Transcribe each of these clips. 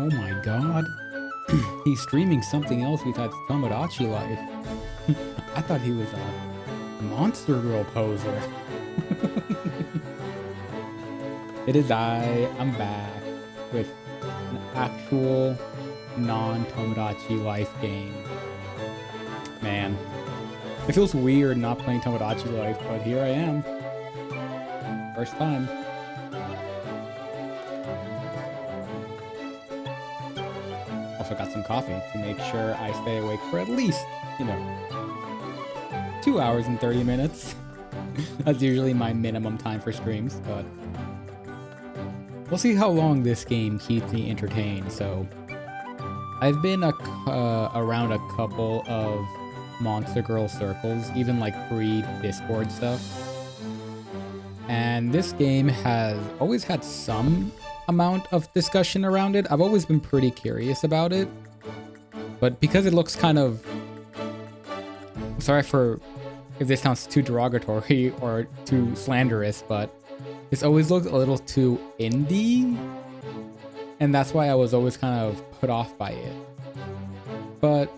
Oh my god. He's streaming something else besides Tomodachi Life. I thought he was a Monster Girl poser. It is I'm back with an actual non-Tomodachi Life game. Man, it feels weird not playing Tomodachi Life, but here I am. First time. Also got some coffee to make sure I stay awake for at least, 2 hours and 30 minutes. That's usually my minimum time for streams, but we'll see how long this game keeps me entertained. So I've been around a couple of Monster Girl circles, even like pre-Discord stuff. And this game has always had some amount of discussion around it. I've always been pretty curious about it. But because it looks kind of... Sorry for if this sounds too derogatory or too slanderous, but it's always looked a little too indie. And that's why I was always kind of put off by it. But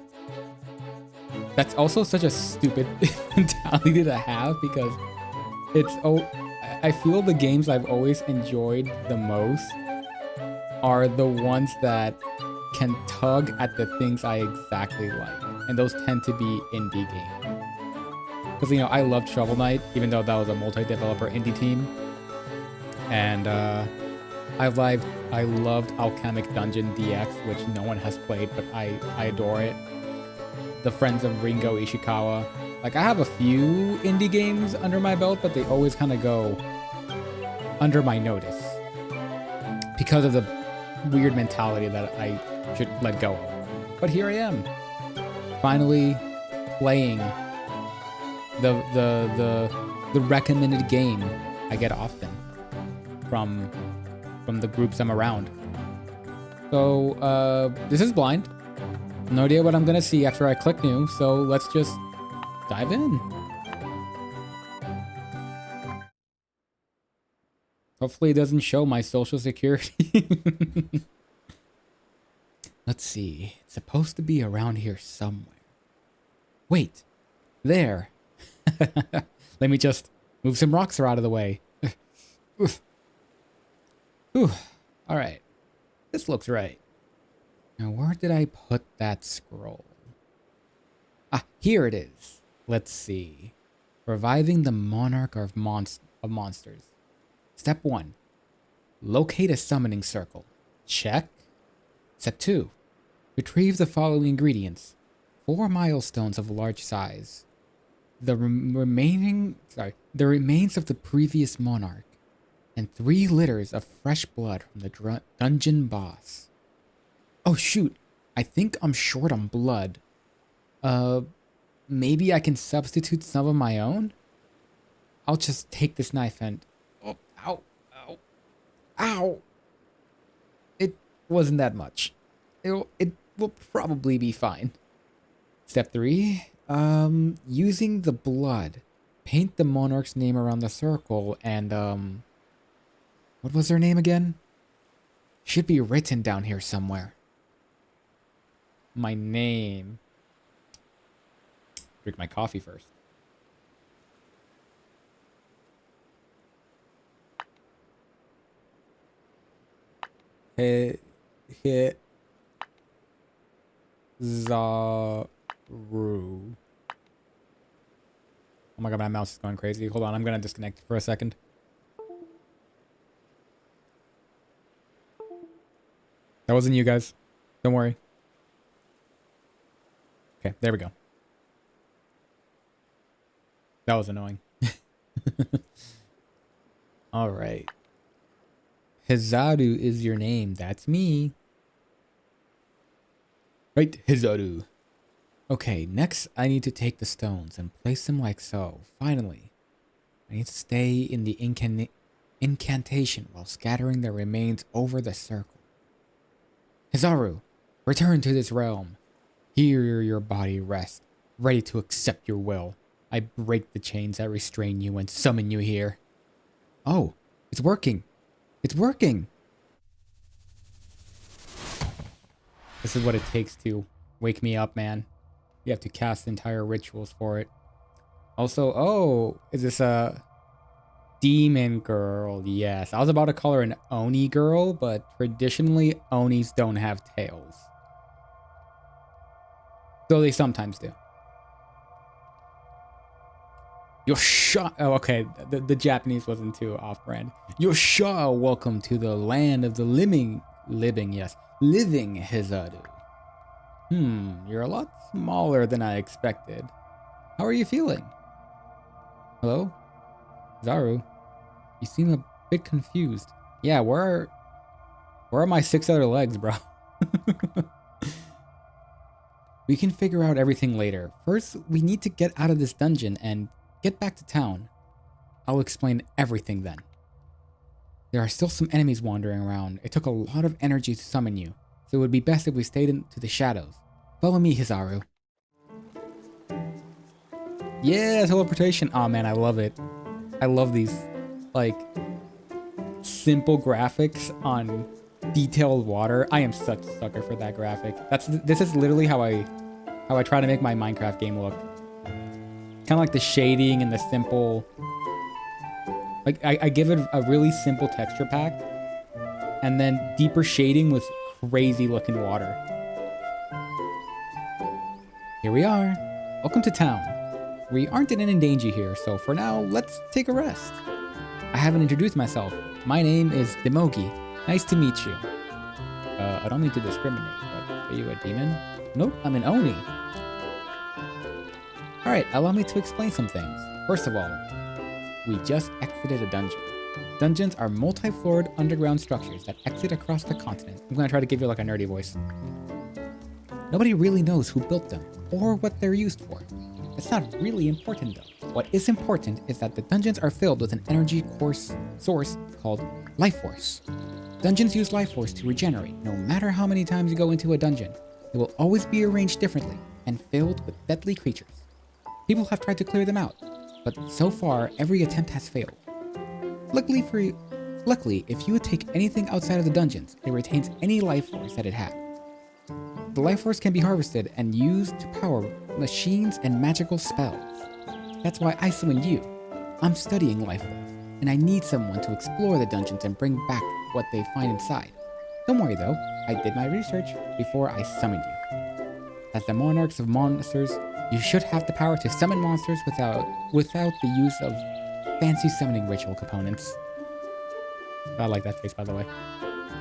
that's also such a stupid mentality to have, because I feel the games I've always enjoyed the most are the ones that can tug at the things I exactly like. And those tend to be indie games. Because, I loved Shovel Knight, even though that was a multi-developer indie team. And I loved Alchemic Dungeon DX, which no one has played, but I adore it. The Friends of Ringo Ishikawa. Like, I have a few indie games under my belt, but they always kind of go under my notice because of the weird mentality that I should let go of. But here I am, finally playing the recommended game I get often from the groups I'm around. So this is blind. No idea what I'm gonna see after I click new, so let's just dive in. Hopefully it doesn't show my social security. Let's see. It's supposed to be around here somewhere. Wait. There. Let me just move some rocks out of the way. Whew. Alright. This looks right. Now, where did I put that scroll? Ah, here it is. Let's see. Reviving the Monarch of Monsters. Step 1. Locate a summoning circle. Check. Step 2. Retrieve the following ingredients. 4 milestones of large size. The remains of the previous monarch. And 3 litters of fresh blood from the dungeon boss. Oh shoot, I think I'm short on blood. Maybe I can substitute some of my own? I'll just take this knife and... Oh, ow, ow, ow! It wasn't that much. It will probably be fine. Step 3, using the blood. Paint the monarch's name around the circle and, what was their name again? Should be written down here somewhere. My name. Drink my coffee first. Zaru. Oh my god, my mouse is going crazy. Hold on, I'm gonna disconnect for a second. That wasn't you guys. Don't worry. Okay, there we go. That was annoying. All right. Hizaru is your name. That's me. Right, Hizaru. Okay, next I need to take the stones and place them like so. Finally, I need to stay in the incantation while scattering the remains over the circle. Hizaru, return to this realm. Here your body rests, ready to accept your will. I break the chains that restrain you and summon you here. Oh, it's working. It's working. This is what it takes to wake me up, man. You have to cast entire rituals for it. Also, oh, is this a demon girl? Yes, I was about to call her an Oni girl, but traditionally Onis don't have tails. Though they sometimes do. Yosha. Oh, okay. The Japanese wasn't too off-brand. Yosha, welcome to the land of the living, yes. Living Hizaru. You're a lot smaller than I expected. How are you feeling? Hello? Zaru, you seem a bit confused. Yeah, where are my 6 other legs, bro? We can figure out everything later. First, we need to get out of this dungeon and get back to town. I'll explain everything then. There are still some enemies wandering around. It took a lot of energy to summon you, so it would be best if we stayed into the shadows. Follow me, Hizaru. Yeah, teleportation. Oh man, I love it. I love these, like, simple graphics on detailed water. I am such a sucker for that graphic. This is literally how I try to make my Minecraft game look. Kind of like the shading and the simple, like I give it a really simple texture pack and then deeper shading with crazy looking water. Here we are. Welcome to town. We aren't in any danger here, so for now, let's take a rest. I haven't introduced myself. My name is Demogi. Nice to meet you. I don't mean to discriminate, but are you a demon? Nope, I'm an Oni. Alright, allow me to explain some things. First of all, we just exited a dungeon. Dungeons are multi-floored underground structures that exit across the continent. I'm gonna try to give you like a nerdy voice. Nobody really knows who built them, or what they're used for. It's not really important though. What is important is that the dungeons are filled with an energy source called life force. Dungeons use life force to regenerate. No matter how many times you go into a dungeon, it will always be arranged differently and filled with deadly creatures. People have tried to clear them out, but so far every attempt has failed. Luckily, if you would take anything outside of the dungeons, it retains any life force that it had. The life force can be harvested and used to power machines and magical spells. That's why I summoned you. I'm studying life force, and I need someone to explore the dungeons and bring back what they find inside. Don't worry though, I did my research before I summoned you. As the monarchs of monsters, you should have the power to summon monsters without the use of fancy summoning ritual components. I like that face, by the way.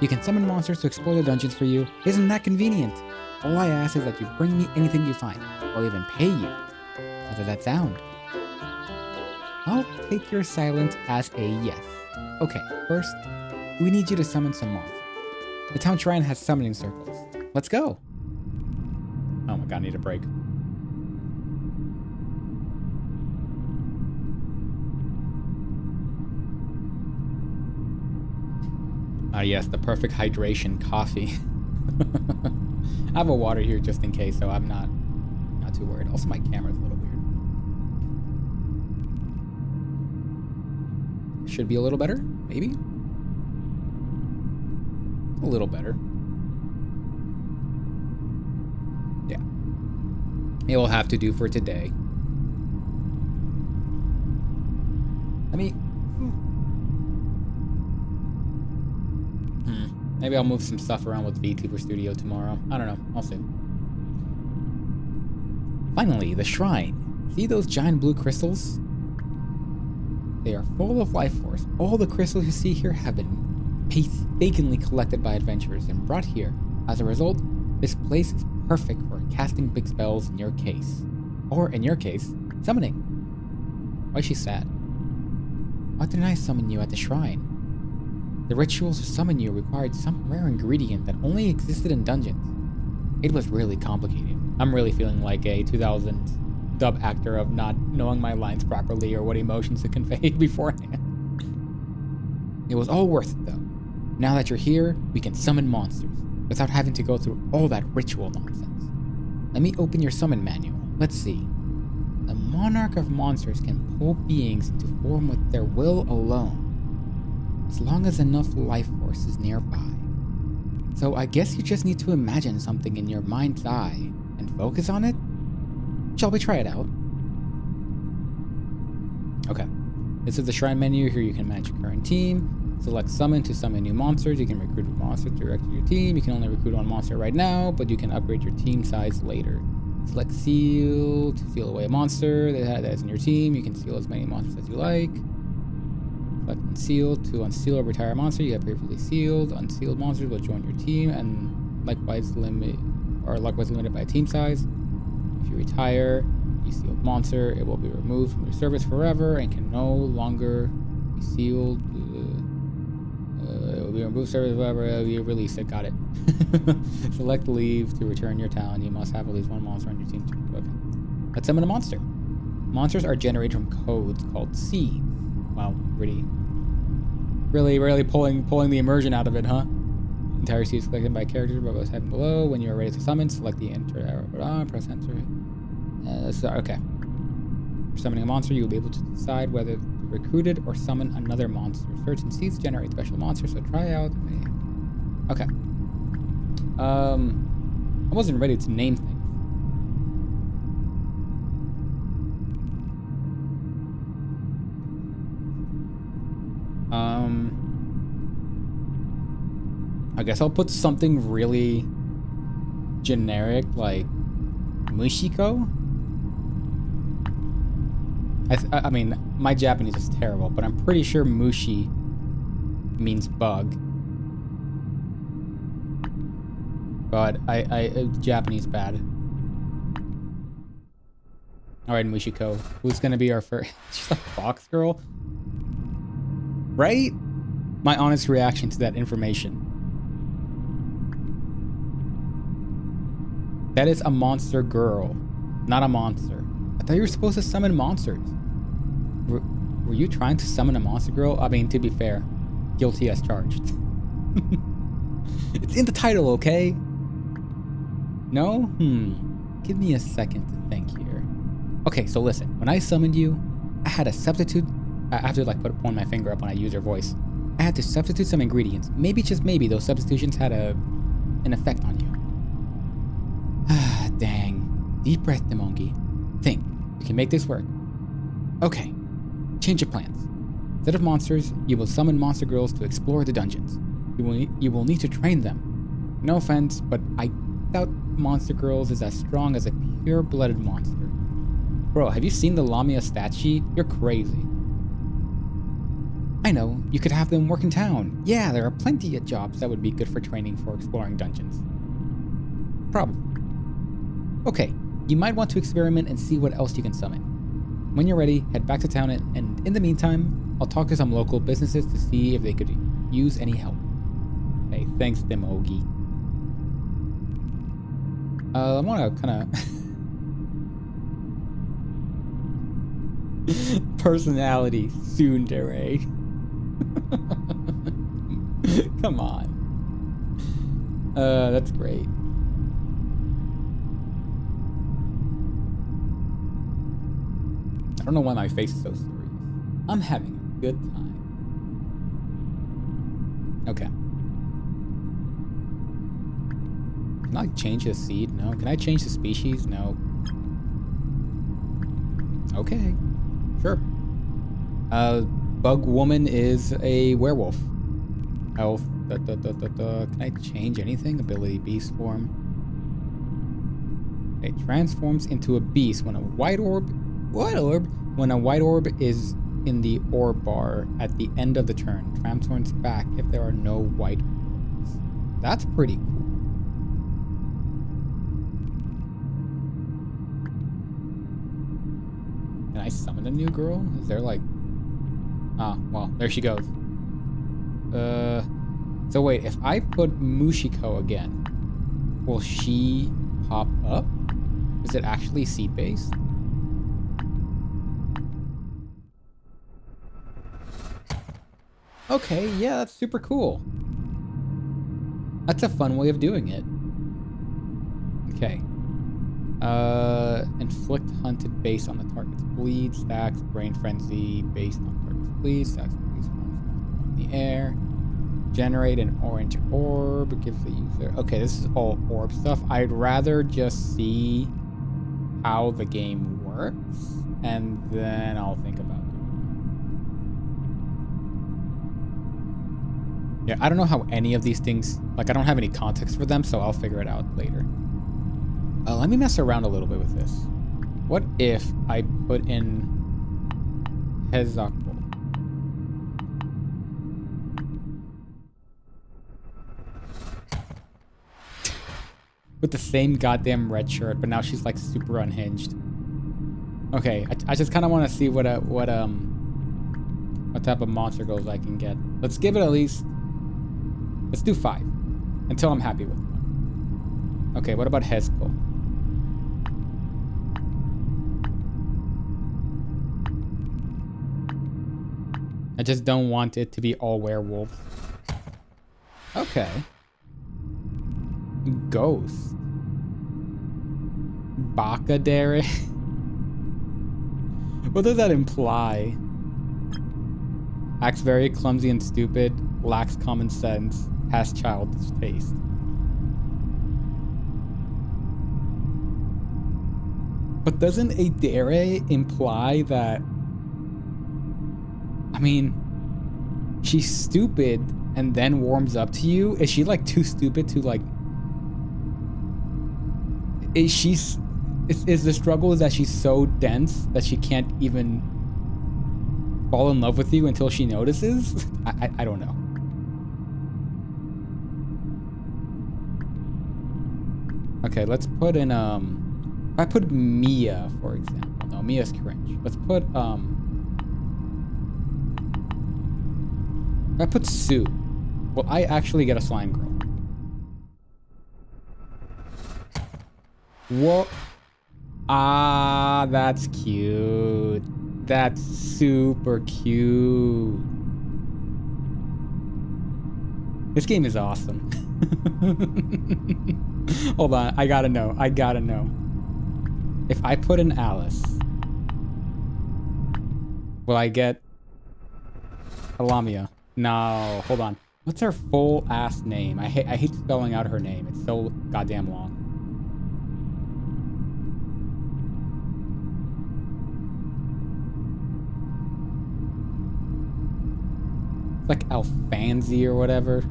You can summon monsters to explore the dungeons for you. Isn't that convenient? All I ask is that you bring me anything you find. I'll even pay you. How does that sound? I'll take your silence as a yes. Okay, first, we need you to summon some monsters. The town shrine has summoning circles. Let's go. Oh my god, I need a break. Ah yes, the perfect hydration coffee. I have a water here just in case, so I'm not too worried. Also, my camera's a little weird. Should be a little better, maybe? A little better. Yeah. It will have to do for today. Maybe I'll move some stuff around with VTuber Studio tomorrow. I don't know. I'll see. Finally, the shrine. See those giant blue crystals? They are full of life force. All the crystals you see here have been painstakingly collected by adventurers and brought here. As a result, this place is perfect for casting big spells in your case. Or, in your case, summoning. Why is she sad? Why didn't I summon you at the shrine? The rituals to summon you required some rare ingredient that only existed in dungeons. It was really complicated. I'm really feeling like a 2000s dub actor of not knowing my lines properly or what emotions to convey beforehand. It was all worth it though. Now that you're here, we can summon monsters without having to go through all that ritual nonsense. Let me open your summon manual. Let's see. The monarch of monsters can pull beings into form with their will alone, as long as enough life force is nearby. So I guess you just need to imagine something in your mind's eye and focus on it? Shall we try it out? Okay. This is the shrine menu. Here you can manage your current team. Select summon to summon new monsters. You can recruit a monster directly to your team. You can only recruit one monster right now, but you can upgrade your team size later. Select seal to seal away a monster that is in your team. You can seal as many monsters as you like. Select unseal to unseal or retire a monster you have previously sealed. Unsealed monsters will join your team and likewise limited by team size. If you retire a sealed monster, it will be removed from your service forever and can no longer be sealed. It will be removed service forever. It will be released. I got it. Select leave to return your town. You must have at least one monster on your team. Okay. Let's summon a monster. Monsters are generated from codes called seeds. Wow, really pulling the immersion out of it, huh? Entire seed is collected by characters above us head and below. When you are ready to summon, select the enter arrow, press enter. Okay. For summoning a monster, you will be able to decide whether to recruit it or summon another monster. Certain seeds generate special monsters, so try out. Okay. I wasn't ready to name things. I guess I'll put something really generic like Mushiko. I mean, my Japanese is terrible, but I'm pretty sure Mushi means bug. But Japanese bad. All right, Mushiko, who's gonna be our first? She's a fox girl, right? My honest reaction to that information. That is a monster girl, not a monster. I thought you were supposed to summon monsters. Were you trying to summon a monster girl? I mean, to be fair, guilty as charged. It's in the title, okay? No? Give me a second to think here. Okay, so listen. When I summoned you, I had a substitute. I have to like point my finger up when I use your voice. I had to substitute some ingredients. Maybe, just maybe, those substitutions had an effect on you. Ah, dang. Deep breath, Demongi. Think. We can make this work. Okay. Change of plans. Instead of monsters, you will summon monster girls to explore the dungeons. You will need to train them. No offense, but I doubt monster girls is as strong as a pure-blooded monster. Bro, have you seen the Lamia stat sheet? You're crazy. I know, you could have them work in town. Yeah, there are plenty of jobs that would be good for training for exploring dungeons. Probably. Okay, you might want to experiment and see what else you can summon. When you're ready, head back to town and in the meantime, I'll talk to some local businesses to see if they could use any help. Hey, thanks, Demogi. I want to kind of... Personality tsundere. Come on. That's great. I don't know why my face is so serious. I'm having a good time. Okay. Can I change the seed? No. Can I change the species? No. Okay. Sure. Bug woman is a werewolf. Health. Can I change anything? Ability beast form. It transforms into a beast when a white orb. What orb? When a white orb is in the orb bar at the end of the turn, transforms back if there are no white orbs. That's pretty cool. Can I summon a new girl? Is there like... Ah, well, there she goes. So wait, if I put Mushiko again, will she pop up? Is it actually seed-based? Okay, yeah, that's super cool. That's a fun way of doing it. Okay. Inflict hunted based on the target's bleed, stacks, brain frenzy based on target's bleed, stacks, bleeds, in the air. Generate an orange orb. Gives the user... Okay, this is all orb stuff. I'd rather just see how the game works, and then I'll think about doing it. Yeah, I don't know how any of these things... Like, I don't have any context for them, so I'll figure it out later. Let me mess around a little bit with this. What if I put in Hezako? With the same goddamn red shirt, but now she's like super unhinged. Okay, I just kind of want to see what type of monster goals I can get. Let's give it at least... Let's do 5. Until I'm happy with one. Okay, what about Hezko? I just don't want it to be all werewolves. Okay. Ghost. Bakadere. What does that imply? Acts very clumsy and stupid, lacks common sense, has childish taste. But doesn't a dere imply that... I mean, she's stupid and then warms up to you? Is she like too stupid to like... Is the struggle is that she's so dense that she can't even fall in love with you until she notices? I don't know. Okay, let's put in if I put Mia, for example. No, Mia's cringe. Let's put if I put Sue, will I actually get a slime girl? What? Ah, that's cute. That's super cute. This game is awesome. Hold on, I gotta know. If I put in Alice, will I get a Lamia? No, hold on. What's her full ass name? I hate spelling out her name. It's so goddamn long. Like Alfanzi or whatever.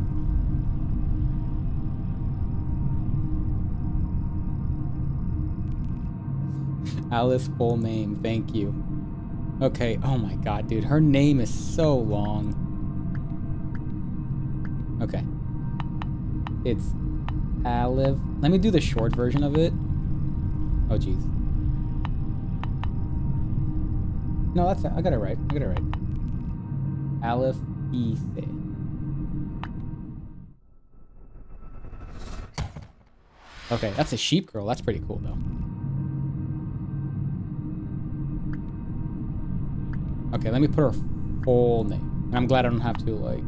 Alice full name, thank you. Okay, oh my god, dude, her name is so long. Okay. It's Alive. Let me do the short version of it. Oh jeez. No, that's I got it right. Aleph Ise. Okay, that's a sheep girl. That's pretty cool, though. Okay, let me put her full name. I'm glad I don't have to, like,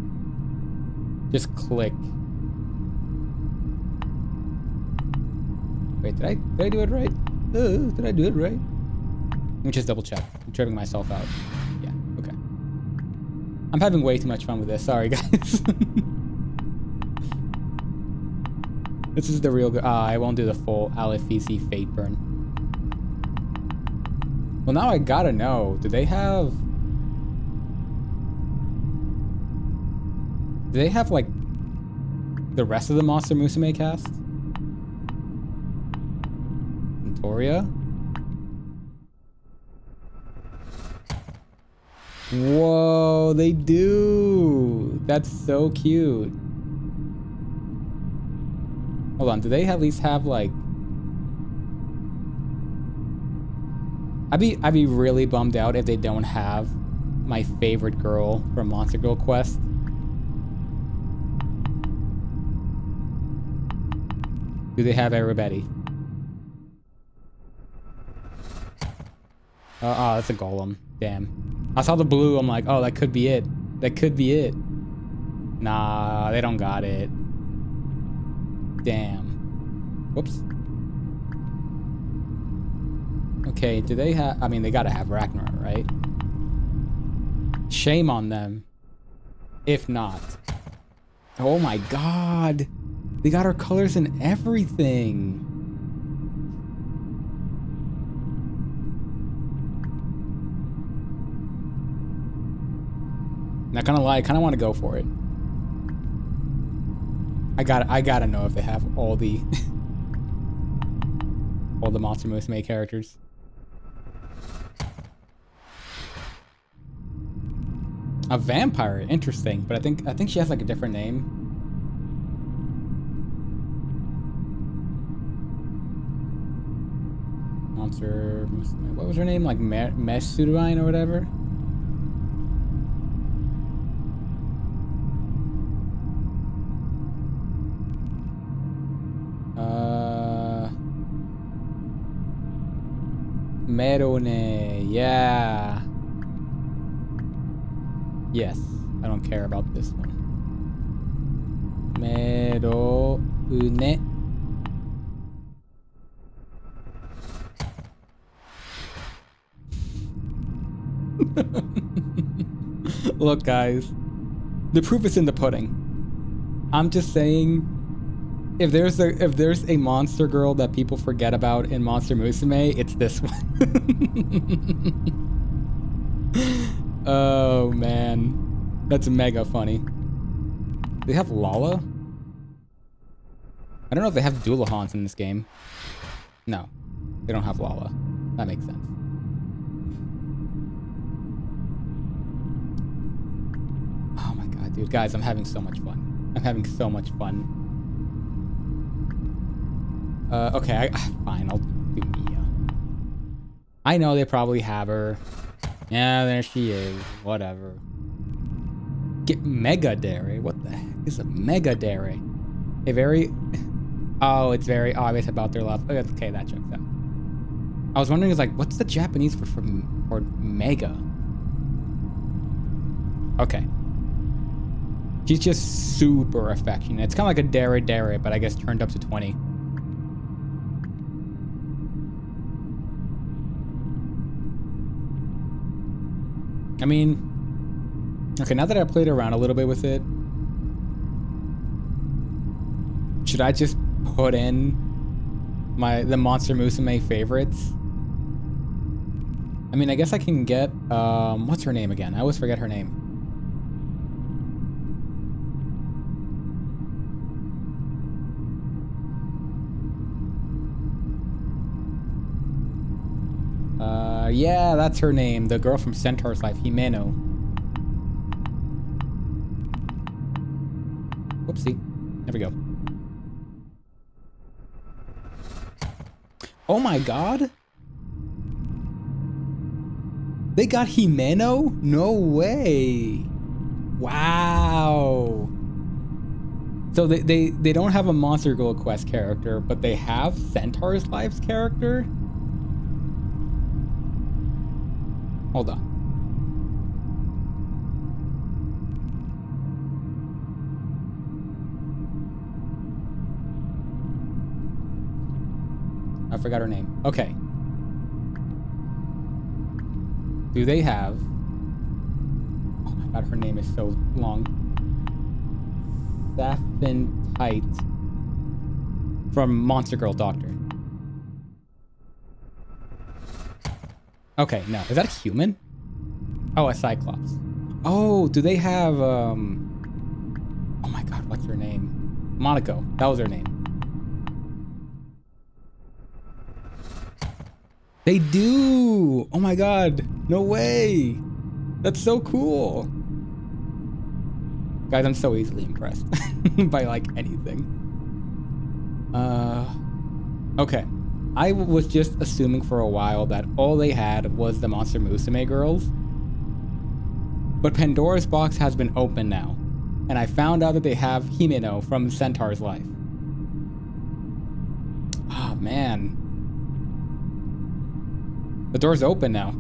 just click. Wait, did I do it right? Did I do it right? Let me just double check. I'm tripping myself out. Yeah, okay. I'm having way too much fun with this. Sorry, guys. This is the real... I won't do the full Alefisi Fate Burn. Well, now I gotta know. Do they have... Do they have, like, the rest of the Monster Musume cast? Centauria? Whoa, they do! That's so cute. Hold on, do they at least have, like... I'd be really bummed out if they don't have my favorite girl from Monster Girl Quest. Do they have everybody? Oh, that's a golem. Damn. I saw the blue, I'm like, oh, that could be it. That could be it. Nah, they don't got it. Damn. Whoops. Okay, do they have... I mean, they gotta have Ragnarok, right? Shame on them. If not. Oh my god. They got our colors and everything. Not gonna lie, I kind of want to go for it. I gotta know if they have all the all the Monster Musume characters. A vampire, interesting, but I think she has like a different name. Monster Musume. What was her name? Like Mesudine or whatever. Merone, yeah. Yes, I don't care about this one. Merone. Look, guys, the proof is in the pudding. I'm just saying, if there's a monster girl that people forget about in Monster Musume, it's this one. Oh man, that's mega funny. They have Lala? I don't know if they have Doolahans in this game. No, they don't have Lala. That makes sense. Oh my god, dude, guys, I'm having so much fun. I'm having so much fun. Okay, fine, I'll do Mia. I know they probably have her. Yeah, there she is. Whatever. Get Mega Dairy. What the heck is a Mega Dairy? A very... Oh, it's very obvious about their love. Okay, that checks out. I was wondering, like, what's the Japanese for Mega? Okay. She's just super affectionate. It's kind of like a Dairy Dairy, but I guess turned up to 20. I mean, okay, now that I played around a little bit with it, should I just put in the Monster Musume favorites? I mean, I guess I can get, what's her name again? I always forget her name. Yeah, that's her name. The girl from Centaur's Life, Himeno. Whoopsie. There we go. Oh my god. They got Himeno? No way. Wow. So they don't have a Monster Girl Quest character, but they have Centaur's Life's character? Hold on. I forgot her name. Okay. Do they have... Oh my god, her name is so long. Saphentite from Monster Girl Doctor. Okay, no. Is that a human? Oh, a Cyclops. Oh, do they have, oh my god, what's her name? Monaco. That was her name. They do! Oh my god. No way! That's so cool! Guys, I'm so easily impressed by, like, anything. Okay. I was just assuming for a while that all they had was the Monster Musume girls. But Pandora's box has been opened now. And I found out that they have Himeno from Centaur's Life. Oh, man. The door's open now.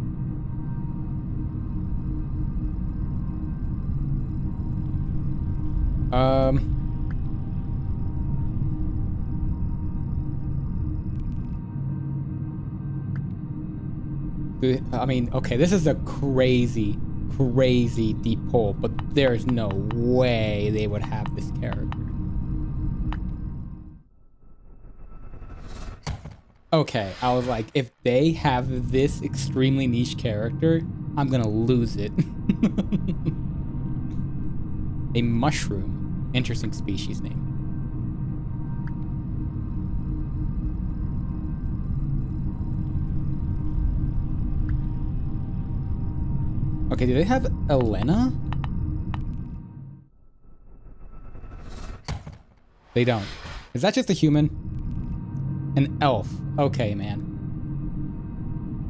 I mean, okay, this is a crazy crazy deep pull, but there's no way they would have this character. Okay, I was like, if they have this extremely niche character, I'm gonna lose it. A mushroom. Interesting species name. Okay, do they have Elena? They don't. Is that just a human? An elf. Okay, man.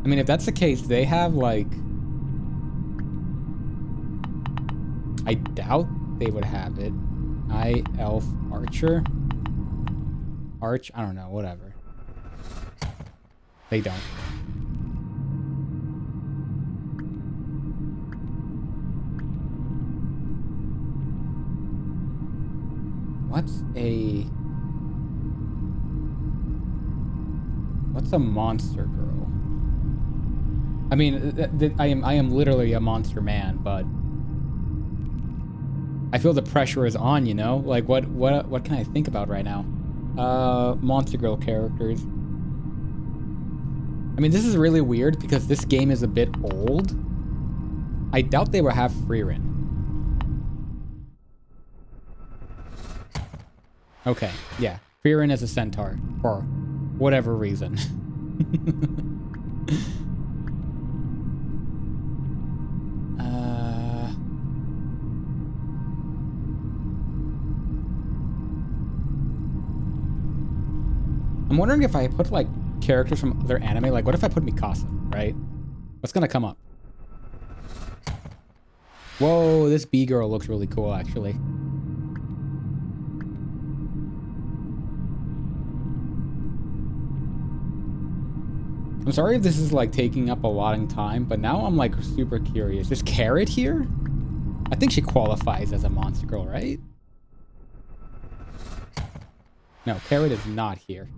I mean, if that's the case, they have, like... I doubt they would have it. Elf Archer? Arch? I don't know, whatever. They don't. What's a monster girl? I mean, I am literally a monster man, but I feel the pressure is on, you know? Like, what can I think about right now? Monster girl characters. I mean, this is really weird because this game is a bit old. I doubt they will have Freerin. Okay, yeah. Freerin is a centaur, for whatever reason. I'm wondering if I put, like, characters from other anime. Like, what if I put Mikasa, right? What's gonna come up? Whoa, this bee girl looks really cool, actually. I'm sorry if this is, like, taking up a lot of time, but now I'm, like, super curious. Is Carrot here? I think she qualifies as a monster girl, right? No, Carrot is not here.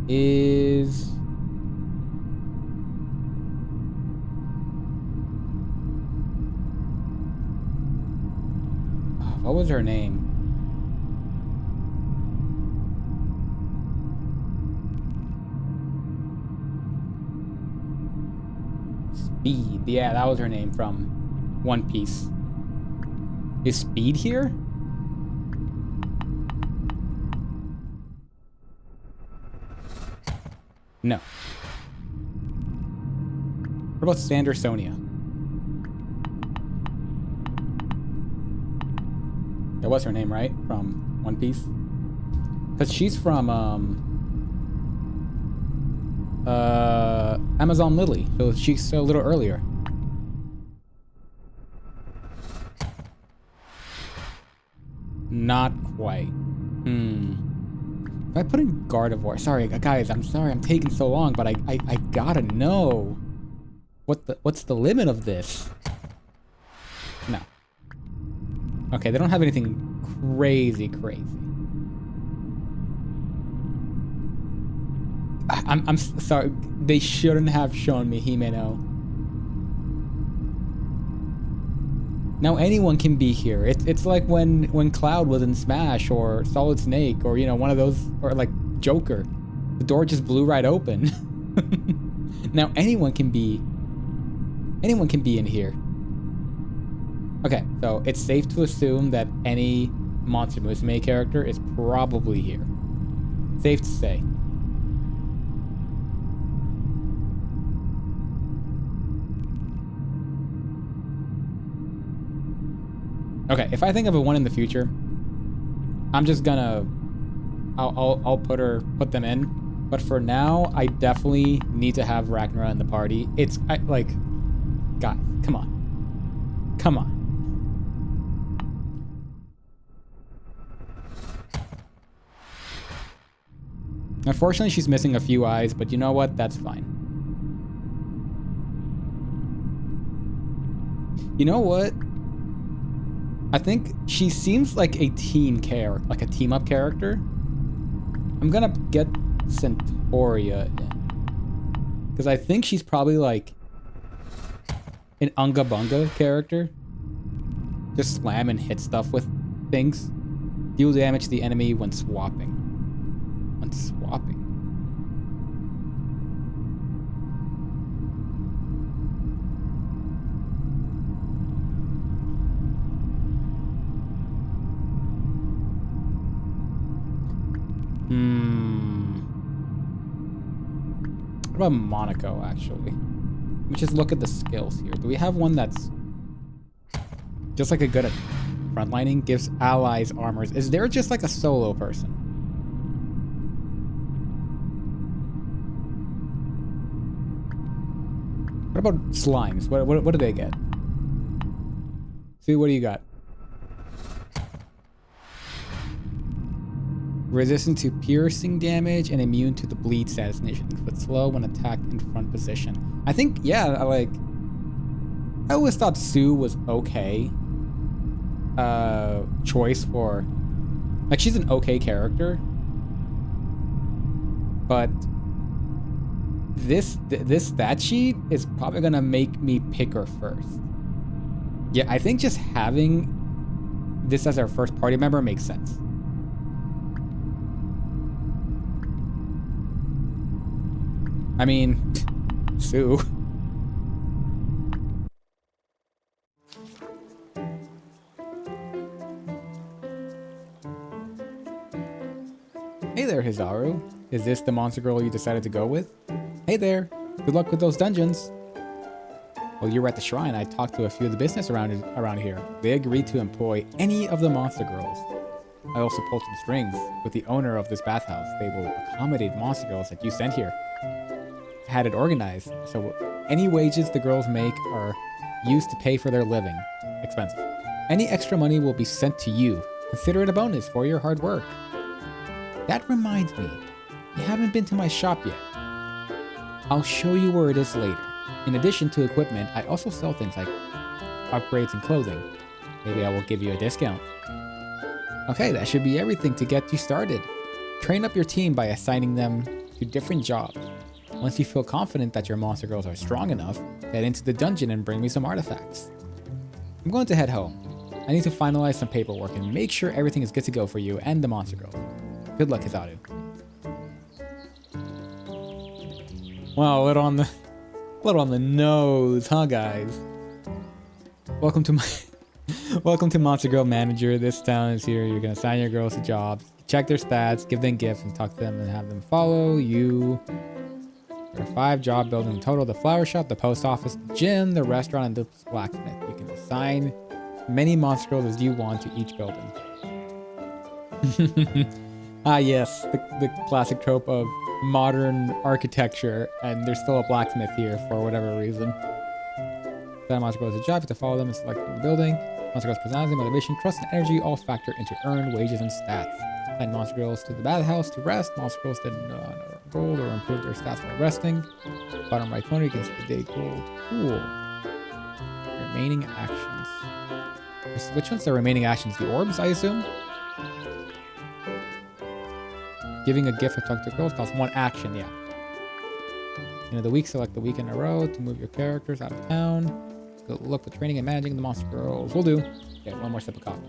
Is... Oh, what was her name? Speed. Yeah, that was her name from One Piece. Is Speed here? No. What about Sandersonia? That was her name, right? From One Piece? Because she's from, Amazon Lily. So she's a little earlier. Not quite. If I put in Gardevoir, sorry guys, I'm sorry I'm taking so long, but I gotta know what's the limit of this? No. Okay, they don't have anything crazy. I'm sorry, they shouldn't have shown me Himeno. Now anyone can be here. It's like when Cloud was in Smash or Solid Snake or, you know, one of those, or like Joker. The door just blew right open. Now anyone can be in here. Okay, so it's safe to assume that any Monster Musume character is probably here. Safe to say. Okay, if I think of a one in the future, I'm just gonna... I'll put them in. But for now, I definitely need to have Ragnar in the party. It's, like... Guys, come on. Come on. Unfortunately, she's missing a few eyes, but you know what? That's fine. You know what? I think she seems like a team character, like a team-up character. I'm gonna get Centauria in. Because I think she's probably like an Unga Bunga character. Just slam and hit stuff with things. Deal damage to the enemy when swapping. When swapping. What about Monaco, actually? Let me just look at the skills here. Do we have one that's just like a good at frontlining? Gives allies armors. Is there just like a solo person? What about slimes? What do they get? See, what do you got? Resistant to piercing damage and immune to the bleed status conditions, but slow when attacked in front position. I think, yeah, like, I always thought Sue was okay. Choice for, like, she's an okay character. But this stat sheet is probably gonna make me pick her first. Yeah, I think just having this as our first party member makes sense. I mean, Sue. Hey there, Hizaru. Is this the monster girl you decided to go with? Hey there. Good luck with those dungeons. While you were at the shrine, I talked to a few of the business around here. They agreed to employ any of the monster girls. I also pulled some strings with the owner of this bathhouse. They will accommodate monster girls that you sent here. Had it organized, so any wages the girls make are used to pay for their living expenses. Any extra money will be sent to you. Consider it a bonus for your hard work. That reminds me, you haven't been to my shop yet. I'll show you where it is later. In addition to equipment, I also sell things like upgrades and clothing. Maybe I will give you a discount. Okay, that should be everything to get you started. Train up your team by assigning them to different jobs. Once you feel confident that your monster girls are strong enough, head into the dungeon and bring me some artifacts. I'm going to head home. I need to finalize some paperwork and make sure everything is good to go for you and the monster girls. Good luck, Hizaru. Wow, a little on the nose, huh, guys? Welcome to Monster Girl Manager. This town is here. You're gonna assign your girls to jobs, check their stats, give them gifts, and talk to them and have them follow you. There are 5 job buildings in total: the flower shop, the post office, the gym, the restaurant, and the blacksmith. You can assign many monster girls as you want to each building. Ah, yes, the classic trope of modern architecture, and there's still a blacksmith here for whatever reason. That monster girls a job, you have to follow them and select the building. Monster girls' personality, motivation, trust, and energy all factor into earned wages and stats. Send monster girls to the bathhouse to rest. Monster girls did gold or improve their stats while resting. Bottom right corner, you can see the day gold. Cool. Remaining actions. Which one's the remaining actions? The orbs, I assume? Giving a gift or talk to girls costs 1 action, yeah. End of the week, select the week in a row to move your characters out of town. Good luck with training and managing the monster girls. Will do. Okay, 1 more sip of coffee.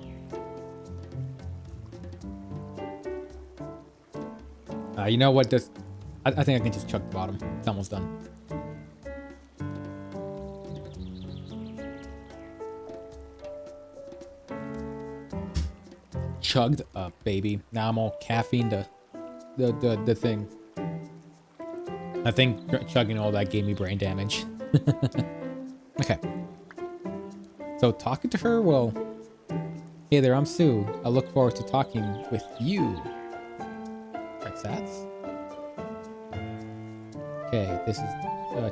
You know what? This, I think I can just chug the bottom. It's almost done. Chugged up, baby. Now I'm all caffeine to the thing. I think chugging all that gave me brain damage. Okay. So talking to her, well, hey there, I'm Sue. I look forward to talking with you. Check stats. Okay, this is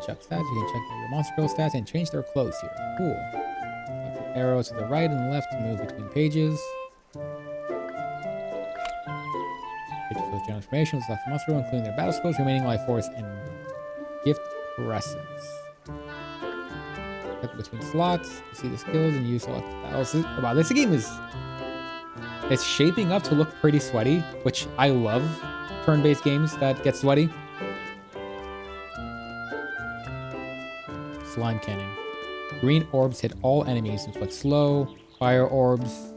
check stats. You can check your monster girl stats and change their clothes here. Cool. Arrow to the right and left to move between pages. General information, select the monster girl, including their battle skills, remaining life force, and gift presents. Click between slots to see the skills and use select battles. Wow, this game is it's shaping up to look pretty sweaty, which I love turn-based games that get sweaty. slime cannon. Green orbs hit all enemies, inflict slow. Fire orbs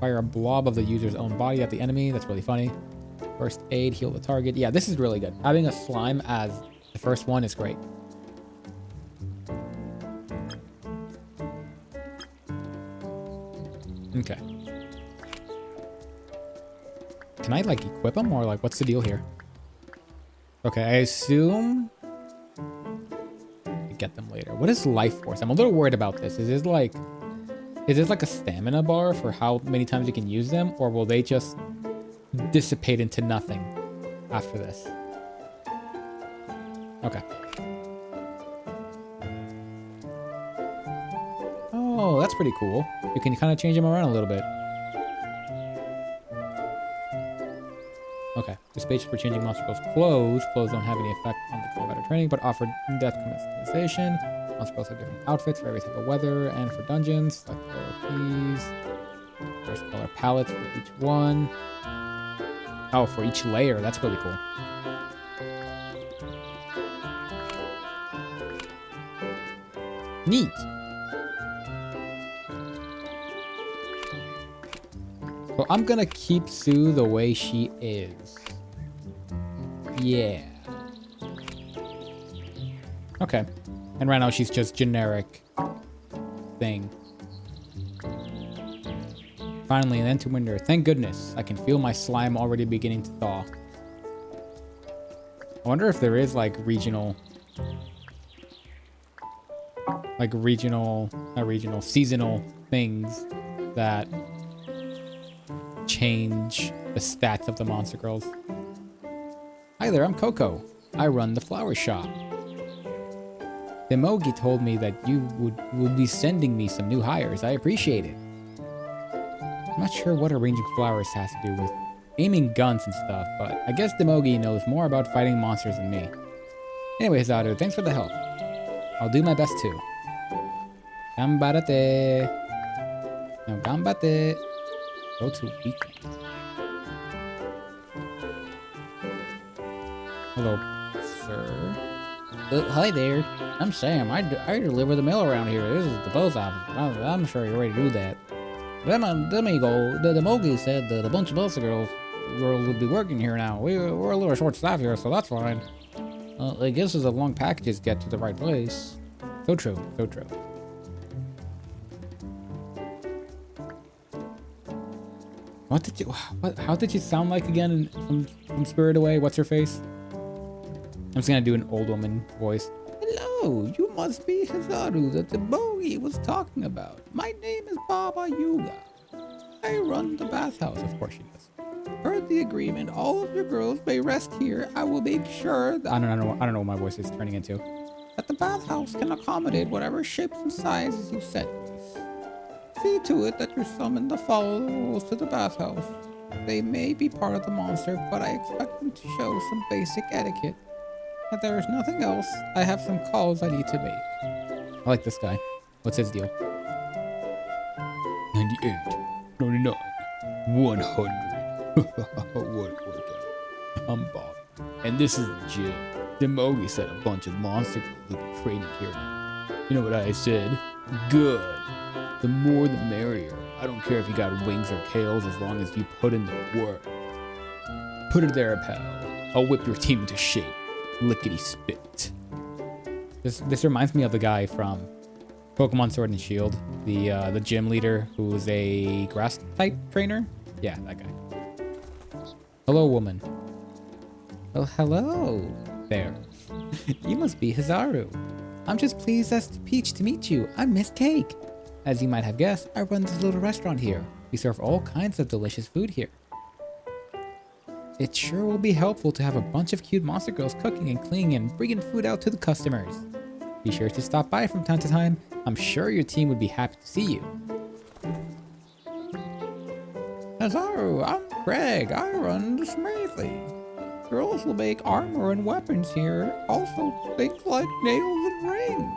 fire a blob of the user's own body at the enemy. That's really funny. First aid, heal the target. Yeah, this is really good. Having a slime as the first one is great. Okay. Can I, like, equip them? Or, like, what's the deal here? Okay, I assume... I get them later. What is life force? I'm a little worried about this. Is this, like a stamina bar for how many times you can use them? Or will they just dissipate into nothing after this? Okay. Oh, that's pretty cool. You can kind of change them around a little bit. Okay. The space for changing monster girls' clothes. Clothes don't have any effect on the combat or training, but offer in-depth customization. Monster girls have different outfits for every type of weather and for dungeons. Select keys. First color palettes for each one. Oh, for each layer. That's really cool. Neat. So I'm gonna keep Sue the way she is. Yeah. Okay. And right now she's just generic thing. Finally, an end to winter. Thank goodness. I can feel my slime already beginning to thaw. I wonder if there is like seasonal things that change the stats of the monster girls. Hi there, I'm Coco. I run the flower shop. Demogi told me that you would be sending me some new hires. I appreciate it. I'm not sure what arranging flowers has to do with aiming guns and stuff, but I guess Demogi knows more about fighting monsters than me. Anyway, Hizaru, thanks for the help. I'll do my best too. Gambarate. No, gambate. Go to weekend. Hello, sir. Hi there. I'm Sam. I deliver the mail around here. This is the post office. I'm sure you're ready to do that. Let me go. The Mogi said that a bunch of monster girls will be working here now. We're a little short staff here, so that's fine. I guess as long packages get to the right place. So true. So true. How did you sound like again from Spirit Away? What's her face? I'm just gonna do an old woman voice. Hello, you must be Hizaru that the Bogi was talking about. My name is Baba Yuga. I run the bathhouse, of course she does. Per the agreement, all of your girls may rest here. I will make sure that, I don't know what my voice is turning into. That the bathhouse can accommodate whatever shapes and sizes you set. See to it that you summon the followers to the bathhouse. They may be part of the monster, but I expect them to show some basic etiquette. If there is nothing else, I have some calls I need to make. I like this guy. What's his deal? 98, 99, 100. What a workout. I'm Bob, and this is the gym. Demogi said a bunch of monster girls will be training here now. You know what I said? Good. The more the merrier. I don't care if you got wings or tails as long as you put in the work. Put it there, pal. I'll whip your team into shape. Lickety spit. This reminds me of the guy from Pokemon Sword and Shield, the gym leader who's a grass type trainer. Yeah, that guy. Hello, woman. Oh, hello there. You must be Hizaru. I'm just pleased as Peach to meet you. I'm Miss Cake. As you might have guessed, I run this little restaurant here. We serve all kinds of delicious food here. It sure will be helpful to have a bunch of cute monster girls cooking and cleaning and bringing food out to the customers. Be sure to stop by from time to time. I'm sure your team would be happy to see you. Hizaru, I'm Greg. I run the smithy. Girls will make armor and weapons here. Also things like nails and rings.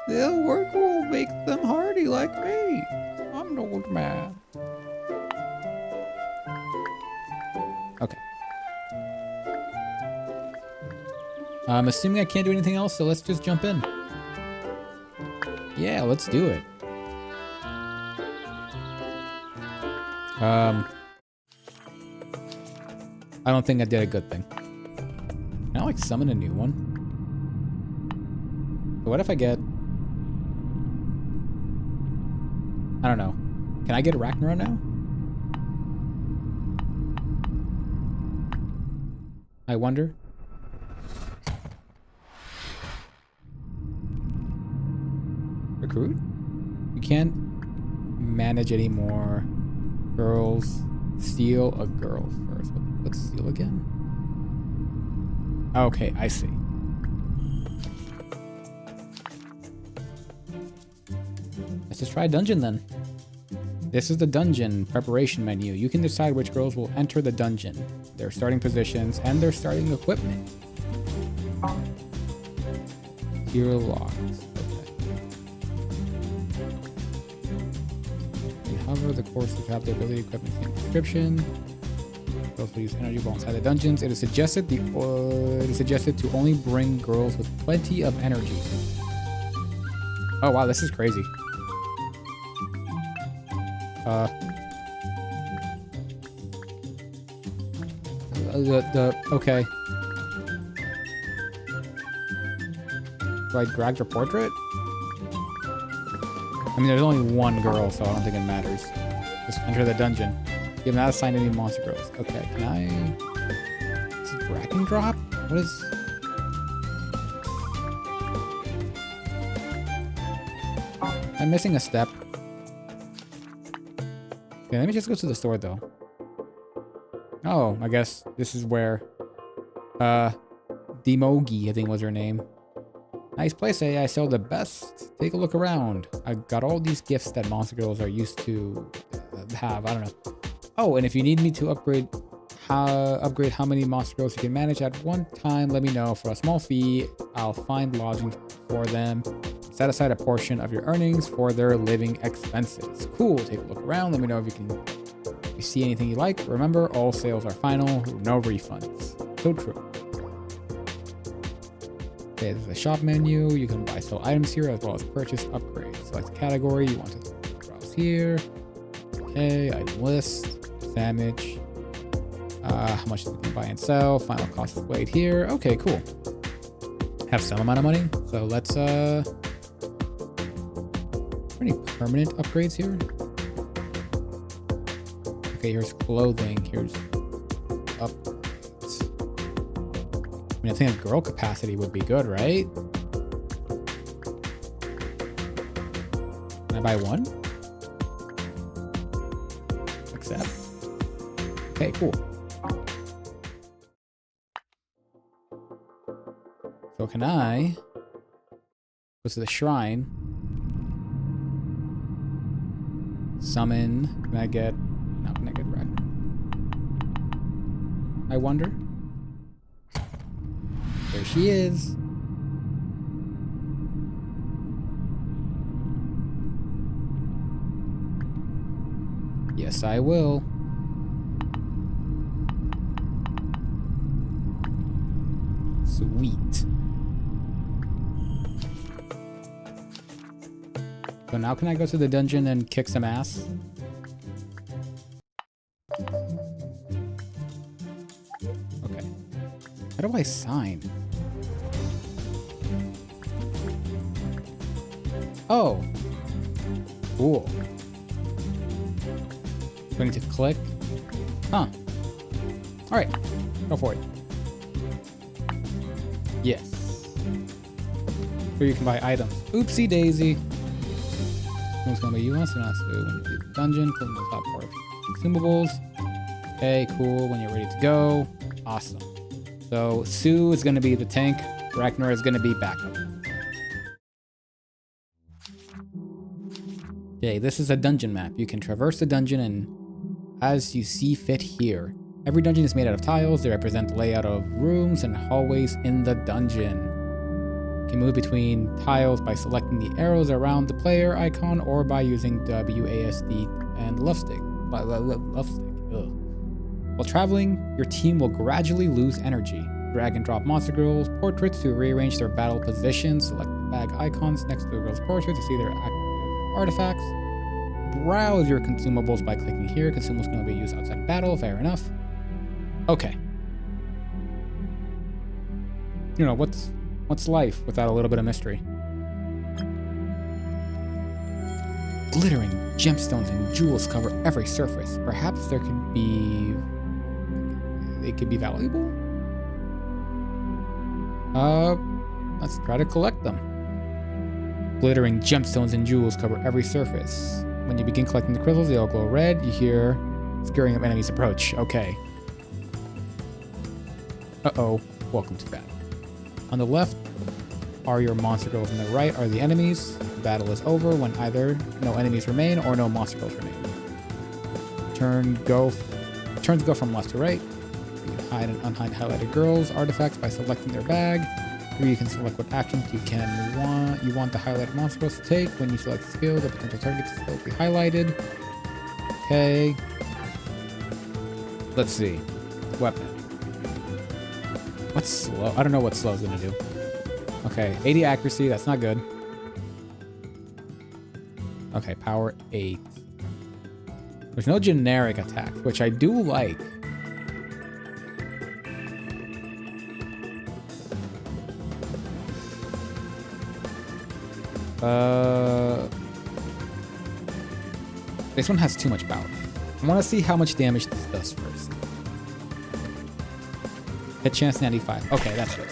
Their work will make them hardy like me. I'm an old man. Okay. I'm assuming I can't do anything else, so let's just jump in. Yeah, let's do it. I don't think I did a good thing. Can I like summon a new one? So what if I get... I don't know. Can I get Ragnarok now? I wonder. Recruit? You can't manage any more girls. Steal a girl first. Let's steal again. Okay, I see. Let's just try dungeon then. This is the dungeon preparation menu. You can decide which girls will enter the dungeon, their starting positions, and their starting equipment. Here logs. However, the courses have the ability to equip in the description. Girls will use energy while inside the dungeons. It is suggested to only bring girls with plenty of energy. Oh wow, this is crazy. Okay. Do I drag your portrait? I mean, there's only one girl, so I don't think it matters. Just enter the dungeon. You have not assigned any monster girls. Okay, can I... Is it drag and drop? What is... I'm missing a step. Okay, let me just go to the store, though. Oh, I guess this is where... Demogi, I think was her name. Nice place, eh? I sell the best. Take a look around. I got all these gifts that monster girls are used to have. I don't know. Oh, and if you need me to upgrade how many monster girls you can manage at one time, let me know. For a small fee, I'll find lodging for them. Set aside a portion of your earnings for their living expenses. Cool. Take a look around. Let me know if you see anything you like. Remember, all sales are final. No refunds. So true. Okay, there's a shop menu. You can buy sell items here as well as purchase upgrades. Select category you want to browse here. Okay, item list, damage, how much you can buy and sell, final cost displayed here. Okay, cool. Have some amount of money. So let's any permanent upgrades here? Okay, here's clothing. Here's upgrades. I think a girl capacity would be good, right? Can I buy one? Accept. Okay, cool. So can I go to the shrine? Summon. Can I get... No, can I get red? I wonder. There she is. Yes, I will. Sweet. So now can I go to the dungeon and kick some ass? Okay. How do I sign? Oh. Cool. Do I need to click? Huh. Alright. Go for it. Yes. Here you can buy items. Oopsie daisy. It's gonna be you want to when you do the dungeon, click on the top part of consumables. Okay, cool. When you're ready to go. Awesome. So Sue is gonna be the tank. Ragnar is gonna be backup. Okay, this is a dungeon map. You can traverse the dungeon and as you see fit here. Every dungeon is made out of tiles. They represent the layout of rooms and hallways in the dungeon. You can move between tiles by selecting the arrows around the player icon or by using WASD and love stick. Ugh. While traveling, your team will gradually lose energy. Drag and drop monster girls' portraits to rearrange their battle positions. Select the bag icons next to the girl's portrait to see their active artifacts. Browse your consumables by clicking here. Consumables can only be used outside of battle. Fair enough. Okay. You know, what's life without a little bit of mystery? Glittering gemstones and jewels cover every surface. Perhaps there could be... It could be valuable? Let's try to collect them. Glittering gemstones and jewels cover every surface. When you begin collecting the crystals, they all glow red. You hear scaring of enemies approach. Okay. Uh-oh. Welcome to battle. On the left are your monster girls. On the right are the enemies. The battle is over when either no enemies remain or no monster girls remain. Turns go from left to right. You can hide and unhide highlighted girls' artifacts by selecting their bag. Here you can select what actions you want the highlighted monster girls to take. When you select skill, the potential target will be highlighted. Okay. Let's see. Weapon. What's slow? I don't know what slow is gonna do. Okay, 80 accuracy, that's not good. Okay, power 8. There's no generic attack, which I do like. This one has too much power. I want to see how much damage this does first. Hit chance 95. Okay, that's good.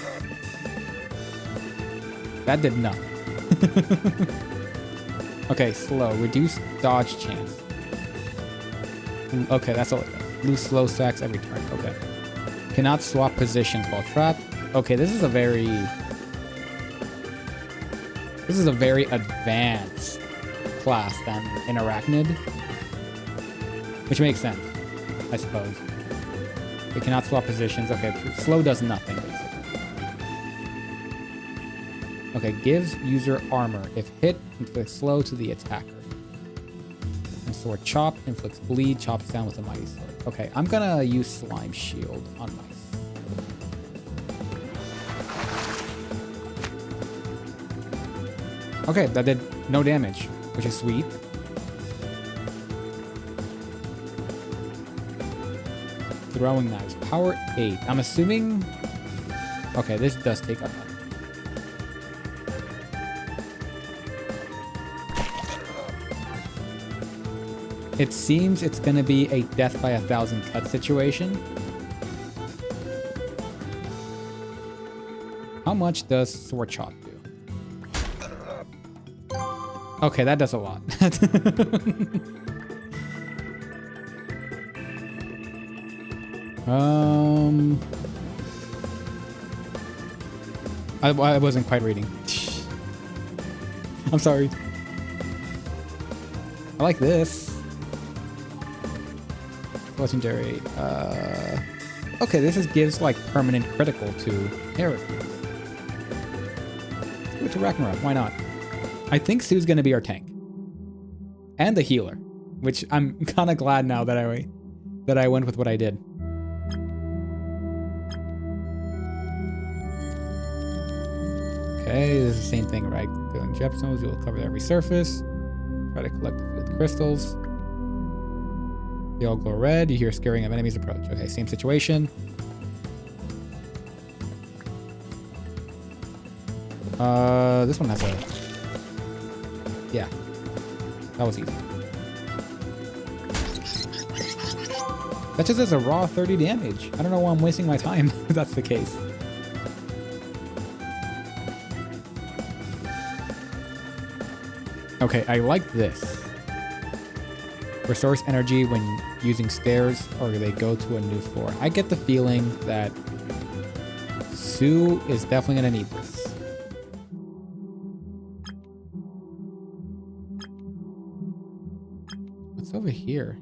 That did nothing. Okay, slow. Reduce dodge chance. Okay, that's all it does. Lose slow sacks every turn. Okay. Cannot swap positions while trapped. Okay, this is a very advanced class than an Arachnid. Which makes sense, I suppose. It cannot swap positions. Okay, slow does nothing, basically. Okay, gives user armor. If hit, inflicts slow to the attacker. And sword chop, inflicts bleed, chops down with a mighty sword. Okay, I'm gonna use slime shield on mice. Okay, that did no damage, which is sweet. Throwing knives. Power 8. I'm assuming... Okay, this does take up. It seems it's going to be a death by 1,000 cut situation. How much does sword chop do? Okay, that does a lot. I wasn't quite reading. I'm sorry. I like this. Legendary. Okay, this gives like permanent critical to characters. Let's go to Ragnarok. Why not? I think Sue's gonna be our tank and the healer, which I'm kind of glad now that I went with what I did. Okay, this is the same thing, right? Going gemstones, you'll cover every surface. Try to collect the field crystals. They all glow red. You hear scaring of enemies approach. Okay, same situation. This one has a... Yeah, that was easy. That just has a raw 30 damage. I don't know why I'm wasting my time if that's the case. Okay, I like this. Restores energy when using stairs or they go to a new floor. I get the feeling that Sue is definitely gonna need this. What's over here?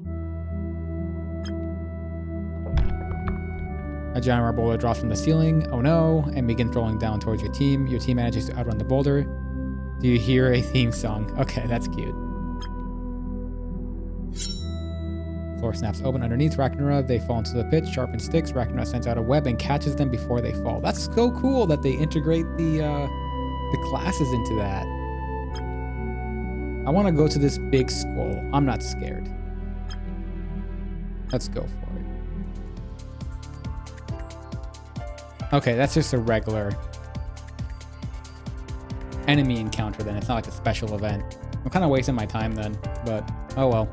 A giant boulder drops from the ceiling. Oh no, and begins rolling down towards your team. Your team manages to outrun the boulder. Do you hear a theme song? Okay, that's cute. Floor snaps open underneath Ragnarok. They fall into the pit, sharpened sticks. Ragnarok sends out a web and catches them before they fall. That's so cool that they integrate the the classes into that. I want to go to this big skull. I'm not scared. Let's go for it. Okay, that's just a regular enemy encounter then. It's not like a special event. I'm kind of wasting my time then, but oh well.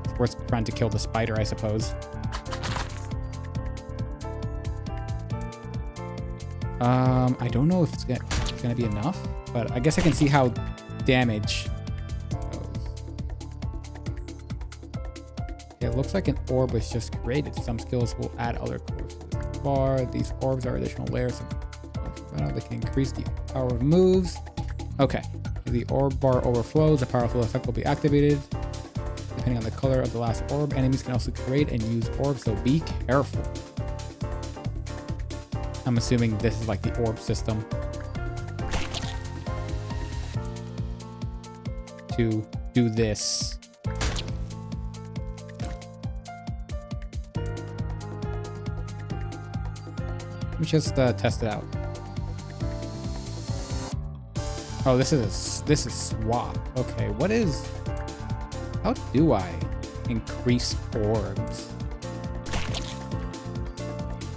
It's worth trying to kill the spider, I suppose. I don't know if it's gonna be enough, but I guess I can see how damage goes. It looks like an orb was just created. Some skills will add other cores to the bar. These orbs are additional layers of they can increase the power of moves. Okay. If the orb bar overflows, a powerful effect will be activated. Depending on the color of the last orb, enemies can also create and use orbs, so be careful. I'm assuming this is like the orb system. To do this. Let me just test it out. Oh, this is swap. Okay, what is... How do I increase orbs?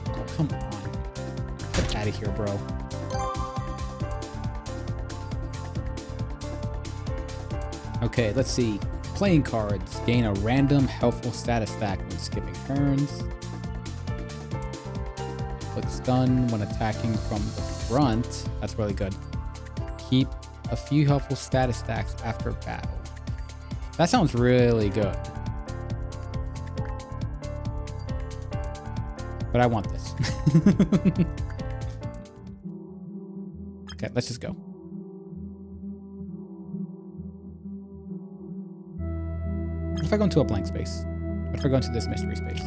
Oh, come on. Get out of here, bro. Okay, let's see. Playing cards. Gain a random helpful status stack when skipping turns. Click stun when attacking from the front. That's really good. Keep a few helpful status stacks after battle. That sounds really good. But I want this. Okay, let's just go. What if I go into a blank space? What if I go into this mystery space?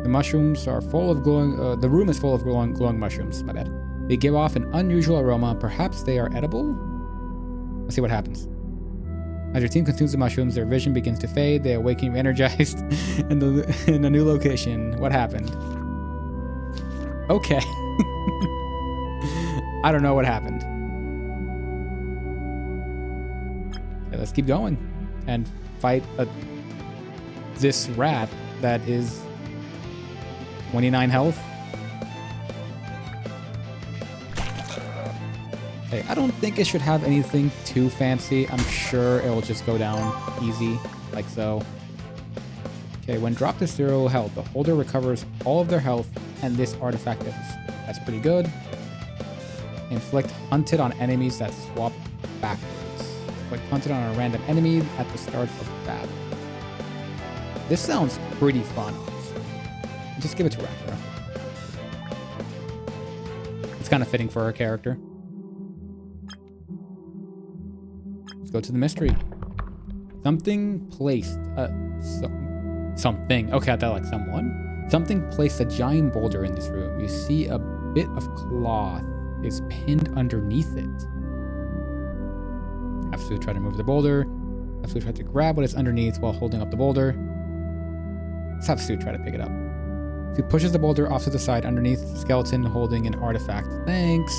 The mushrooms are full of glowing... the room is full of glowing mushrooms. My bad. They give off an unusual aroma. Perhaps they are edible? Let's see what happens. As your team consumes the mushrooms, their vision begins to fade. They awaken energized in a new location. What happened? Okay. I don't know what happened. Okay, let's keep going and fight this rat that is 29 health. Okay, I don't think it should have anything too fancy. I'm sure it'll just go down easy, like so. Okay, when dropped to 0 health, the holder recovers all of their health, and this artifact that's pretty good. Inflict hunted on enemies that swap backwards. Inflict hunted on a random enemy at the start of battle. This sounds pretty fun, honestly. Just give it to Rakura. It's kind of fitting for her character. Go to the mystery. Something placed something. Okay, I thought like someone. Something placed a giant boulder in this room. You see a bit of cloth is pinned underneath it. Absolutely try to move the boulder. Absolutely try to grab what is underneath while holding up the boulder. Let's have Sue try to pick it up. Sue pushes the boulder off to the side underneath the skeleton holding an artifact. Thanks.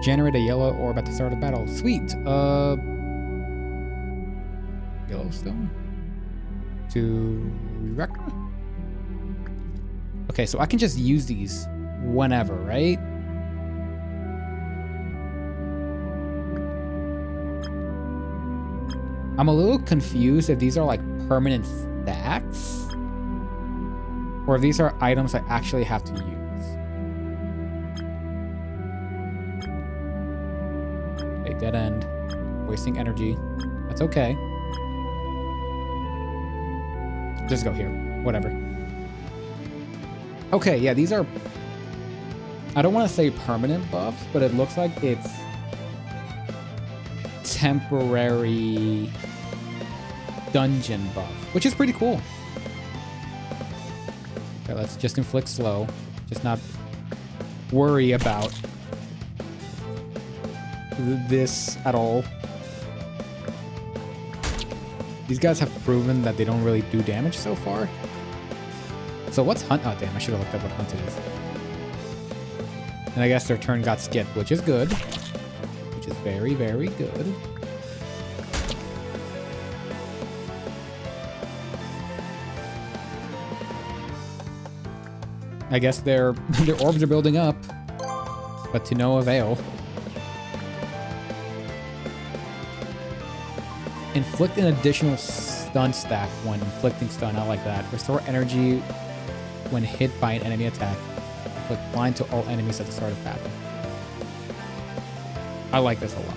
Generate a yellow orb at the start of battle. Sweet. Yellowstone to Rakura. Okay, so I can just use these whenever, right? I'm a little confused if these are like permanent stacks or if these are items I actually have to use. Dead end. Wasting energy. That's okay. Just go here. Whatever. Okay, yeah, these are... I don't want to say permanent buffs, but it looks like it's temporary dungeon buff, which is pretty cool. Okay, let's just inflict slow. Just not worry about this at all. These guys have proven that they don't really do damage so far. So what's Hunt? Oh, damn, I should have looked up what Hunted is. And I guess their turn got skipped, which is good. Which is very, very good. I guess their orbs are building up, but to no avail. Inflict an additional stun stack when inflicting stun. I like that. Restore energy when hit by an enemy attack. Inflict blind to all enemies at the start of battle. I like this a lot.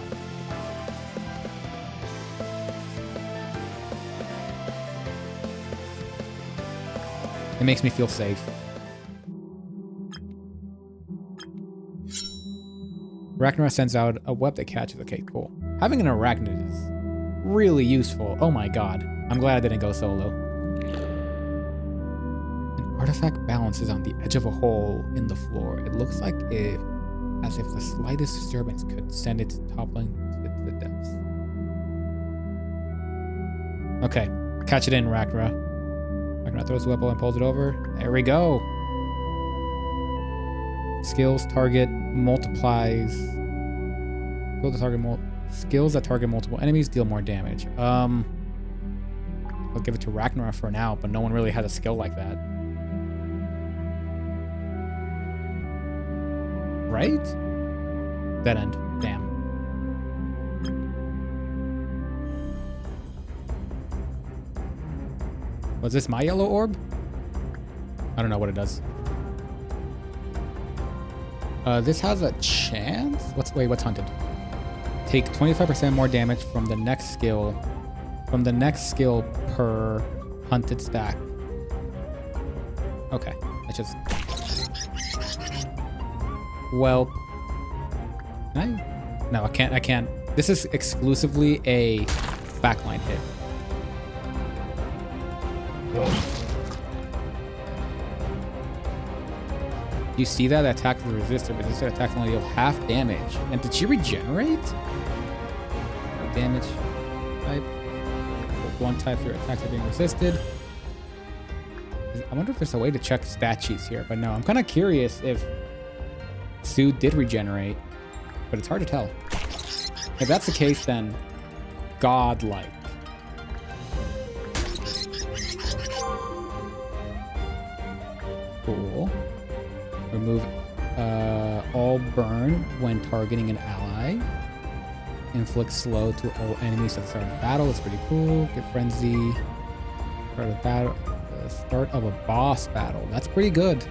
It makes me feel safe. Ragnar sends out a web that catches. Okay, cool. Having an arachnid is really useful. Oh my god. I'm glad I didn't go solo. An artifact balances on the edge of a hole in the floor. It looks like as if the slightest disturbance could send it toppling to the depths. Okay. Catch it in, Ragnar. Ragnar throws the weapon and pulls it over. There we go. Skills target multiplies. Skills that target multiple enemies deal more damage. I'll give it to Ragnar for now, but no one really has a skill like that. Right? Dead end. Damn. Was this my yellow orb? I don't know what it does. This has a chance? What's Hunted? Take 25% more damage from the next skill. Per hunted stack. Okay. Let's just... Well... No, I can't. This is exclusively a backline hit. You see that attack with the resistor, but this attack only deals half damage. And did she regenerate? No damage type. One type for your attacks are being resisted. I wonder if there's a way to check stat sheets here, but no. I'm kind of curious if Sue did regenerate, but it's hard to tell. If that's the case, then godlike. Cool. Remove all burn when targeting an ally. Inflict slow to all enemies at the start of battle. It's pretty cool. Get frenzy. Start of battle. Start of a boss battle. That's pretty good.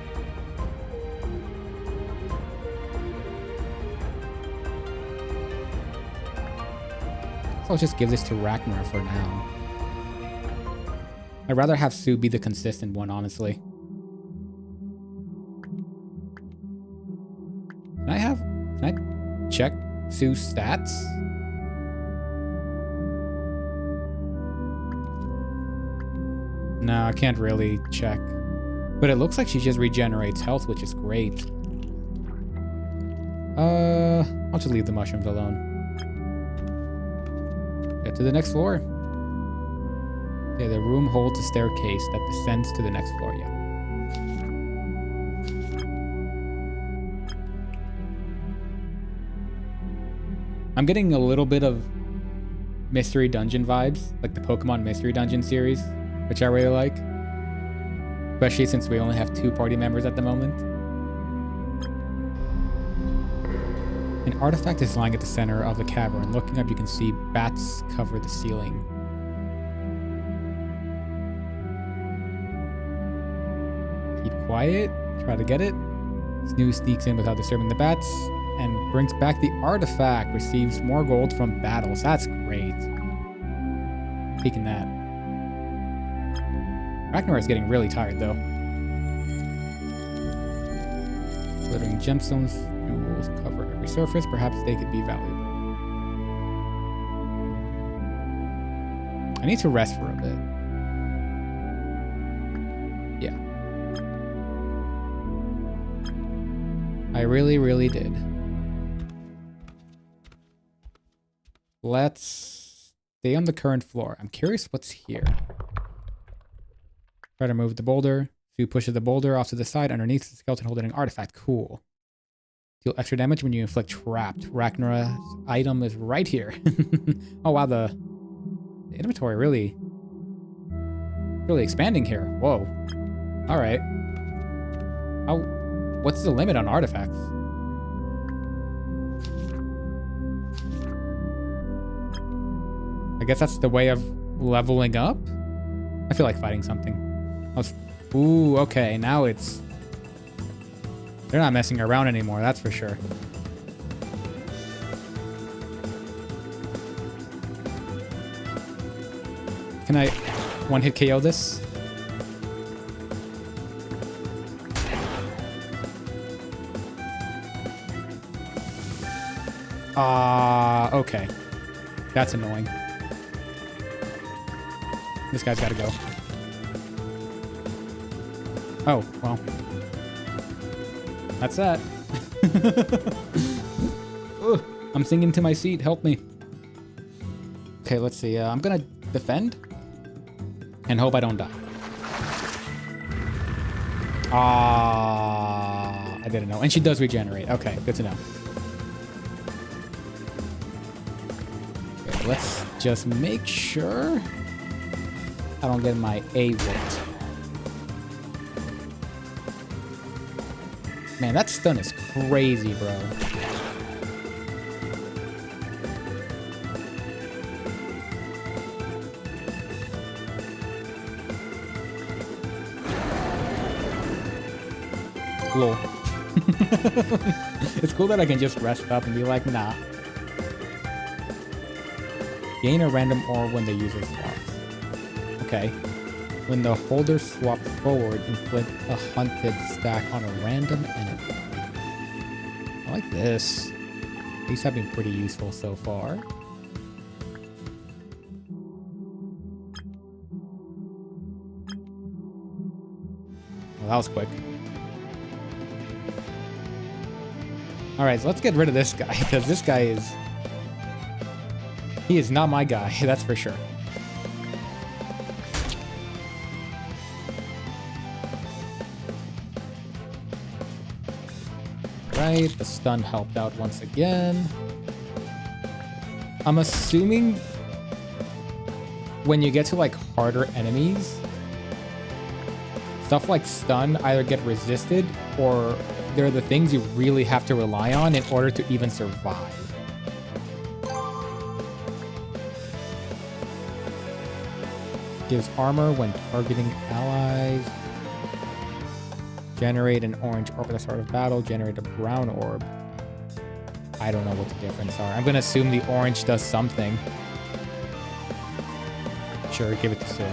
So I'll just give this to Ragnar for now. I'd rather have Sue be the consistent one, honestly. Can I check Sue's stats? No, I can't really check. But it looks like she just regenerates health, which is great. I'll just leave the mushrooms alone. Get to the next floor. Okay, the room holds a staircase that descends to the next floor, yeah. I'm getting a little bit of Mystery Dungeon vibes, like the Pokemon Mystery Dungeon series, which I really like. Especially since we only have 2 party members at the moment. An artifact is lying at the center of the cavern. Looking up, you can see bats cover the ceiling. Keep quiet. Try to get it. Snoo sneaks in without disturbing the bats and brings back the artifact. Receives more gold from battles. That's great. Taking that. Ragnar is getting really tired, though. Glittering gemstones, jewels cover every surface. Perhaps they could be valuable. I need to rest for a bit. Yeah. I really, really did. Let's Stay on the current floor. I'm curious what's here. Try to move the boulder. Sue pushes the boulder off to the side underneath the skeleton holding an artifact. Cool. Deal extra damage when you inflict trapped. Ragnar's item is right here. Oh wow, the inventory really expanding here. Whoa. All right. What's the limit on artifacts? I guess that's the way of leveling up. I feel like fighting something. Ooh, okay. Now it's... They're not messing around anymore, that's for sure. Can I one-hit KO this? Okay. That's annoying. This guy's gotta go. Oh, well. That's that. Ugh, I'm sinking to my seat. Help me. Okay, let's see. I'm gonna defend and hope I don't die. I didn't know. And she does regenerate. Okay, good to know. Okay, let's just make sure I don't get my A whipped. Man, that stun is crazy, bro. Lol. It's cool that I can just rest up and be like, nah. Gain a random orb when the user swaps. Okay. When the holder swaps forward, inflict a hunted stack on a random enemy. I like this. These have been pretty useful so far. Well, that was quick. Alright, so let's get rid of this guy, because this guy is... He is not my guy, that's for sure. Right, the stun helped out once again. I'm assuming when you get to like harder enemies, stuff like stun either get resisted or they're the things you really have to rely on in order to even survive. Gives armor when targeting allies. Generate an orange orb at the start of battle. Generate a brown orb. I don't know what the difference are. I'm going to assume the orange does something. Sure, give it to Sue.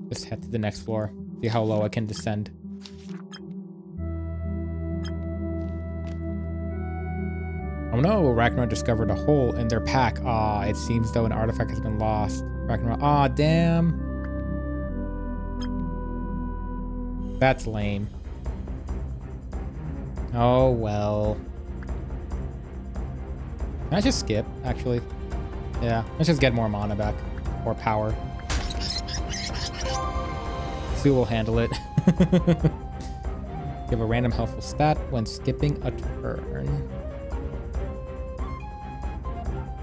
Just head to the next floor. See how low I can descend. Oh no, Ragnar discovered a hole in their pack. Ah, it seems though an artifact has been lost. Ragnar, damn. That's lame. Oh, well. Can I just skip, actually? Yeah, let's just get more mana back. Or power. Sue will handle it. Give a random helpful stat when skipping a turn.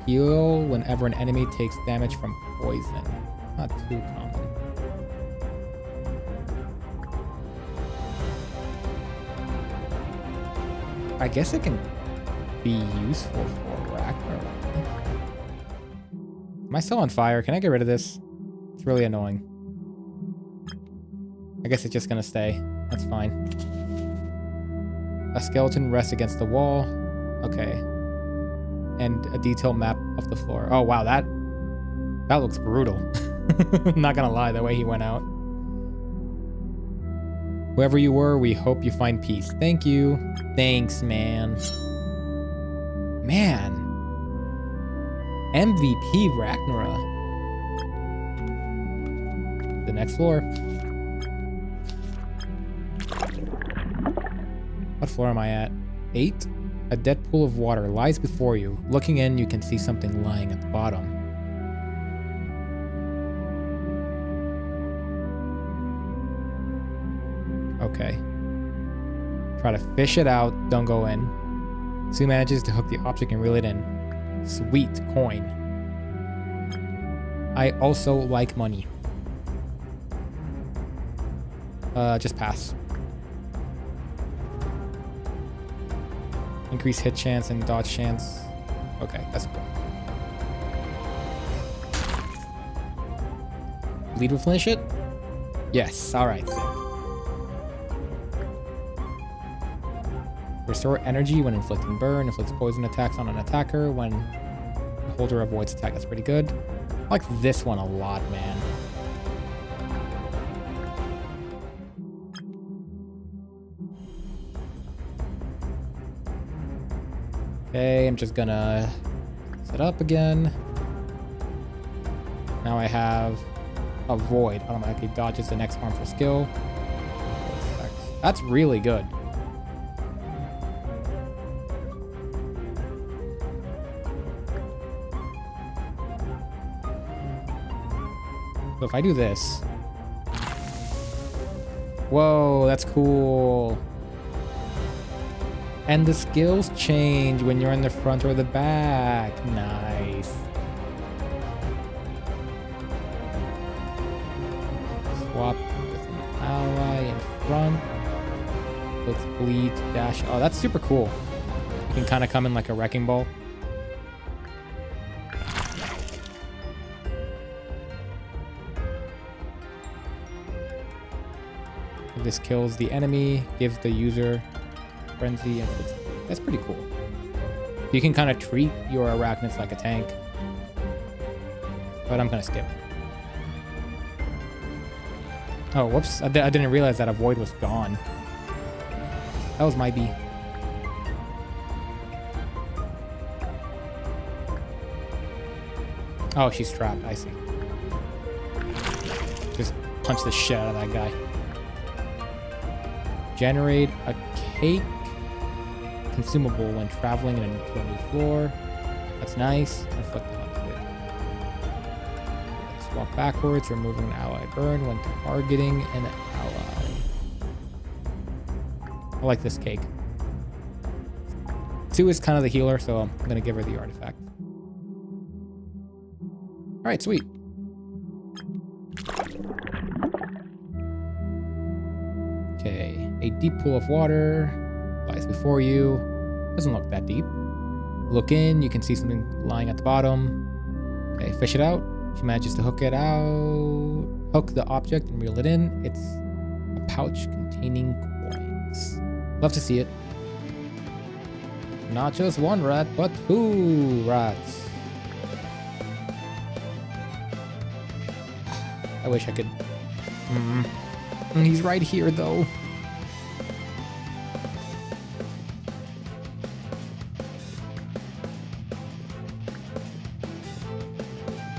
Heal whenever an enemy takes damage from poison. Not too common. I guess it can be useful for Ragnar. Am I still on fire? Can I get rid of this? It's really annoying. I guess it's just gonna stay. That's fine. A skeleton rests against the wall. Okay. And a detailed map of the floor. Oh wow, that looks brutal. Not gonna lie, the way he went out. Whoever you were, we hope you find peace. Thank you. Thanks, man. Man. MVP Ragnar. The next floor. What floor am I at? 8. A dead pool of water lies before you. Looking in, you can see something lying at the bottom. Okay. Try to fish it out. Don't go in. Sue manages to hook the object and reel it in. Sweet coin. I also like money. Just pass. Increase hit chance and dodge chance. Okay, that's cool. Bleed will finish it? Yes, alright. Restore energy when inflicting burn. Inflicts poison attacks on an attacker when the holder avoids attack. That's pretty good. I like this one a lot, man. Okay, I'm just gonna set up again. Now I have avoid. Automatically dodges the next harmful skill. That's really good. So if I do this. Whoa, that's cool. And the skills change when you're in the front or the back. Nice. Swap with an ally in front. Let's bleed, dash. Oh, that's super cool. You can kind of come in like a wrecking ball. This kills the enemy, gives the user frenzy, and that's pretty cool. You can kind of treat your arachnids like a tank, but I'm gonna skip. Oh, whoops! I didn't realize that avoid was gone. That was my B. Oh, she's trapped. I see. Just punch the shit out of that guy. Generate a cake consumable when traveling to a new floor. That's nice. Inflict the hunted. Swap backwards, removing an ally burn when targeting an ally. I like this cake. Sue is kind of the healer, so I'm gonna give her the artifact. All right, sweet. Okay, a deep pool of water lies before you. Doesn't look that deep. Look in, you can see something lying at the bottom. Okay, fish it out. She manages to hook it out. Hook the object and reel it in. It's a pouch containing coins. Love to see it. Not just one rat, but 2 rats. I wish I could. He's right here, though.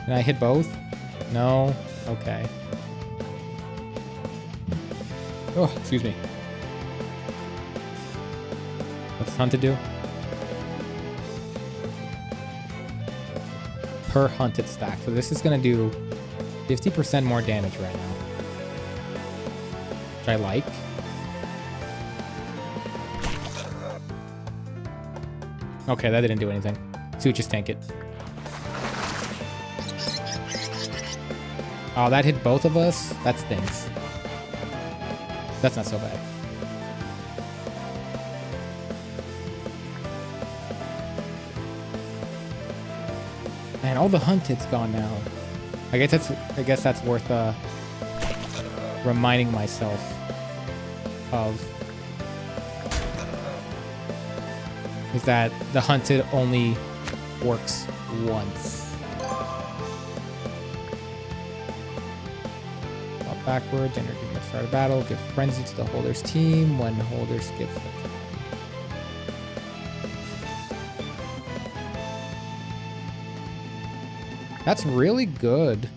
Can I hit both? No? Okay. Oh, excuse me. What's hunted do? Per hunted stack. So this is going to do 50% more damage right now. Which I like. Okay, that didn't do anything. So just tank it. Oh, that hit both of us? That stings. That's not so bad. Man, all the hunted's gone now. I guess that's worth reminding myself of. Is that the hunted only works once. Backwards, energy at the start of battle. Give frenzy to the holder's team when holder skips the turn. That's really good.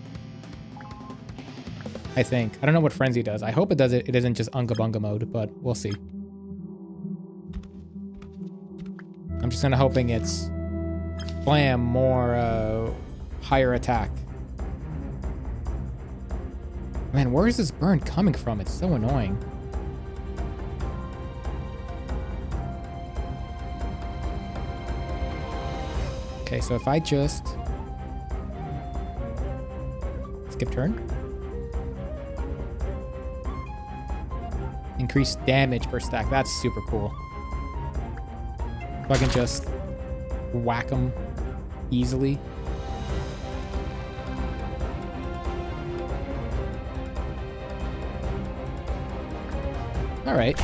I think. I don't know what frenzy does. I hope it does it. It isn't just Unga Bunga mode, but we'll see. I'm just kind of hoping it's blam more higher attack. Man, where is this burn coming from? It's so annoying. Okay, so if I just skip turn, increase damage per stack. That's super cool. So I can just whack them easily. All right.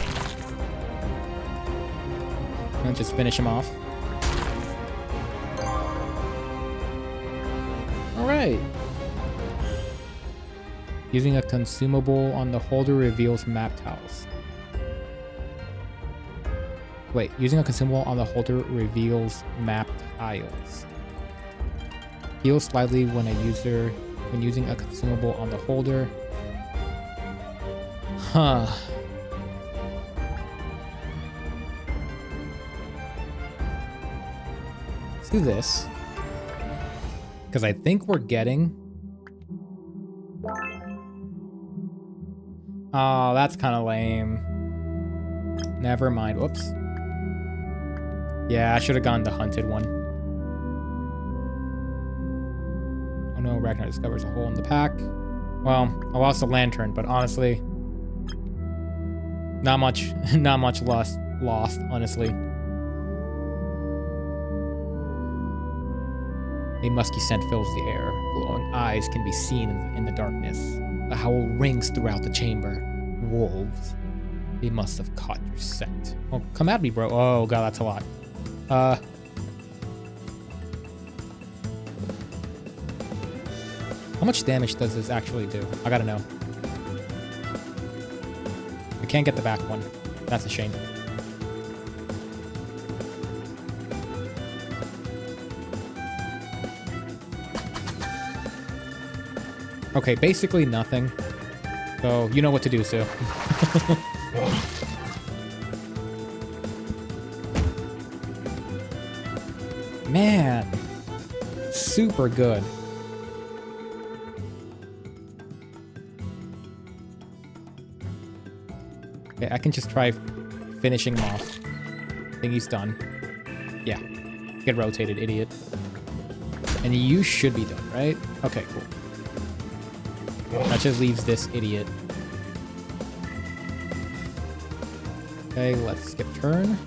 I'll just finish him off. All right. Using a consumable on the holder reveals map tiles. Wait, using a consumable on the holder reveals map tiles. Heal slightly when using a consumable on the holder. Huh. Let's do this. Because I think we're getting... Oh, that's kind of lame. Never mind. Whoops. Yeah, I should have gone the hunted one. Oh no, Ragnar discovers a hole in the pack. Well, I lost a lantern, but honestly, not much lost, honestly. A musky scent fills the air. Glowing eyes can be seen in the darkness. A howl rings throughout the chamber. Wolves. They must have caught your scent. Oh, come at me, bro. Oh, God, that's a lot. How much damage does this actually do? I gotta know. We can't get the back one. That's a shame. Okay, basically nothing. So, you know what to do, Sue. Man. Super good. Okay, I can just try finishing him off. I think he's done. Yeah. Get rotated, idiot. And you should be done, right? Okay, cool. That just leaves this idiot. Okay, let's skip turn.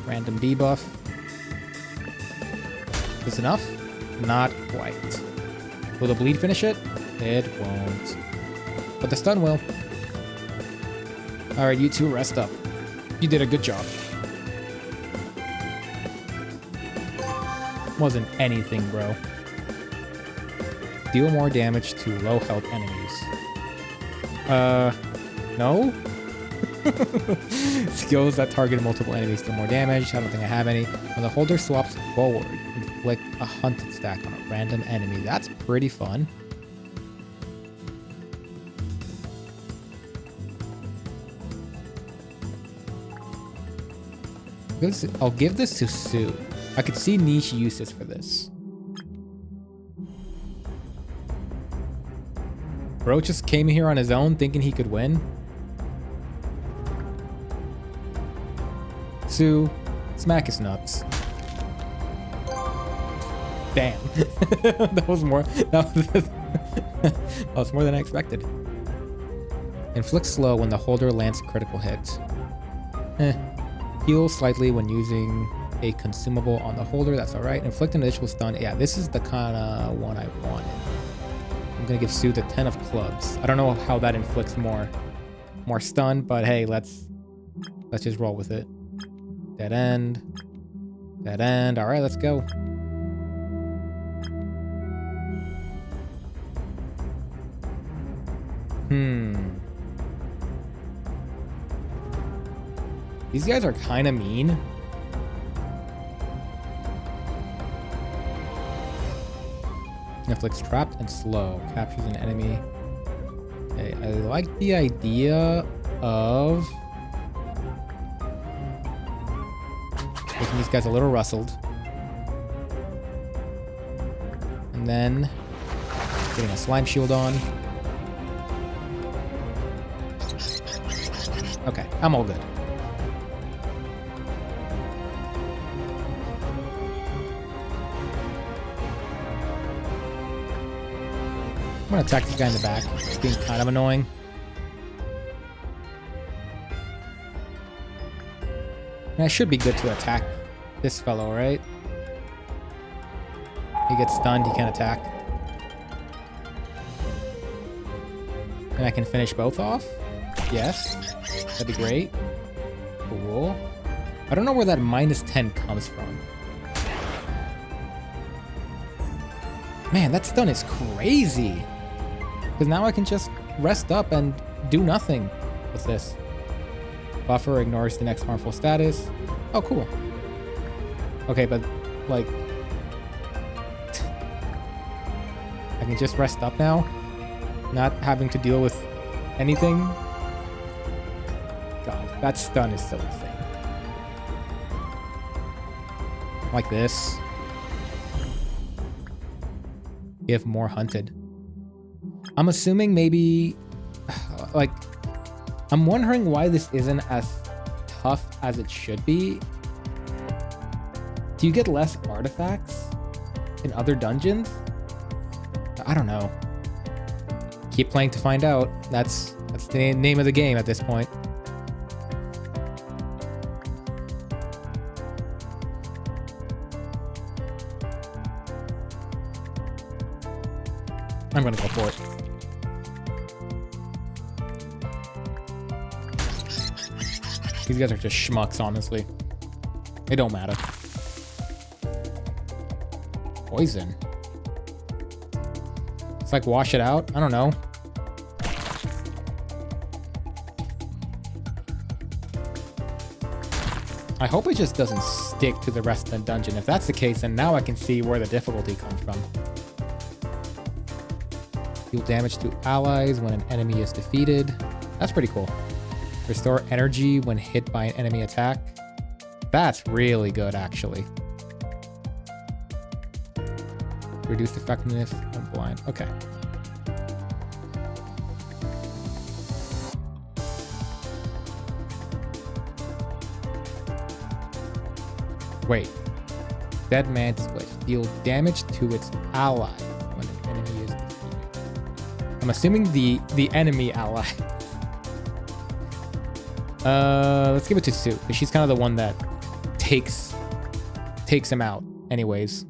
Random debuff. Is this enough? Not quite. Will the bleed finish it? It won't. But the stun will. Alright, you two rest up. You did a good job. Wasn't anything, bro. Deal more damage to low health enemies. No? Skills that target multiple enemies deal more damage. I don't think I have any. When the holder swaps forward, inflict a hunted stack on a random enemy. That's pretty fun. I'll give this to Sue. I could see niche uses for this. Bro just came here on his own thinking he could win. Sue, smack his nuts. Damn. That was more than I expected. Inflict slow when the holder lands a critical hit. Heal slightly when using a consumable on the holder. That's alright. Inflict an initial stun. Yeah, this is the kind of one I wanted. I'm gonna give Sue the 10 of clubs. I don't know how that inflicts more stun, but hey, let's just roll with it. Dead end. Dead end. Alright, let's go. These guys are kind of mean. Inflicts trapped and slow. Captures an enemy. Okay, I like the idea of Making these guys a little rustled. And then getting a slime shield on. Okay, I'm all good. I'm gonna attack this guy in the back. It's being kind of annoying. And I should be good to attack this fellow, right? He gets stunned, he can't attack. And I can finish both off? Yes. That'd be great. Cool. I don't know where that -10 comes from. Man, that stun is crazy. Because now I can just rest up and do nothing. What's this? Buffer ignores the next harmful status. Oh, cool. Okay, but like... I can just rest up now? Not having to deal with anything? God, that stun is so insane. Like this. Give more hunted. I'm assuming maybe... Like... I'm wondering why this isn't as tough as it should be. Do you get less artifacts in other dungeons? I don't know. Keep playing to find out. That's the name of the game at this point. I'm gonna go for it. These guys are just schmucks, honestly. They don't matter. Poison. It's like wash it out. I don't know. I hope it just doesn't stick to the rest of the dungeon. If that's the case, then now I can see where the difficulty comes from. Deal damage to allies when an enemy is defeated. That's pretty cool. Restore energy when hit by an enemy attack. That's really good, actually. Reduced effectiveness when blind. Okay. Wait. Dead Mantis Blade. Deal damage to its ally when an enemy is defeated. I'm assuming the enemy ally. Let's give it to Sue, because she's kind of the one that takes him out anyways.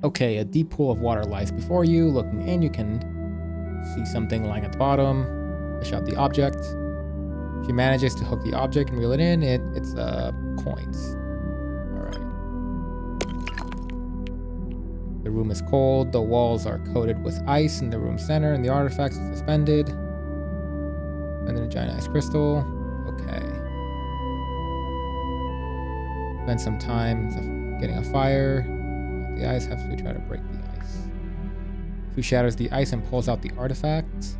Okay, a deep pool of water lies before you. Looking in, you can see something lying at the bottom. Fish out the object. If you manages to hook the object and reel it in, it's coins. The room is cold, the walls are coated with ice in the room center, and the artifacts are suspended. And then a giant ice crystal. Okay. Spend some time getting a fire. The ice, have to try to break the ice. Who shatters the ice and pulls out the artifact.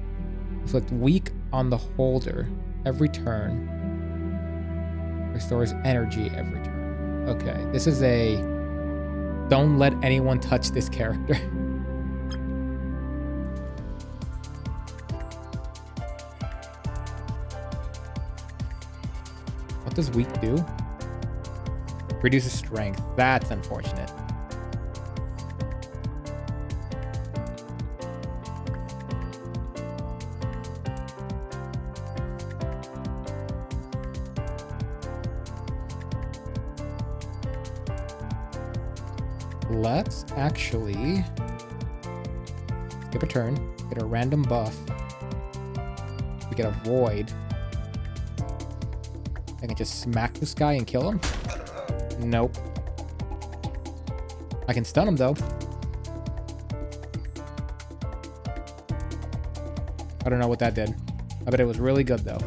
Inflict weak on the holder every turn. Restores energy every turn. Okay, this is a... Don't let anyone touch this character. What does weak do? Reduces strength. That's unfortunate. Let's actually skip a turn, get a random buff. We get a void. I can just smack this guy and kill him? Nope. I can stun him though. I don't know what that did. I bet it was really good though.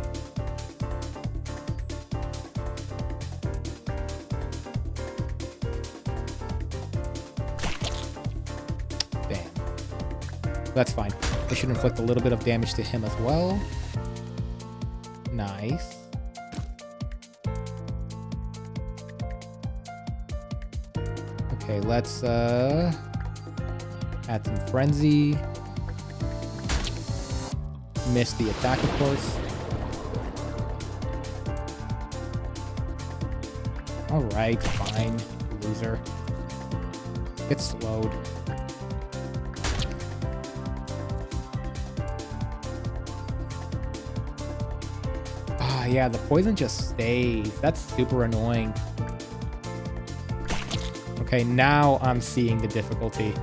That's fine. I should inflict a little bit of damage to him as well. Nice. Okay, let's add some frenzy. Miss the attack, of course. Alright, fine, loser. Get slowed. Ah, yeah, the poison just stays. That's super annoying. Okay, now I'm seeing the difficulty.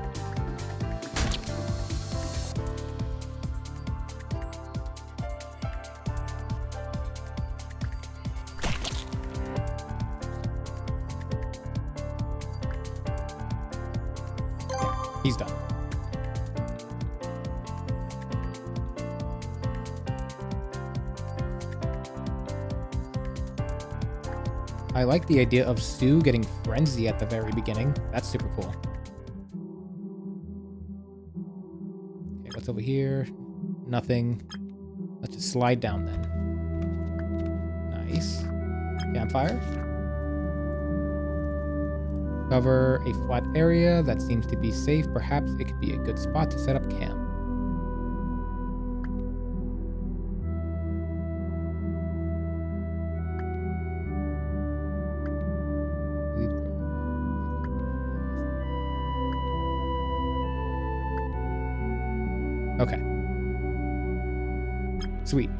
He's done. I like the idea of Sue getting frenzy at the very beginning. That's super cool. Okay, what's over here? Nothing. Let's just slide down then. Nice. Campfire. Cover a flat area that seems to be safe. Perhaps it could be a good spot to set up camp. Okay. Sweet.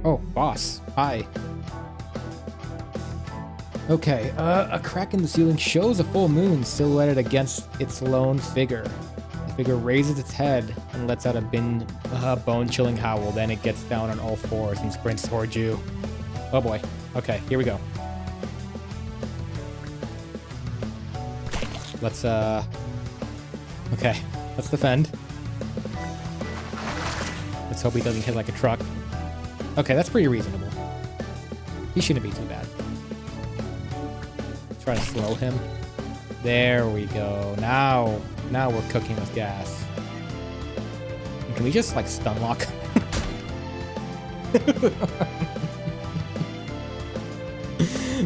Oh, boss. Hi. Okay, a crack in the ceiling shows a full moon silhouetted against its lone figure. The figure raises its head and lets out a bone-chilling howl. Then it gets down on all fours and sprints towards you. Oh boy. Okay, here we go. Let's, okay, let's defend. Let's hope he doesn't hit like a truck. Okay, that's pretty reasonable. He shouldn't be too bad. Try to slow him. There we go. Now we're cooking with gas. And can we just, like, stun lock?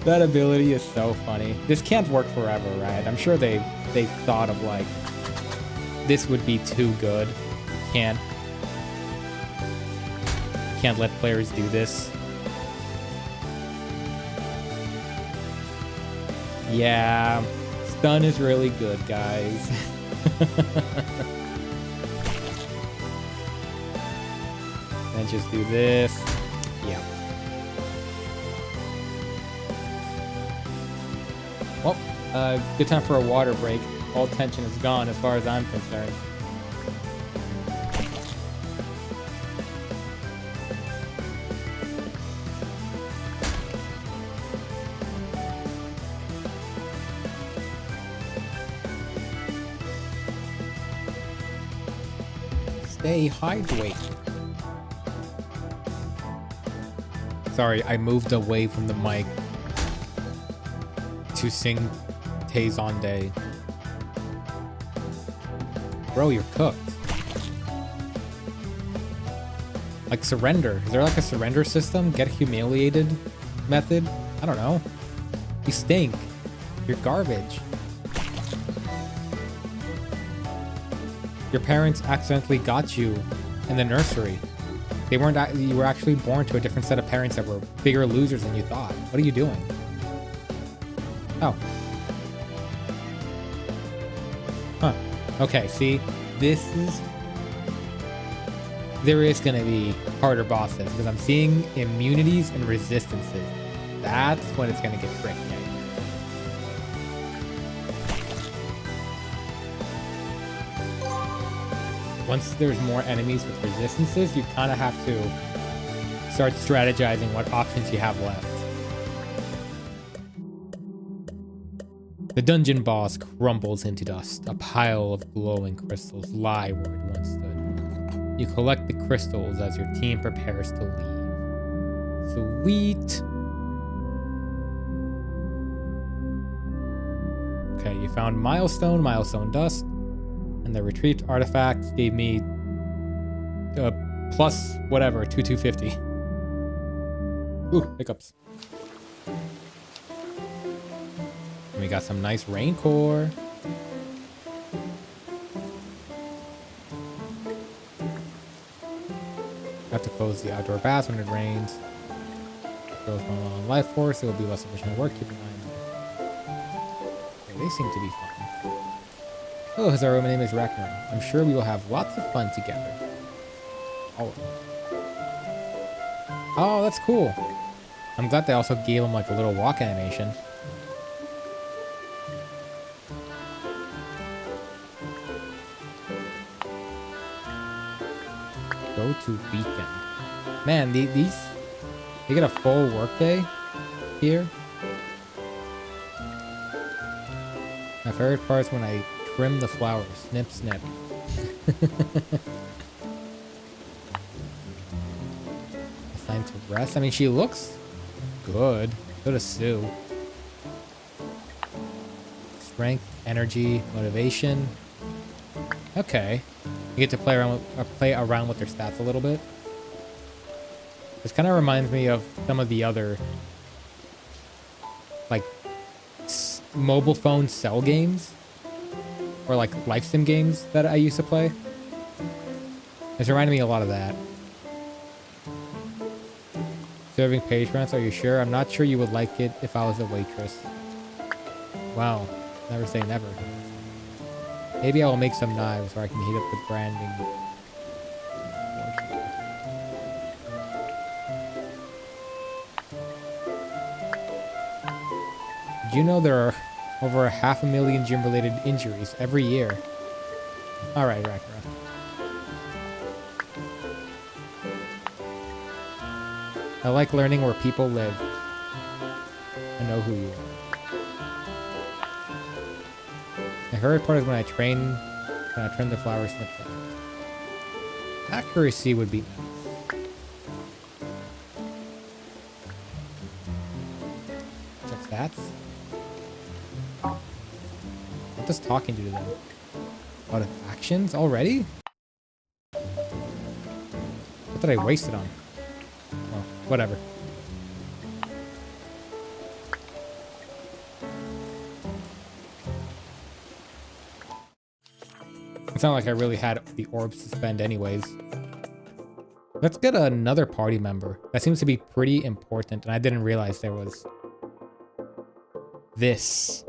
That ability is so funny. This can't work forever, right? I'm sure they thought of, like, this would be too good. Can't let players do this. Yeah, stun is really good, guys. Then just do this. Yeah. Well, good time for a water break. All tension is gone as far as I'm concerned. Stay hydrated. Sorry, I moved away from the mic to sing Tays on Day. Bro, you're cooked. Like, surrender. Is there like a surrender system? Get humiliated method? I don't know. You stink. You're garbage. Your parents accidentally got you in the nursery. They weren't. You were actually born to a different set of parents that were bigger losers than you thought. What are you doing? Oh. Huh. Okay, see, there is gonna be harder bosses because I'm seeing immunities and resistances. That's when it's gonna get tricky. Once there's more enemies with resistances, you kind of have to start strategizing what options you have left. The dungeon boss crumbles into dust. A pile of glowing crystals lie where it once stood. You collect the crystals as your team prepares to leave. Sweet. Okay, you found milestone dust. And the retrieved artifacts gave me plus whatever, 2250. Ooh, hiccups. And we got some nice rain core. Have to close the outdoor baths when it rains. Goes on life force, it will be less efficient work. Keep in mind. Okay, they seem to be fun. Hello, Hazaru. My name is Ragnar. I'm sure we will have lots of fun together. Oh, that's cool. I'm glad they also gave him like a little walk animation. Go to weekend. Man, these they get a full workday here. My favorite part is when I trim the flowers. Snip, snip. Assigned to rest. I mean, she looks good. So does Sue. Strength, energy, motivation. Okay. You get to play around with their stats a little bit. This kind of reminds me of some of the other like mobile phone cell games or like life sim games that I used to play. It's reminding me a lot of that. Serving patrons, are you sure? I'm not sure you would like it if I was a waitress. Wow, never say never. Maybe I will make some knives so I can heat up the branding. Did you know there are over 500,000 gym-related injuries every year? Alright, Ragnarok. I like learning where people live. I know who you are. My favorite part is when I trim the flowers in the tree. Accuracy would be nice. Check stats. What does talking do to them? Out of actions already? What did I waste it on? Oh, whatever. It's not like I really had the orbs to spend anyways. Let's get another party member. That seems to be pretty important, and I didn't realize there was this.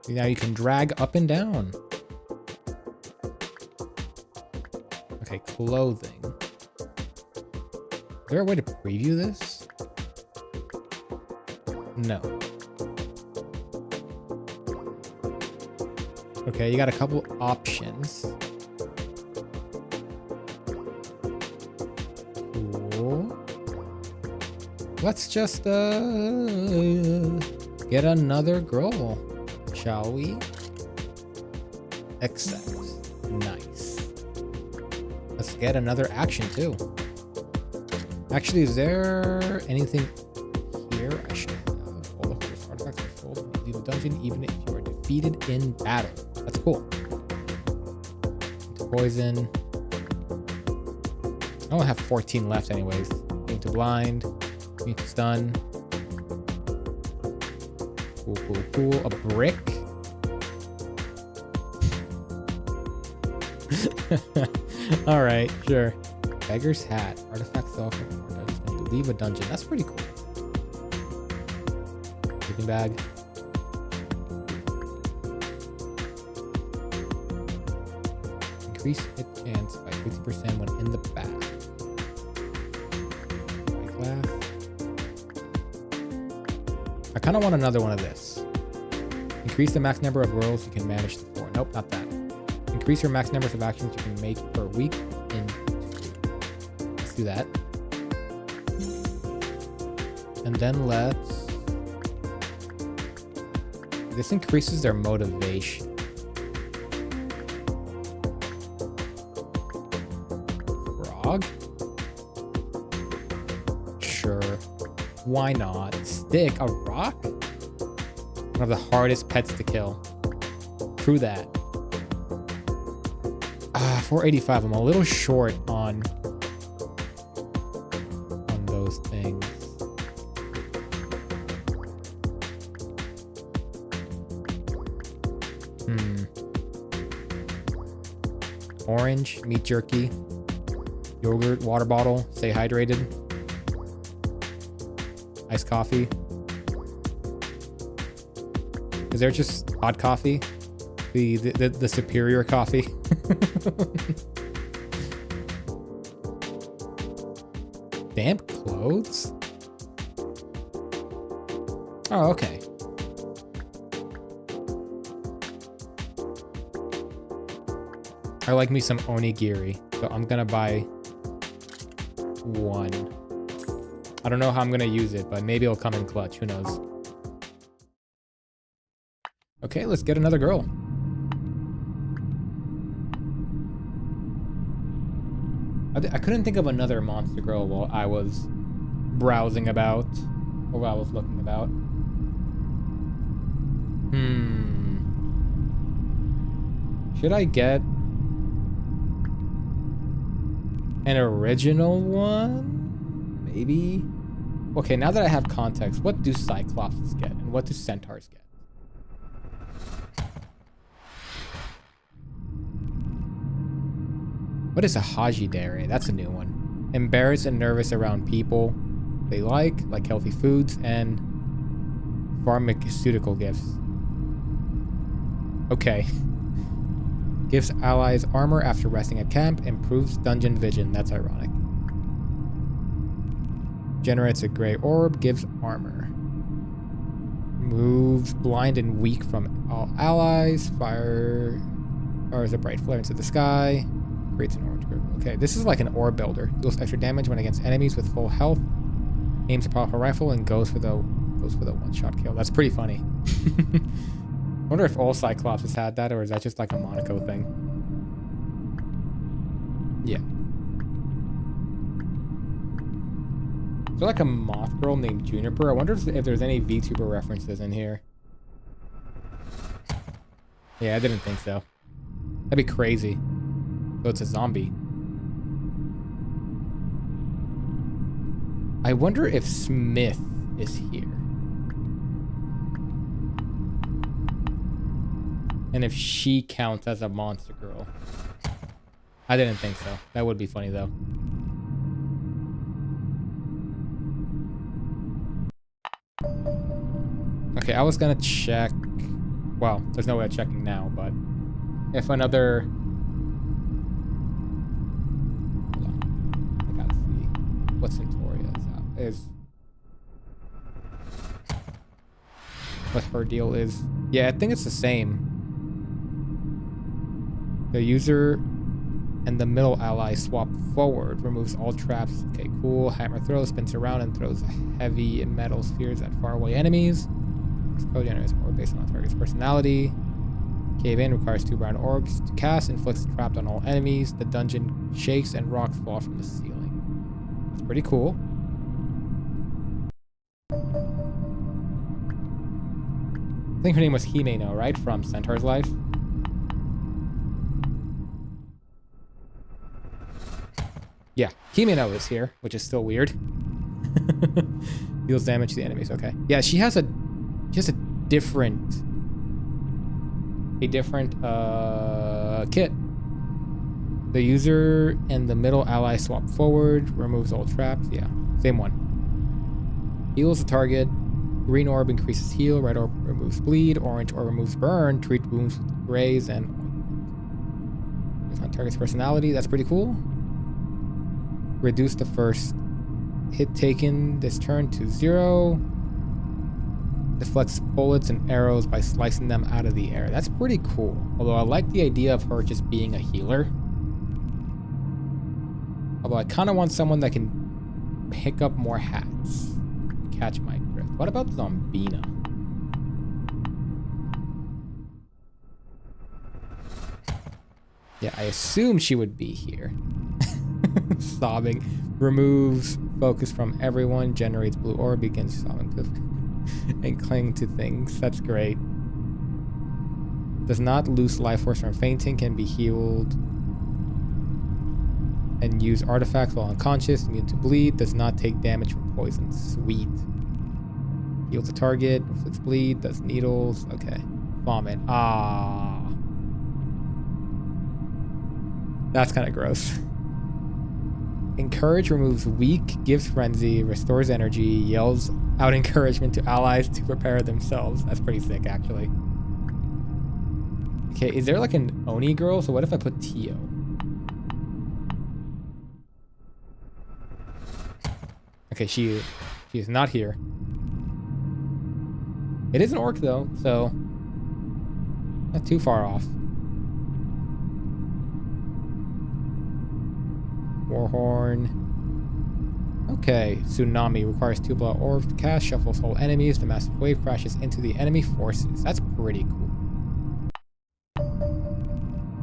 Now you can drag up and down. Okay, clothing. Is there a way to preview this? No. Okay, you got a couple options. Cool. Let's just get another girl, shall we? Accept. Nice. Let's get another action too. Actually, is there anything here I should have? All the first artifacts are sold when you leave the dungeon, even if you are defeated in battle. That's cool. Into poison. I only have 14 left anyways. Into blind. Into stun. Cool, cool, cool. A brick. Alright, sure. Beggar's hat. Artifacts off when you leave a dungeon. That's pretty cool. Sleeping bag. Increase hit chance by 50% when in the bath. I kind of want another one of this. Increase the max number of rolls you can manage to 4. Nope, not that. Increase your max numbers of actions you can make per week in 2. Let's do that. And then let's... This increases their motivation. Frog? Sure. Why not? Stick? A rock? One of the hardest pets to kill. True that. 485. I'm a little short on Hmm. Orange, meat jerky, yogurt, water bottle, stay hydrated, iced coffee. Is there just hot coffee? The superior coffee? Damp clothes? Oh, okay. I like me some onigiri, so I'm gonna buy one. I don't know how I'm gonna use it, but maybe it'll come in clutch. Who knows? Okay, let's get another girl. I couldn't think of another monster girl while I was browsing about, or while I was looking about. Should I get an original one? Maybe? Okay, now that I have context, what do Cyclopses get and what do Centaurs get? What is a Hajidere? That's a new one. Embarrassed and nervous around people they like healthy foods and pharmaceutical gifts. Okay. Gives allies armor after resting at camp. Improves dungeon vision. That's ironic. Generates a gray orb. Gives armor. Moves blind and weak from all allies. Fires a bright flare into the sky. Creates an orange group. Okay, this is like an orb builder. Deals extra damage when against enemies with full health. Aims a powerful rifle and goes for the one-shot kill. That's pretty funny. I wonder if all Cyclops has had that, or is that just like a Monaco thing? Yeah. Is there like a moth girl named Juniper? I wonder if there's any VTuber references in here. Yeah, I didn't think so. That'd be crazy. So it's a zombie. I wonder if Smith is here. And if she counts as a monster girl. I didn't think so. That would be funny though. Okay, I was gonna check. Well, there's no way of checking now, but if another. Hold on. I gotta see what Centauria is. What her deal is. Yeah, I think it's the same. The user and the middle ally swap forward, removes all traps. Okay, cool. Hammer throw, spins around and throws heavy metal spheres at faraway enemies. Code generates orb based on the target's personality. Cave in requires 2 brown orbs to cast, inflicts a trap on all enemies. The dungeon shakes and rocks fall from the ceiling. That's pretty cool. I think her name was Himeno, right? From Centaur's Life. Yeah, Himeno is here, which is still weird. Deals damage to the enemies. Okay. Yeah, she has a different kit. The user and the middle ally swap forward, removes all traps. Yeah, same one. Heals the target. Green orb increases heal. Red orb removes bleed. Orange orb removes burn. Treat wounds with graze and ointment. It's on target's personality. That's pretty cool. Reduce the first hit taken this turn to 0. Deflects bullets and arrows by slicing them out of the air. That's pretty cool. Although I like the idea of her just being a healer. Although I kind of want someone that can pick up more hats. Catch my drift. What about Zombina? Yeah, I assume she would be here. Sobbing. Removes focus from everyone. Generates blue orb. Begins sobbing and cling to things. That's great. Does not lose life force from fainting. Can be healed. And use artifacts while unconscious. Immune to bleed. Does not take damage from poison. Sweet. Heals the target. Inflicts bleed. Does needles. Okay. Vomit. Ah. That's kind of gross. Encourage removes weak, gives frenzy, restores energy, yells out encouragement to allies to prepare themselves. That's pretty sick, actually. Okay, is there like an Oni girl? So what if I put Tio? Okay, she is not here. It is an orc though, so not too far off. Warhorn. Okay, Tsunami requires 2 blood orbs to cast, shuffles all enemies. The massive wave crashes into the enemy forces. That's pretty cool.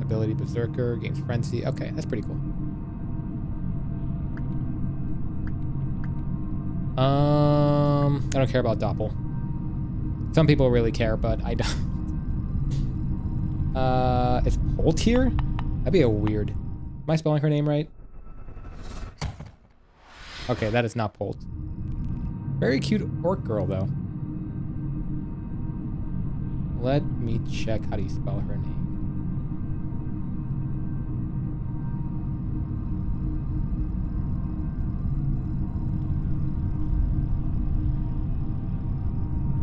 Ability Berserker, gains Frenzy. Okay, that's pretty cool. I don't care about Doppel. Some people really care, but I don't. Is Holt here? That'd be a weird. Am I spelling her name right? Okay, that is not Polt. Very cute orc girl, though. Let me check how do you spell her name.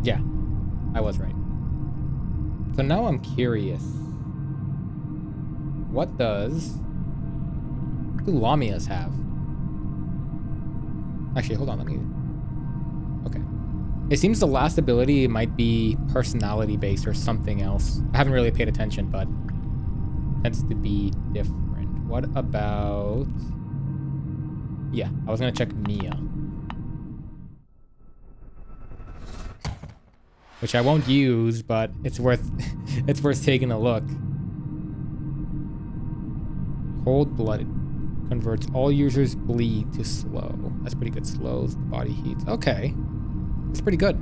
Yeah, I was right. So now I'm curious. What do Lamias have? Actually, hold on, let me... Okay. It seems the last ability might be personality-based or something else. I haven't really paid attention, but tends to be different. What about... Yeah, I was gonna check Mia. Which I won't use, but it's worth it's worth taking a look. Cold-blooded. Converts all users' bleed to slow. That's pretty good. Slows the body heats. Okay. That's pretty good.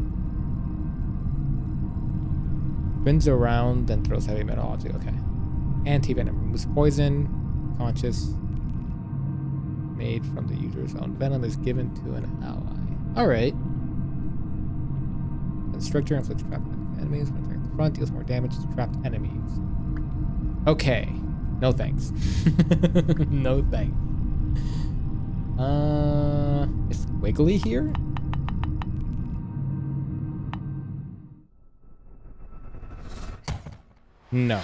Spins around, then throws heavy metal onto. Okay. Anti-venom. Removes poison. Conscious. Made from the user's own venom is given to an ally. Alright. Constrictor inflicts trapped enemies. When attacking the front, deals more damage to trapped enemies. Okay. No thanks. No thanks. Is Wiggly here? No.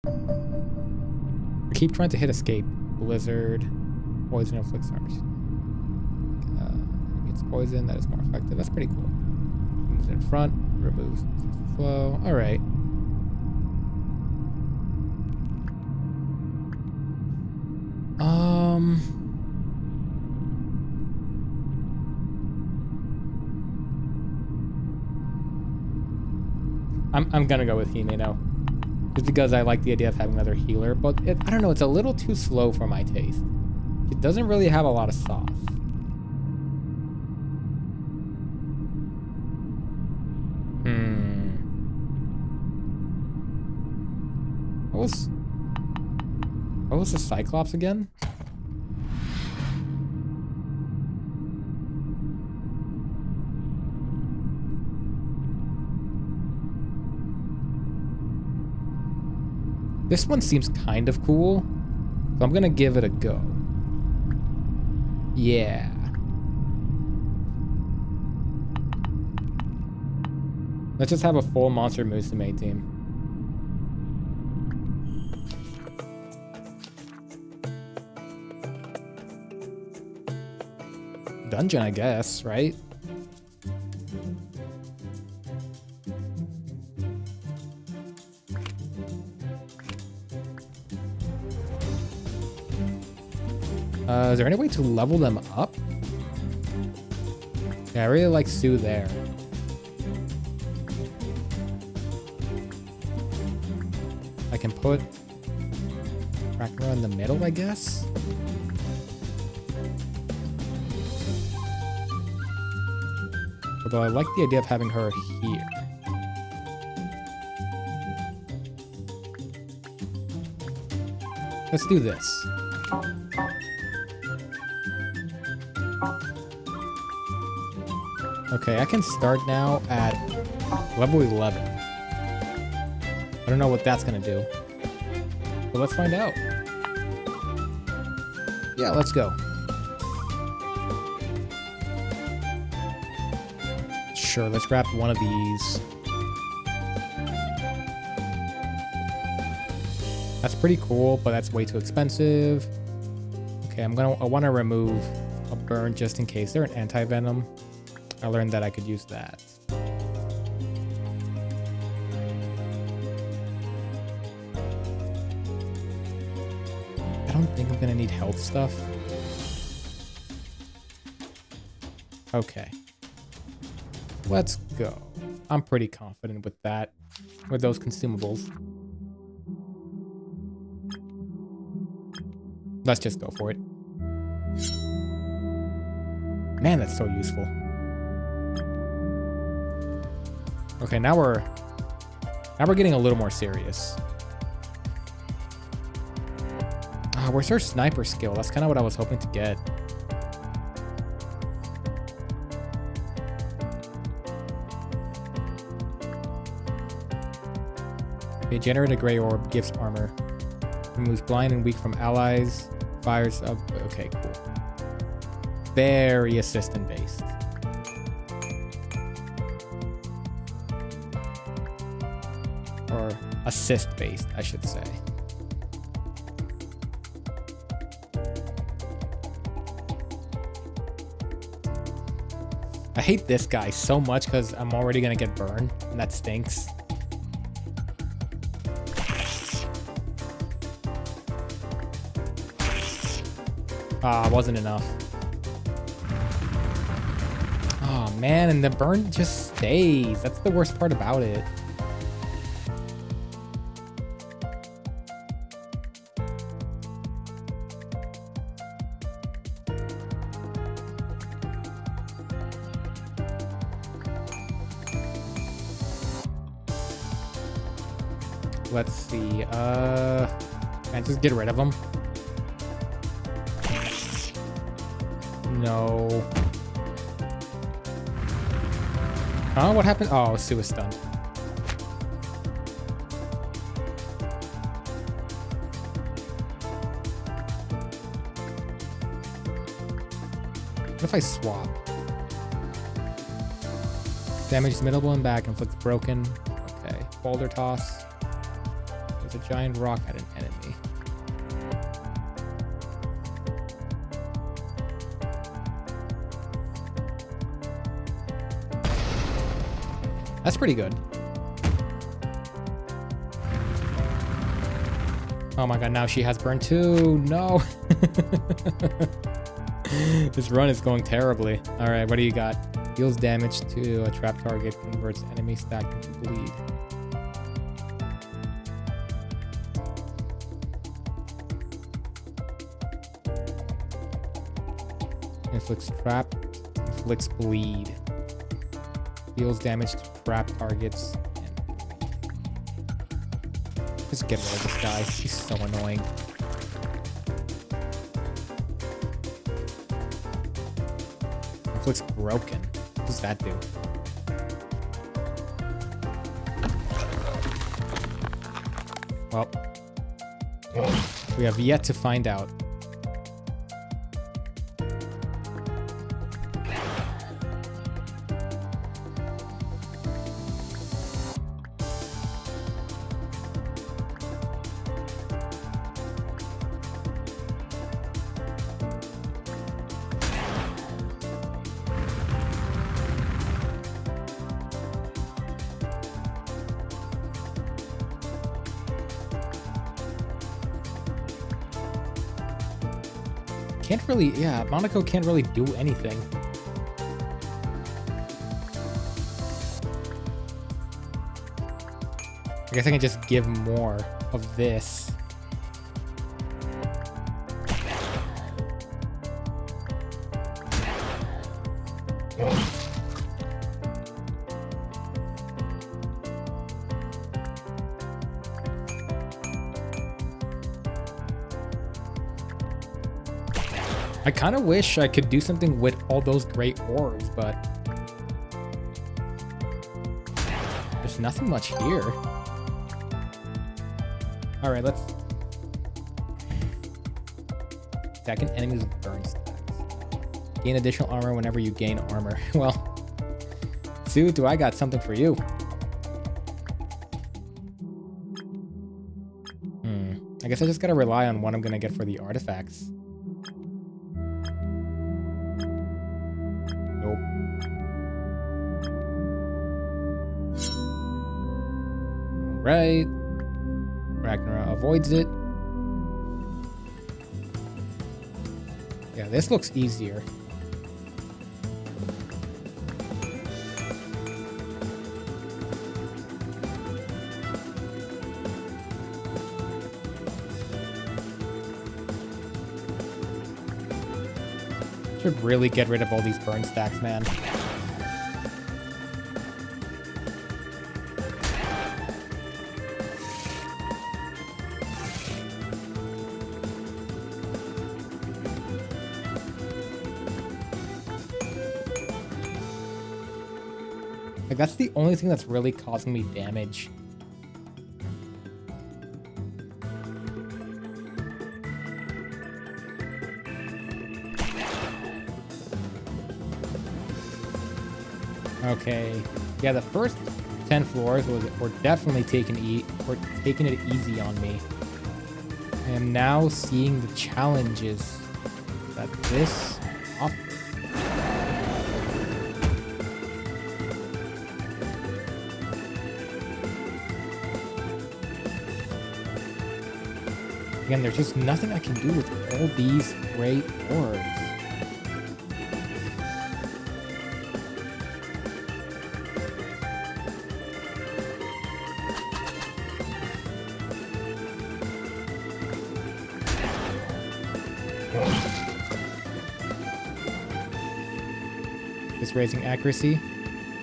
I keep trying to hit escape. Blizzard. Poison inflicts damage. It's poison. That is more effective. That's pretty cool. Moves in front. Removes flow. Alright. I'm gonna go with Hime now. Just because I like the idea of having another healer, but I don't know, it's a little too slow for my taste. It doesn't really have a lot of sauce. What was the Cyclops again? This one seems kind of cool, so I'm gonna give it a go. Yeah. Let's just have a full Monster Musume team. Dungeon, I guess, right? Is there any way to level them up? Yeah, I really like Sue there. I can put Rakura in the middle, I guess? Although I like the idea of having her here. Let's do this. Okay, I can start now at level 11. I don't know what that's gonna do. But let's find out. Yeah, let's go. Sure, let's grab one of these. That's pretty cool, but that's way too expensive. Okay, I want to remove a burn just in case. They're an anti-venom. I learned that I could use that. I don't think I'm gonna need health stuff. Okay. Let's go. I'm pretty confident with that. With those consumables. Let's just go for it. Man, that's so useful. Okay, now we're getting a little more serious. Where's our sniper skill? That's kind of what I was hoping to get. Okay, generate a gray orb, gives armor. Removes blind and weak from allies. Fires up. Okay, cool. Very assistant based. Or assist based, I should say. I hate this guy so much because I'm already gonna get burned, and that stinks. Wasn't enough. Oh man, and the burn just stays. That's the worst part about it. Let's see. Man, just get rid of them. No. Oh, what happened? Oh, Sue was stunned. What if I swap? Damage is middle and back, inflicts broken. Okay. Boulder toss. There's a giant rock at an enemy. That's pretty good. Oh my god, now she has burn too. No. This run is going terribly. Alright, what do you got? Deals damage to a trap target, converts enemy stack into bleed. Inflicts trap, inflicts bleed. Deals damage to trap targets. Just get rid of this guy. He's so annoying. Inflicts broken. What does that do? Well, we have yet to find out. Can't really, yeah, Monaco can't really do anything. I guess I can just give more of this. I kind of wish I could do something with all those great orbs, but there's nothing much here. All right, let's... Second enemies with burn stacks. Gain additional armor whenever you gain armor. Well, Sue, do I got something for you? I guess I just gotta rely on what I'm gonna get for the artifacts. Nope. Right. Ragnarok avoids it. Yeah, this looks easier. Should really get rid of all these burn stacks, man. Like, that's the only thing that's really causing me damage. Okay, yeah, the first 10 floors were definitely taking it easy on me. I am now seeing the challenges that this offers. Again, there's just nothing I can do with all these great orbs. Just raising accuracy,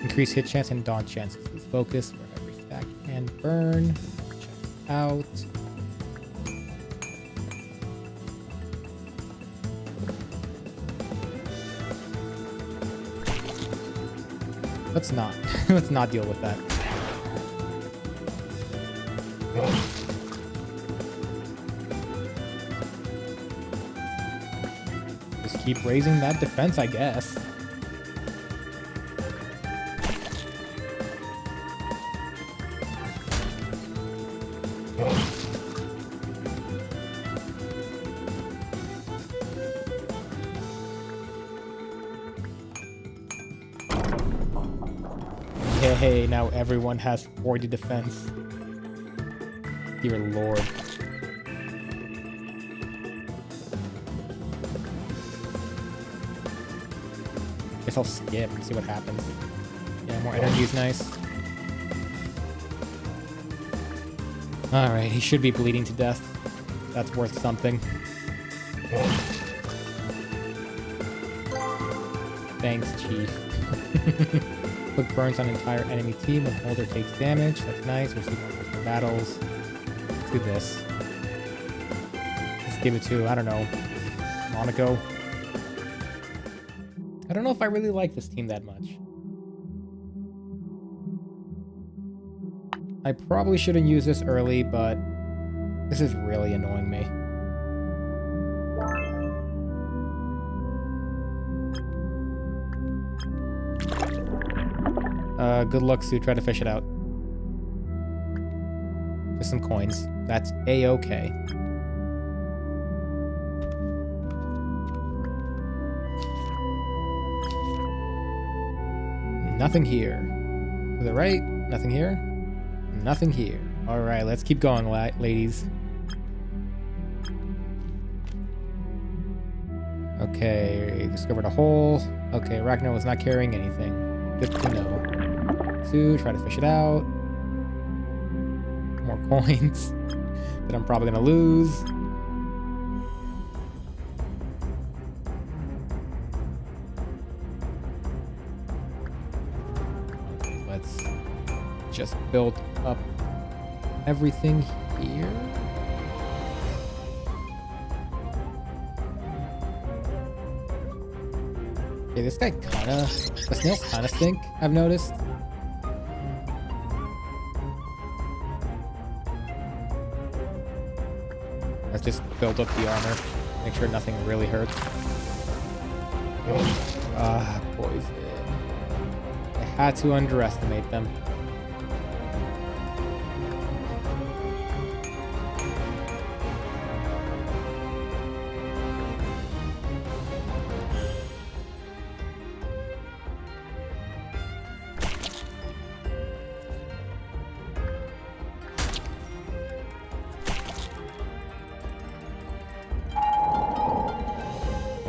increase hit chance and dodge chances. Let's focus for every stack and burn. Check out. Let's not deal with that. Just keep raising that defense, I guess. Hey, now everyone has 40 defense. Dear Lord. Guess I'll skip and see what happens. Yeah, more energy is nice. Alright, he should be bleeding to death. That's worth something. Thanks, Chief. Quick burns on entire enemy team when holder takes damage. That's nice. Receive more battles. Let's do this. Let's give it to, I don't know, Monaco. I don't know if I really like this team that much. I probably shouldn't use this early, but this is really annoying me. Good luck, Sue. Try to fish it out. Just some coins. That's A-okay. Nothing here. To the right. Nothing here. Nothing here. All right, let's keep going, ladies. Okay, discovered a hole. Okay, Ragnar was not carrying anything. Good to know. Sue, try to fish it out. More coins that I'm probably gonna lose. Let's just build up everything here. Okay, this guy the snails kinda stink, I've noticed. Let's just build up the armor. Make sure nothing really hurts. Poison. I had to underestimate them.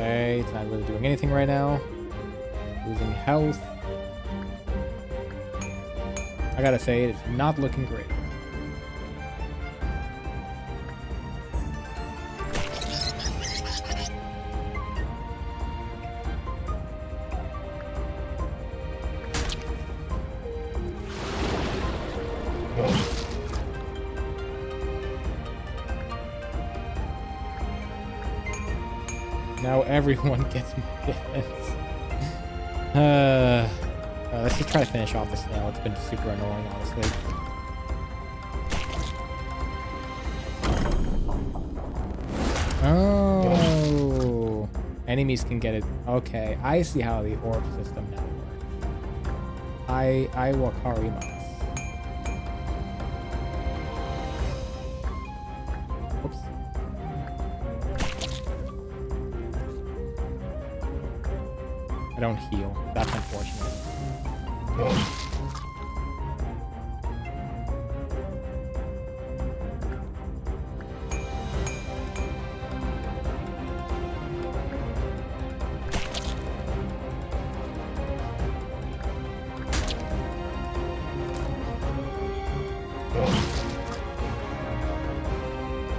Okay, it's not really doing anything right now. Losing health. I gotta say, it's not looking great. Now everyone gets more defense. Let's just try to finish off this now. It's been super annoying, honestly. Oh, enemies can get it. Okay, I see how the orb system now works. I wakarimasu. Oops. I don't heal. That's unfortunate.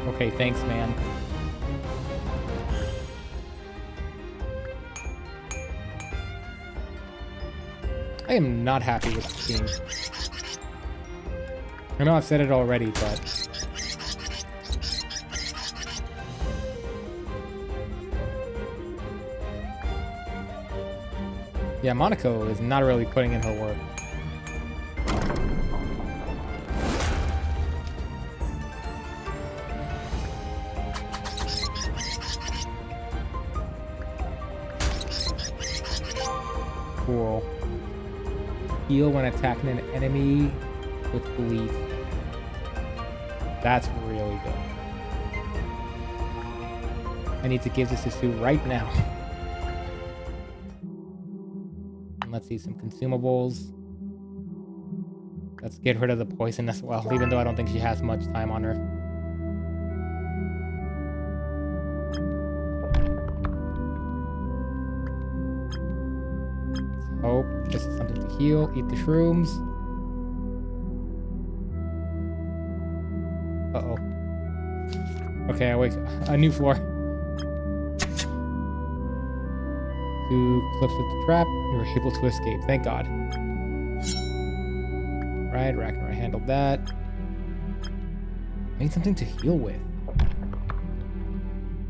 Okay, thanks, man. I am not happy with this team. I know I've said it already, but... yeah, Monaco is not really putting in her work. Cool. Heal when attacking an enemy with bleed. That's really good. I need to give this to Sue right now. And let's see some consumables. Let's get rid of the poison as well, even though I don't think she has much time on her. Let's hope this is something to heal. Eat the shrooms. Uh-oh. Okay, I wake a new floor. Sue clips with the trap. We were able to escape. Thank God. Right, Ragnar handled that. I need something to heal with.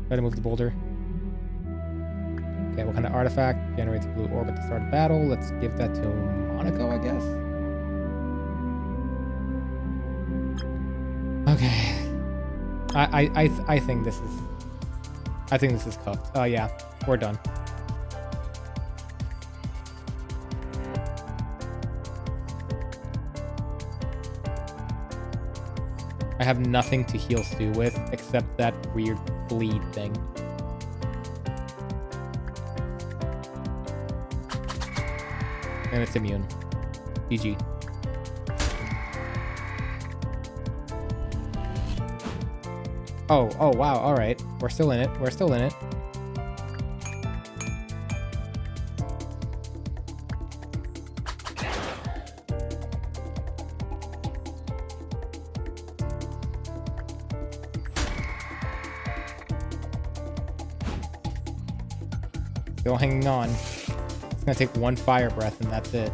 Try to move the boulder. Okay, what kind of artifact generates a blue orb at the start of battle? Let's give that to Monaco, I guess. Okay. I think this is cooked. Oh yeah, we're done. I have nothing to heal Stu with except that weird bleed thing. And it's immune. GG. Oh, wow, alright. We're still in it. We're still in it. Still hanging on. It's gonna take one fire breath and that's it.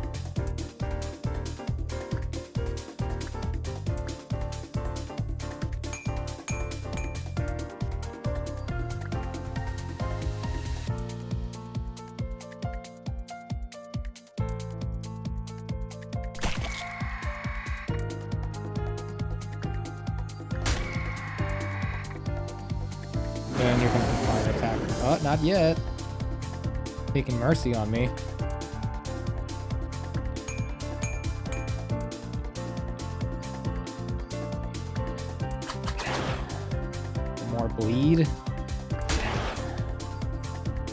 And here comes the fire attack. Oh, not yet. Taking mercy on me. More bleed.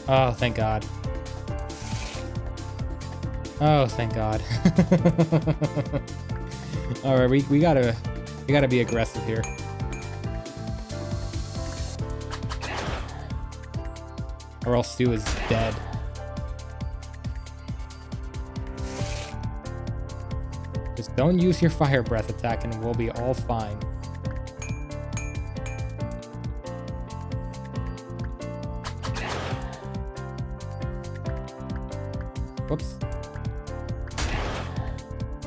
Oh, thank God. Oh, thank God. All right, we gotta be aggressive here. Or else Stu is dead. Just don't use your fire breath attack and we'll be all fine. Whoops.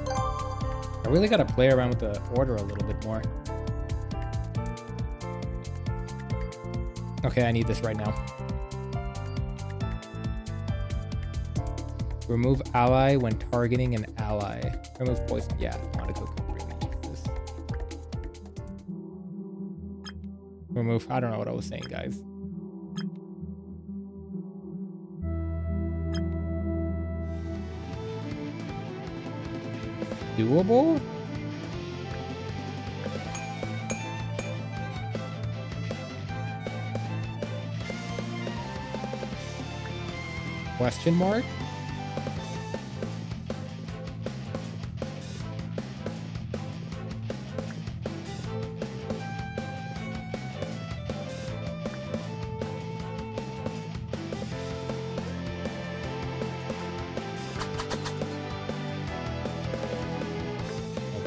I really gotta play around with the order a little bit more. Okay, I need this right now. Remove ally when targeting an ally. Remove poison. Yeah, I want to go completely this. Remove. I don't know what I was saying, guys. Doable? Question mark?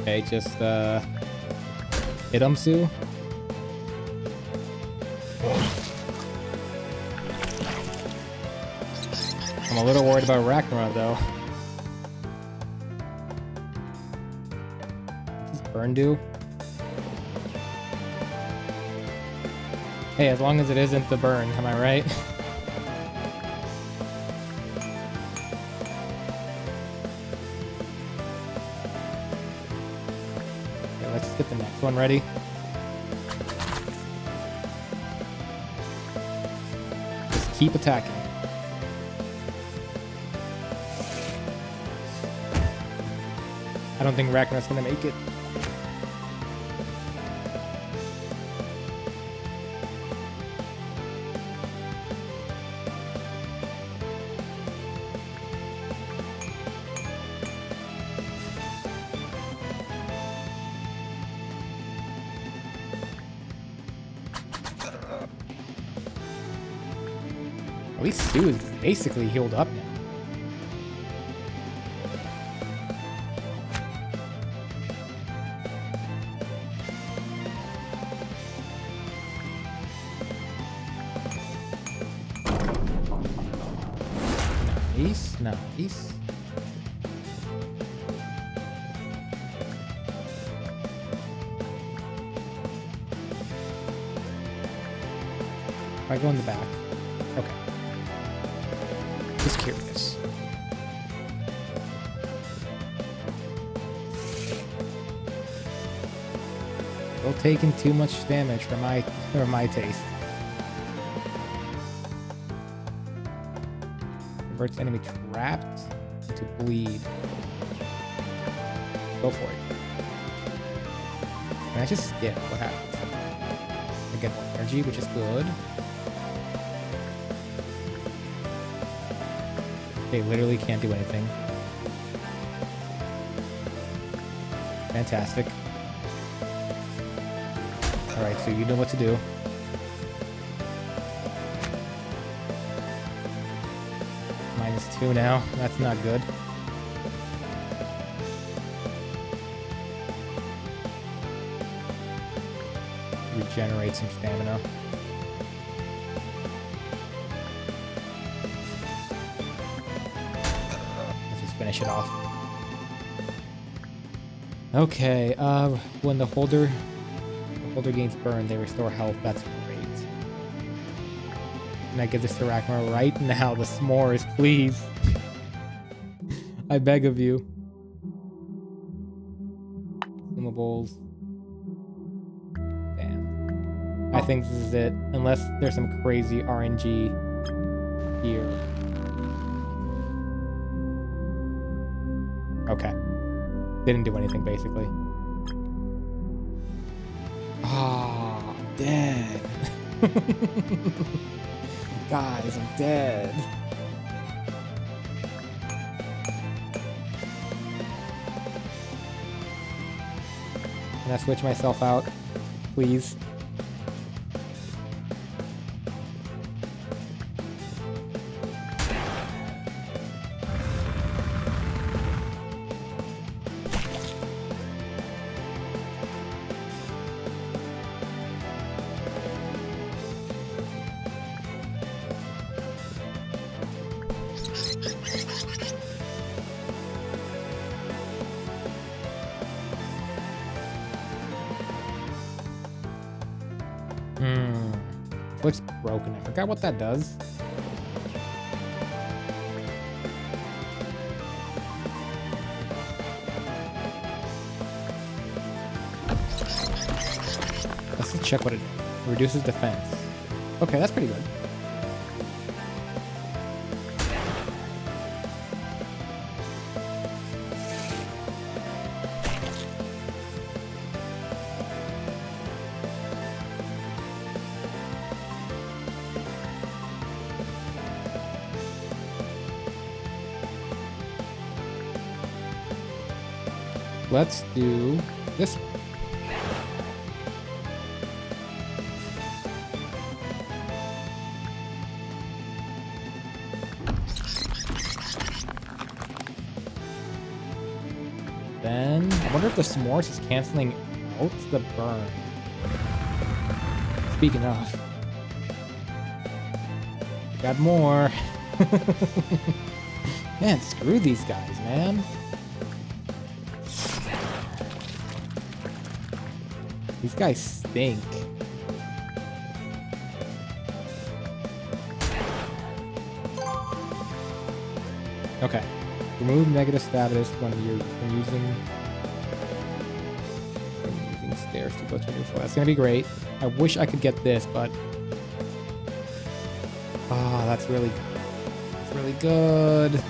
Okay, just hit him, Sue. I'm a little worried about Ragnarok though. What does burn do? Hey, as long as it isn't the burn, am I right? Let's get the next one ready. Just keep attacking. I don't think Ragnarok's gonna make it. At least Stu is basically healed up now. Nice, nice. If I go in the back. Okay. Just curious. Still taking too much damage for my taste. Converts enemy trapped to bleed. Go for it. Can I just skip? What happens? I get more energy, which is good. They literally can't do anything. Fantastic. Alright, so you know what to do. -2 now. That's not good. Regenerate some stamina. Let's just finish it off. Okay, when the holder gains burn, they restore health. That's great. And I give this to Ragnarok right now. The s'mores, please. I beg of you. Consumables. Damn. I think this is it. Unless there's some crazy RNG here. Okay. Didn't do anything, basically. Ah, I'm dead. Guys, I'm dead. Can I switch myself out, please? Looks broken. I forgot what that does. Let's just check what it reduces defense. Okay, that's pretty good. Let's do this. Then, I wonder if the s'mores is canceling out the burn. Speaking of. Got more. Man, screw these guys, man. These guys stink. Okay. Remove negative status when using stairs to go to a new floor. That's gonna be great. I wish I could get this, but that's really good.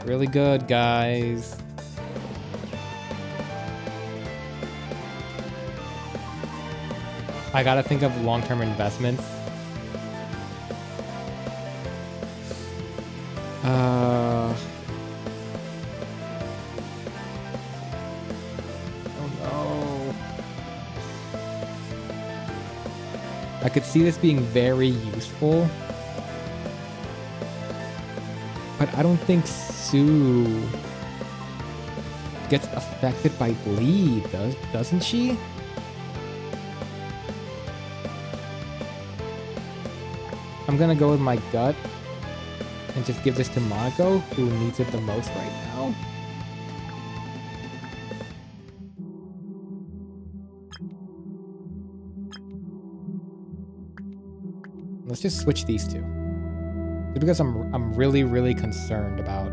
Really good, guys. I gotta think of long-term investments. Oh no. I could see this being very useful. But I don't think Sue gets affected by bleed, doesn't she? I'm gonna go with my gut and just give this to Monaco, who needs it the most right now. Let's just switch these two. Because I'm really, really concerned about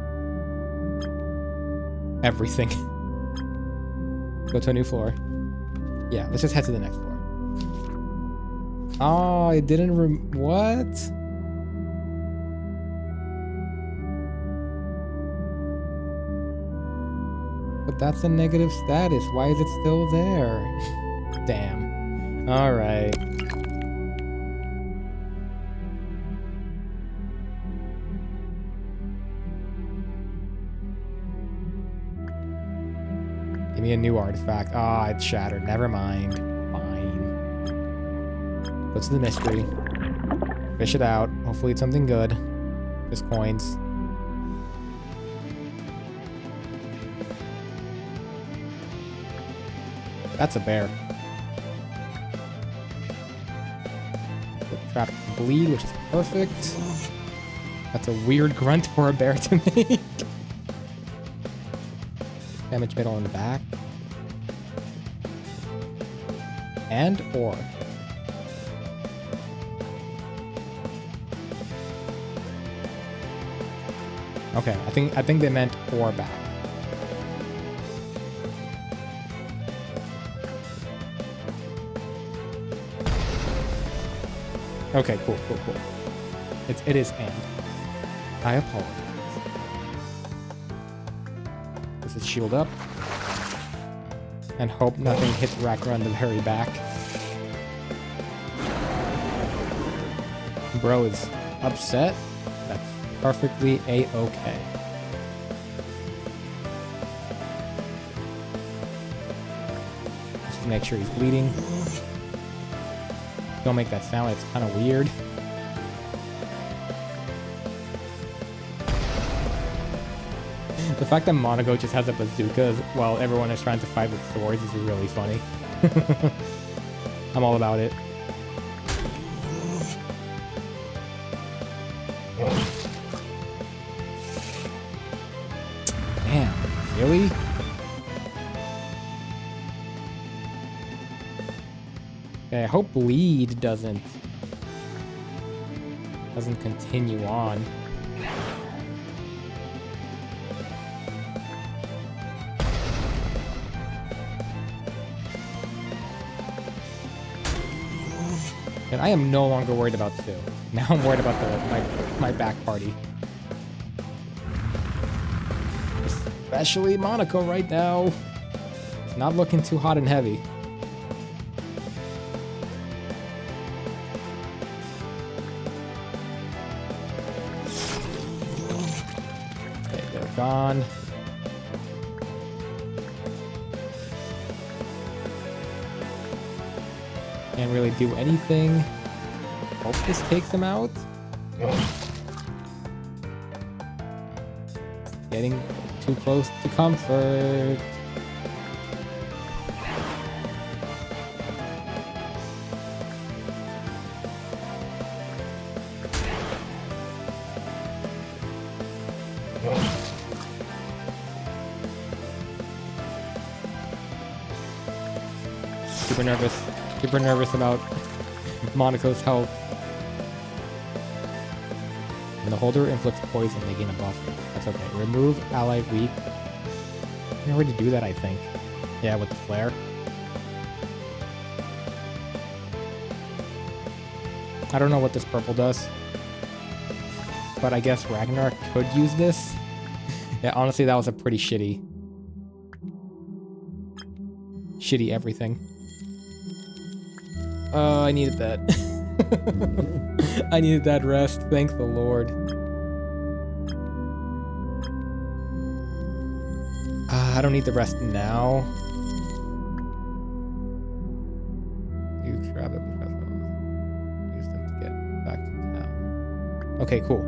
everything. Go to a new floor. Yeah, let's just head to the next floor. Oh, it didn't what? But that's a negative status. Why is it still there? Damn. All right. Give me a new artifact. Ah, it's shattered. Never mind. Fine. Go to the mystery. Fish it out. Hopefully it's something good. Just coins. That's a bear. Trap bleed, which is perfect. That's a weird grunt for a bear to make. Damage middle in the back. And ore. Okay, I think they meant ore back. Okay, cool. It is and. I apologize. This is shield up. And hope nothing hits Ragnar on the very back. Bro is upset. That's perfectly a-okay. Just make sure he's bleeding. Don't make that sound, it's kind of weird. The fact that Monaco just has a bazooka while everyone is trying to fight with swords is really funny. I'm all about it. Damn, really? Okay, I hope bleed doesn't continue on. And I am no longer worried about Sue. Now I'm worried about my back party. Especially Monaco right now. It's not looking too hot and heavy. Okay, they're gone. Can't really do anything. Hope this takes him out. Getting too close to comfort. Super nervous about Monaco's health. When the holder inflicts poison, they gain a buff. That's okay. Remove ally weak. I can already do that, I think. Yeah, with the flare. I don't know what this purple does, but I guess Ragnar could use this. Yeah, honestly, that was a pretty shitty everything. Oh, I needed that. I needed that rest. Thank the Lord. I don't need the rest now. You grab it with use them to get back to town. Okay, cool.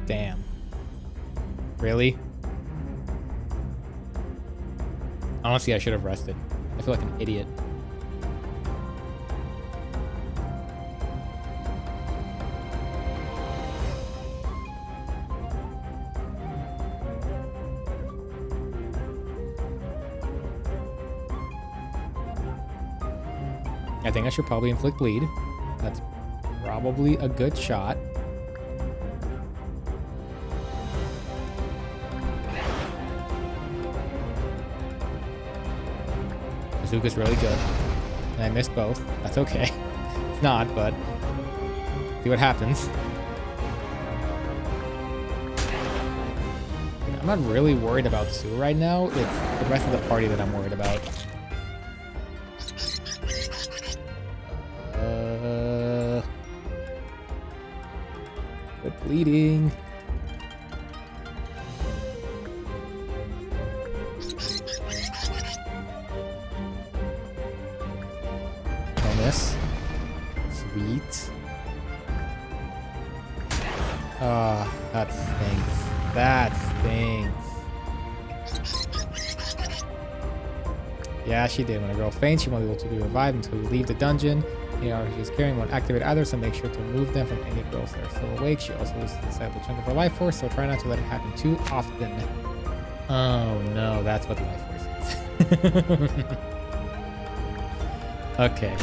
Damn. Really? Honestly, I should have rested. I feel like an idiot. I think I should probably inflict bleed. That's probably a good shot. Bazooka's really good. And I missed both. That's okay. It's not, but see what happens. I'm not really worried about Sue right now. It's the rest of the party that I'm worried about. Quit bleeding. Sweet. That stinks. That stinks. Yeah, she did. When a girl faints, she won't be able to be revived until you leave the dungeon. The armor she is carrying won't activate either, so make sure to remove them from any girls that are still awake. She also loses a sizable chunk of her life force, so try not to let it happen too often. Oh no, that's what life force is. Okay.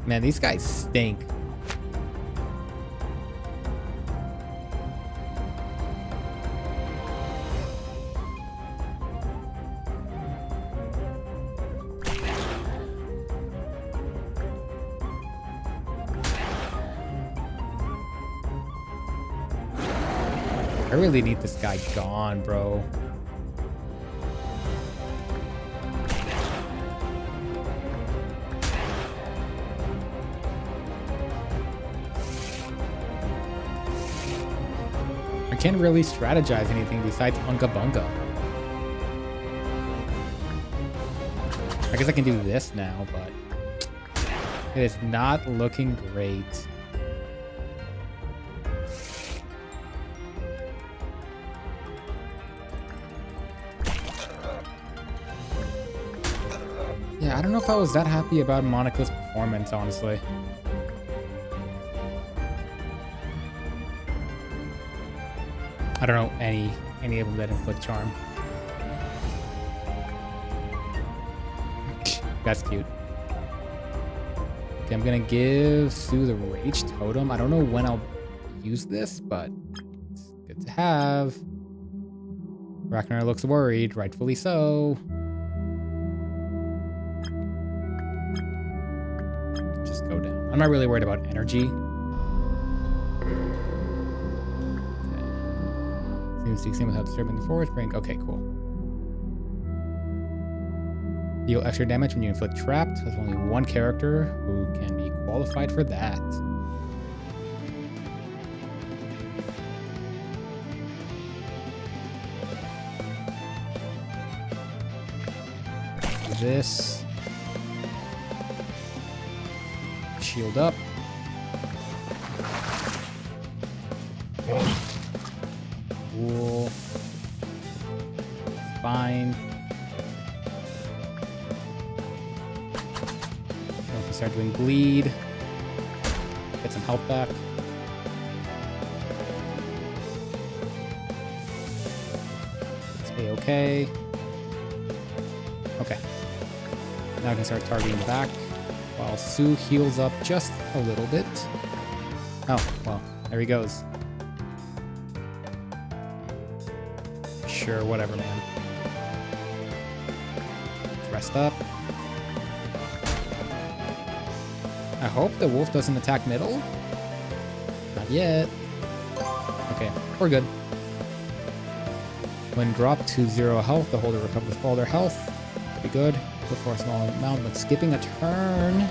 Man, these guys stink. I really need this guy gone, bro. I can't really strategize anything besides Unga Bunga. I guess I can do this now, but it is not looking great. Yeah, I don't know if I was that happy about Monica's performance, honestly. I don't know any of them that inflict charm. That's cute. Okay, I'm gonna give Sue the Rage Totem. I don't know when I'll use this, but it's good to have. Ragnar looks worried, rightfully so. Just go down. I'm not really worried about energy. Seems to without disturbing the forest brink. Okay, cool. Deal extra damage when you inflict trapped. There's only one character who can be qualified for that. This. Shield up. Cool. Fine. If we start doing bleed, get some health back. It's A-okay. Okay. Now I can start targeting back while Sue heals up just a little bit. Oh, well, there he goes. Sure, whatever, man. Let's rest up. I hope the wolf doesn't attack middle. Not yet. Okay, we're good. When dropped to 0 health, the holder recovers all their health. Be good. Before a small amount, but skipping a turn.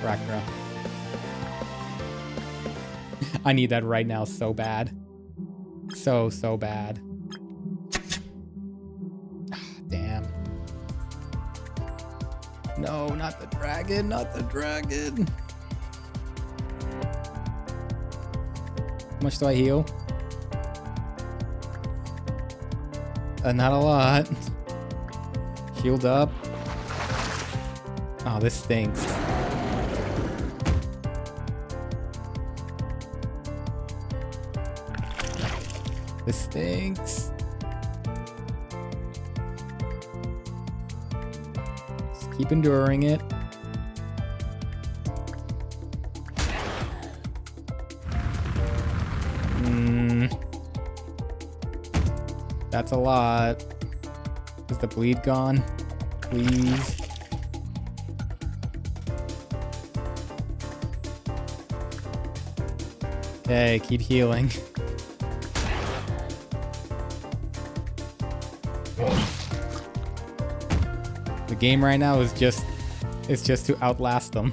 Ragnar. I need that right now so bad. So bad. Damn. No, not the dragon, not the dragon. How much do I heal? Not a lot. Healed up. Oh, this stinks. This stinks. Just keep enduring it. That's a lot. Is the bleed gone? Please. Okay, keep healing. The game right now is just to outlast them.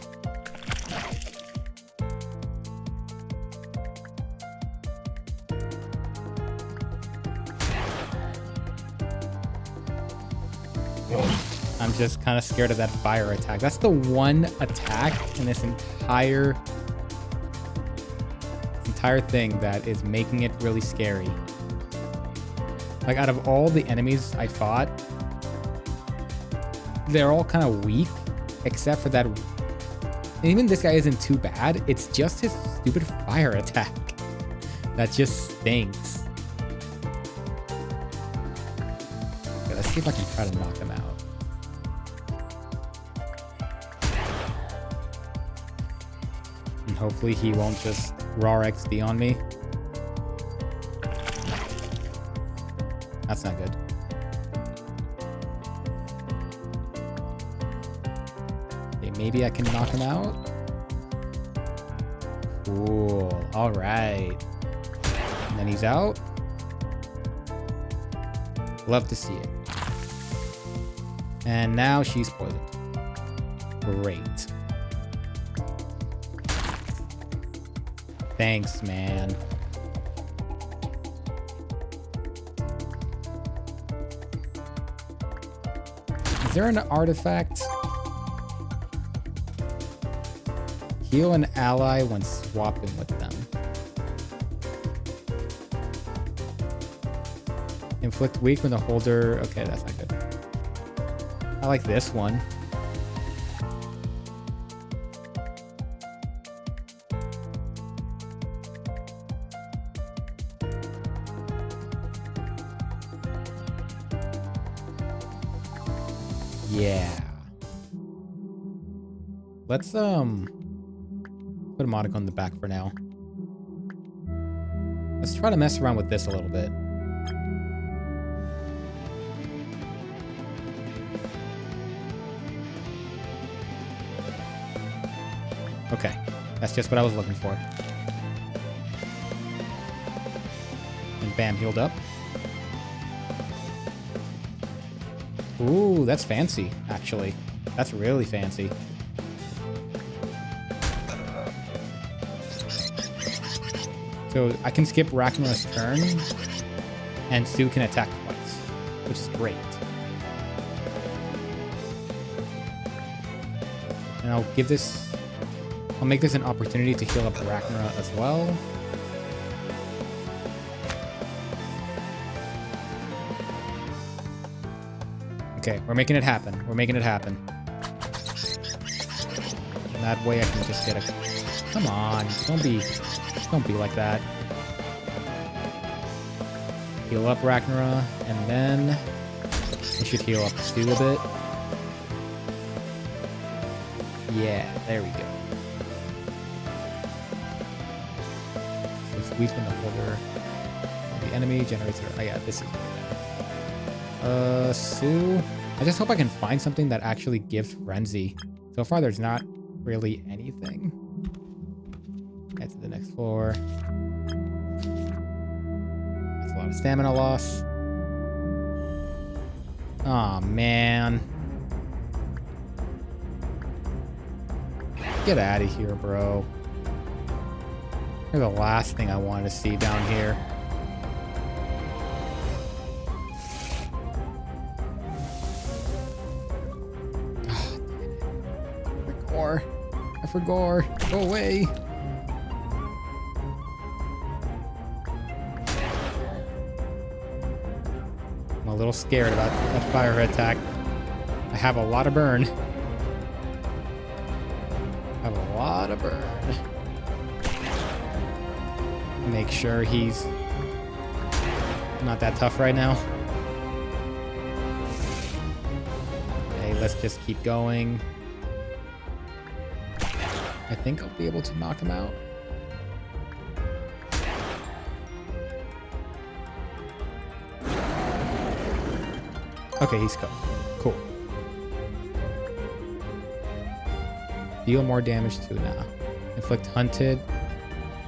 I'm just kind of scared of that fire attack. That's the one attack in this entire thing that is making it really scary. Like, out of all the enemies I fought, they're all kind of weak, except for that. And even this guy isn't too bad. It's just his stupid fire attack that just stinks. Okay, let's see if I can try to knock him out. And hopefully he won't just raw XD on me. That's not good. Okay, maybe I can knock him out. Cool. All right. And then he's out. Love to see it. And now she's poisoned. Great. Thanks, man. Is there an artifact? Heal an ally when swapping with them. Inflict weak when the holder... Okay, that's not good. I like this one. Yeah. Let's put a Monica on the back for now. Let's try to mess around with this a little bit. Okay, that's just what I was looking for. And bam, healed up. Ooh, that's fancy, actually. That's really fancy. So I can skip Ragnar's turn, and Sue can attack twice, which is great. And I'll make this an opportunity to heal up Ragnar as well. Okay, we're making it happen. We're making it happen. And that way I can just get a... Come on, don't be like that. Heal up Ragnar, and then we should heal up Stu a bit. Yeah, there we go. Weaken the holder. The enemy generates her. Oh yeah, this is Sue. I just hope I can find something that actually gives frenzy. So far, there's not really anything. Head to the next floor. That's a lot of stamina loss. Aw, man. Get out of here, bro. You're the last thing I wanted to see down here. I forgot. Go away. I'm a little scared about that fire attack. I have a lot of burn. Make sure he's not that tough right now. Okay, let's just keep going. I think I'll be able to knock him out. Okay, he's cool. Deal more damage to nah. Inflict hunted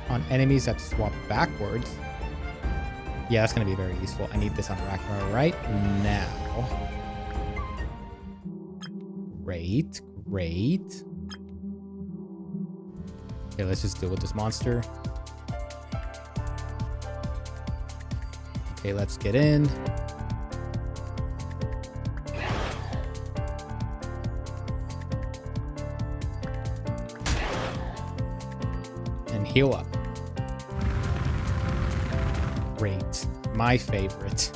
on enemies that swap backwards. Yeah, that's going to be very useful. I need this on Ragnar right now. Great. Okay, let's just deal with this monster. Okay, let's get in. And heal up. Great. My favorite.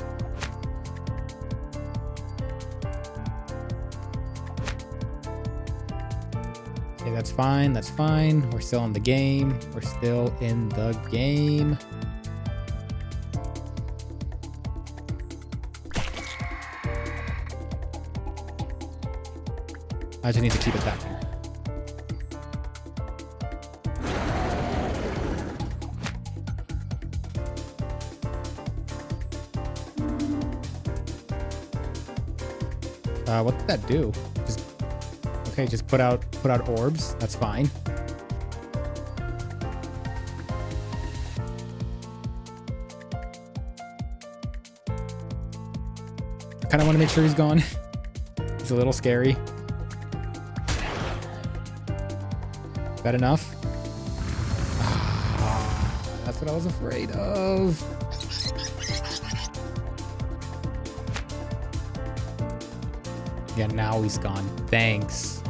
Okay, that's fine. That's fine. We're still in the game. I just need to keep attacking. What did that do? Just okay, just put out orbs. That's fine. I kind of want to make sure he's gone. He's a little scary. Is that enough? That's what I was afraid of. Yeah, now he's gone. Thanks.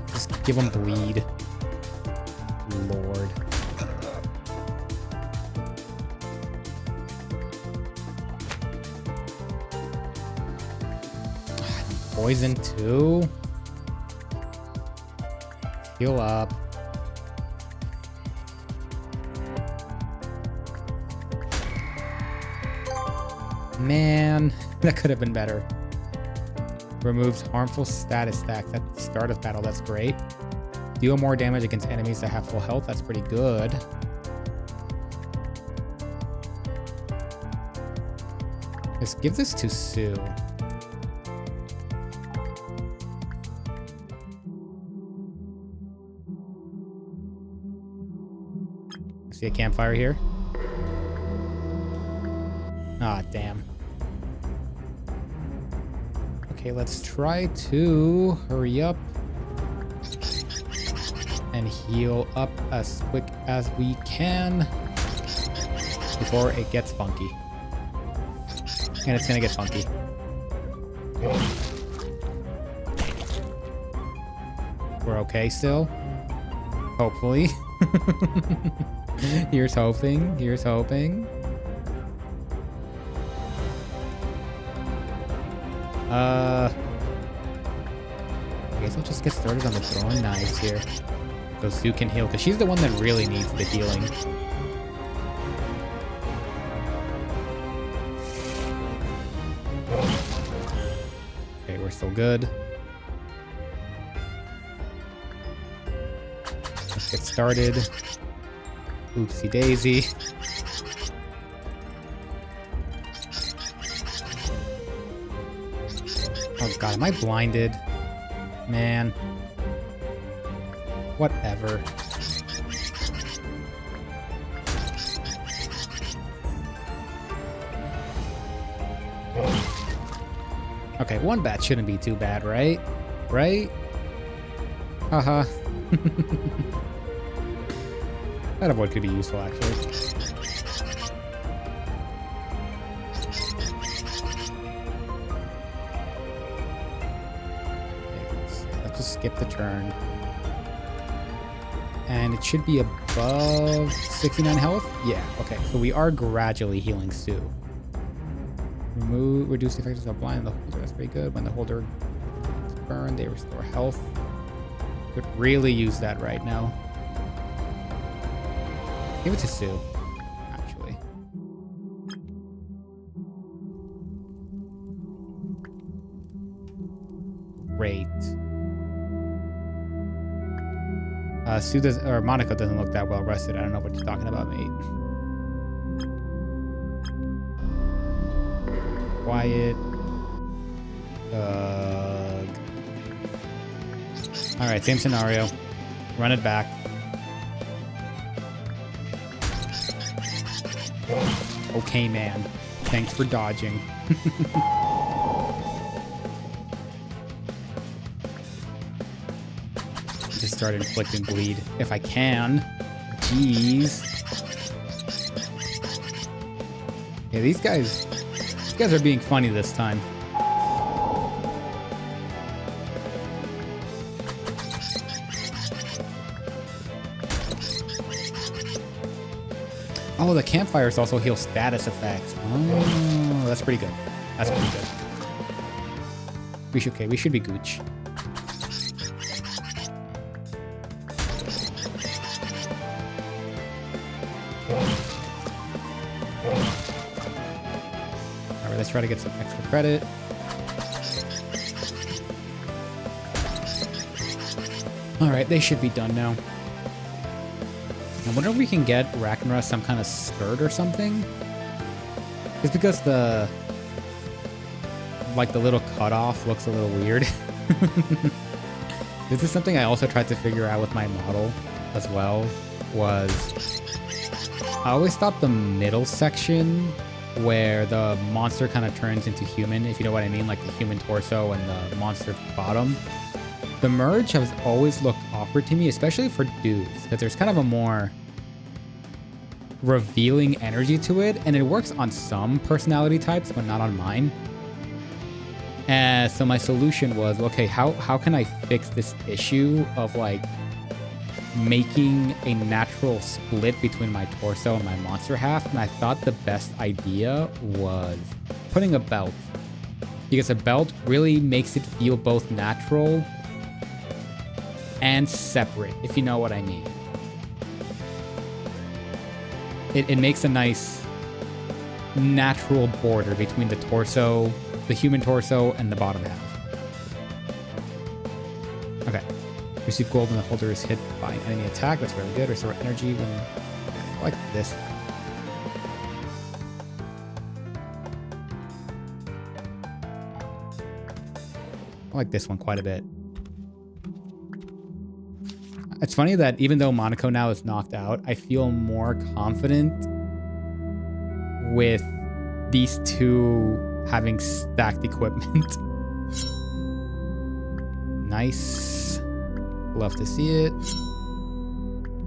Just give him bleed. Lord. Poison too? Heal up. Man, that could have been better. Removes harmful status stacks at the start of battle. That's great. Deal more damage against enemies that have full health. That's pretty good. Let's give this to Sue. See a campfire here? Ah, damn. Okay, let's try to hurry up and heal up as quick as we can before it gets funky. And it's gonna get funky. We're okay still? Hopefully. Here's hoping. Here's hoping. I guess I'll just get started on the throwing knives here. So Sue can heal, because she's the one that really needs the healing. Okay, we're still good. Let's get started. Oopsie daisy. Oh god, am I blinded? Man. Whatever. Okay, one bat shouldn't be too bad, right? Right? Haha. That avoid could be useful, actually. Let's just skip the turn. And it should be above 69 health? Yeah, okay. So we are gradually healing Sue. Reduce the effectiveness of blind in the holder. That's pretty good. When the holder is burned, they restore health. Could really use that right now. Give it to Sue, actually. Great. Sue does, or Monica doesn't look that well rested. I don't know what you're talking about, mate. Quiet. All right, same scenario. Run it back. Okay, man. Thanks for dodging. Just start inflicting bleed if I can. Jeez. Yeah, these guys are being funny this time. Oh, the campfires also heal status effects. Oh, that's pretty good. That's pretty good. We should be gooch. Alright, let's try to get some extra credit. Alright, they should be done now. I wonder if we can get Ragnarok some kind of skirt or something. Just because the little cutoff looks a little weird. This is something I also tried to figure out with my model as well, was I always thought the middle section where the monster kind of turns into human, if you know what I mean, like the human torso and the monster bottom. The merge has always looked awkward to me, especially for dudes, because there's kind of a more revealing energy to it, and it works on some personality types, but not on mine. And so my solution was, okay, how can I fix this issue of like making a natural split between my torso and my monster half? And I thought the best idea was putting a belt, because a belt really makes it feel both natural and separate, if you know what I mean. It makes a nice natural border between the torso, the human torso, and the bottom half. Okay. Receive gold when the holder is hit by an enemy attack. That's really good. Restore energy when... I like this. I like this one quite a bit. It's funny that even though Monaco now is knocked out, I feel more confident with these two having stacked equipment. Nice. Love to see it.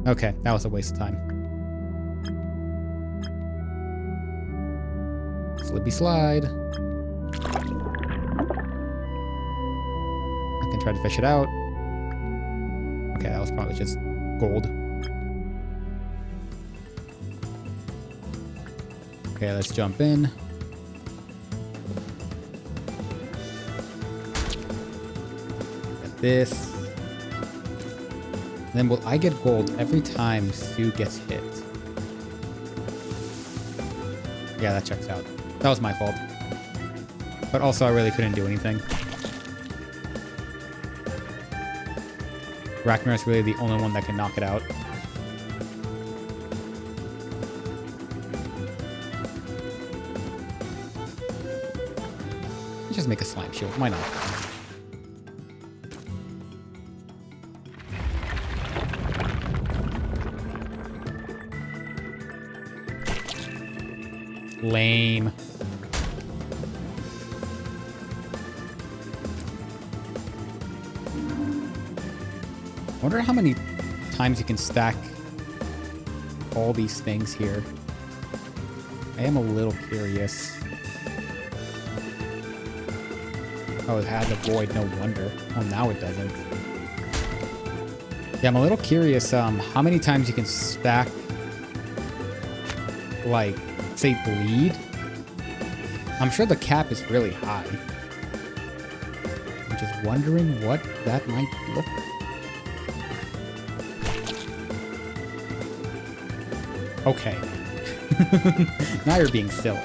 Okay, that was a waste of time. Slippy slide. I can try to fish it out. Okay, that was probably just gold. Okay, let's jump in. Get this. Then will I get gold every time Sue gets hit? Yeah, that checks out. That was my fault. But also, I really couldn't do anything. Ragnar is really the only one that can knock it out. Let's just make a slime shield. Why not? Lame. I wonder how many times you can stack all these things here. I am a little curious. Oh, it had the void, no wonder. Oh, now it doesn't. Yeah, I'm a little curious how many times you can stack, like, say, bleed. I'm sure the cap is really high. I'm just wondering what that might look like. Okay. Now you're being silly.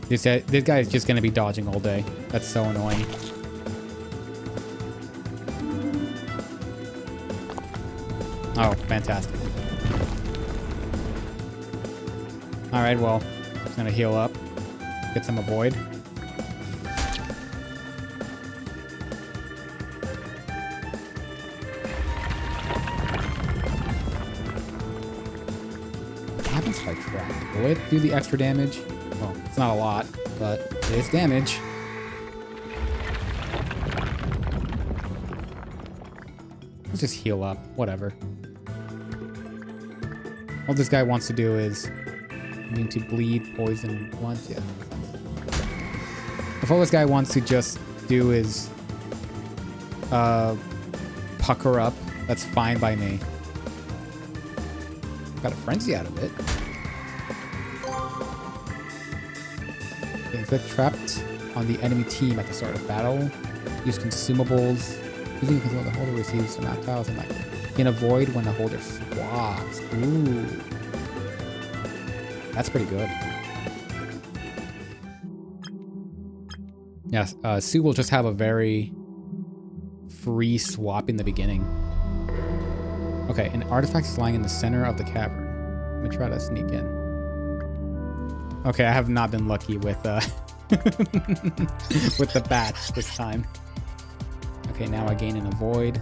This guy is just going to be dodging all day. That's so annoying. Oh, fantastic. Alright, well, just going to heal up. Get some avoid. What happens if I trap? Will it do the extra damage? Well, it's not a lot, but it is damage. Let's just heal up. Whatever. All this guy wants to do is immune to bleed, poison once. Yeah. If all this guy wants to just do is pucker up, that's fine by me. Got a frenzy out of it. Inflict trapped on the enemy team at the start of battle. Use consumables. Using control the holder receives some tiles and like in a void when the holder swaps. Ooh. That's pretty good. Yes, Sue will just have a very free swap in the beginning. Okay, an artifact is lying in the center of the cavern. Let me try to sneak in. Okay, I have not been lucky with with the bats this time. Okay, now I gain an avoid.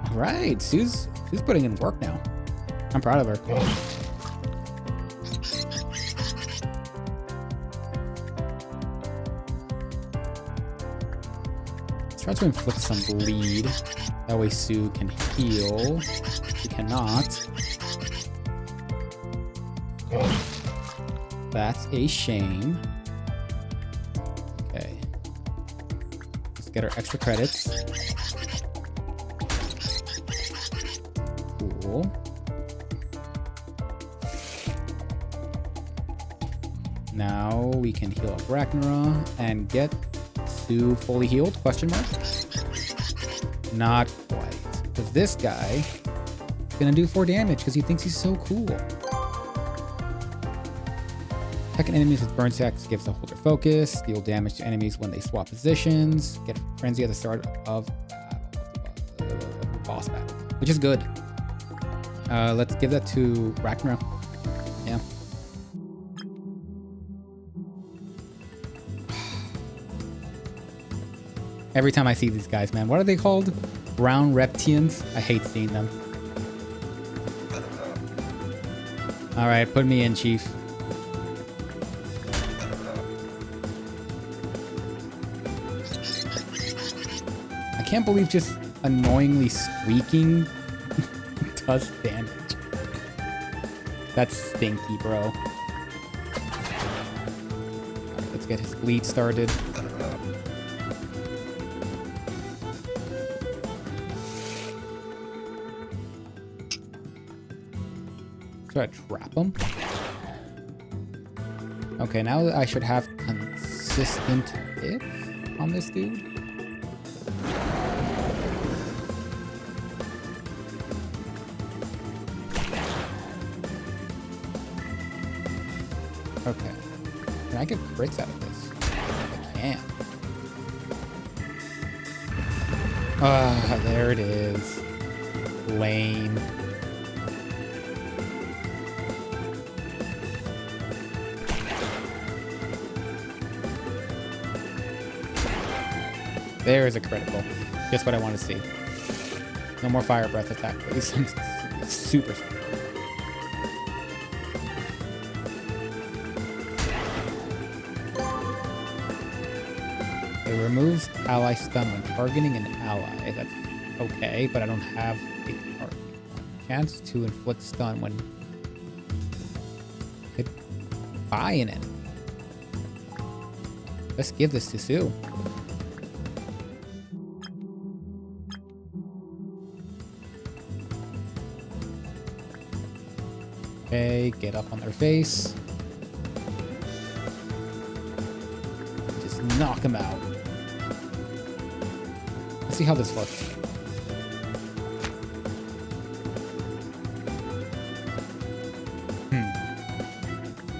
All right, Sue's putting in work now. I'm proud of her. Let's try to inflict some bleed. That way Sue can heal. She cannot. That's a shame. Okay. Let's get our extra credits. Cool. Now we can heal up Ragnarok and get Sue fully healed? Question mark? Not quite. Because this guy is gonna do 4 damage because he thinks he's so cool. Attacking enemies with burn axe gives the holder focus. Deal damage to enemies when they swap positions. Get frenzy at the start of boss battle, which is good. Let's give that to Ragnarok. Yeah. Every time I see these guys, man, what are they called? Brown reptilians? I hate seeing them. All right, put me in, Chief. I can't believe just annoyingly squeaking does damage. That's stinky, bro. Right, let's get his bleed started. Try to trap him. Okay, now I should have consistent hits on this dude. Okay. Can I get crits out of this? I can. Ah, there it is. Lame. There is a critical. Just what I want to see. No more fire breath attack, please. I'm super sorry. It removes ally stun when targeting an ally. That's okay, but I don't have a chance to inflict stun when hit by an enemy. Let's give this to Sue. Okay, get up on their face. Just knock them out. Let's see how this looks.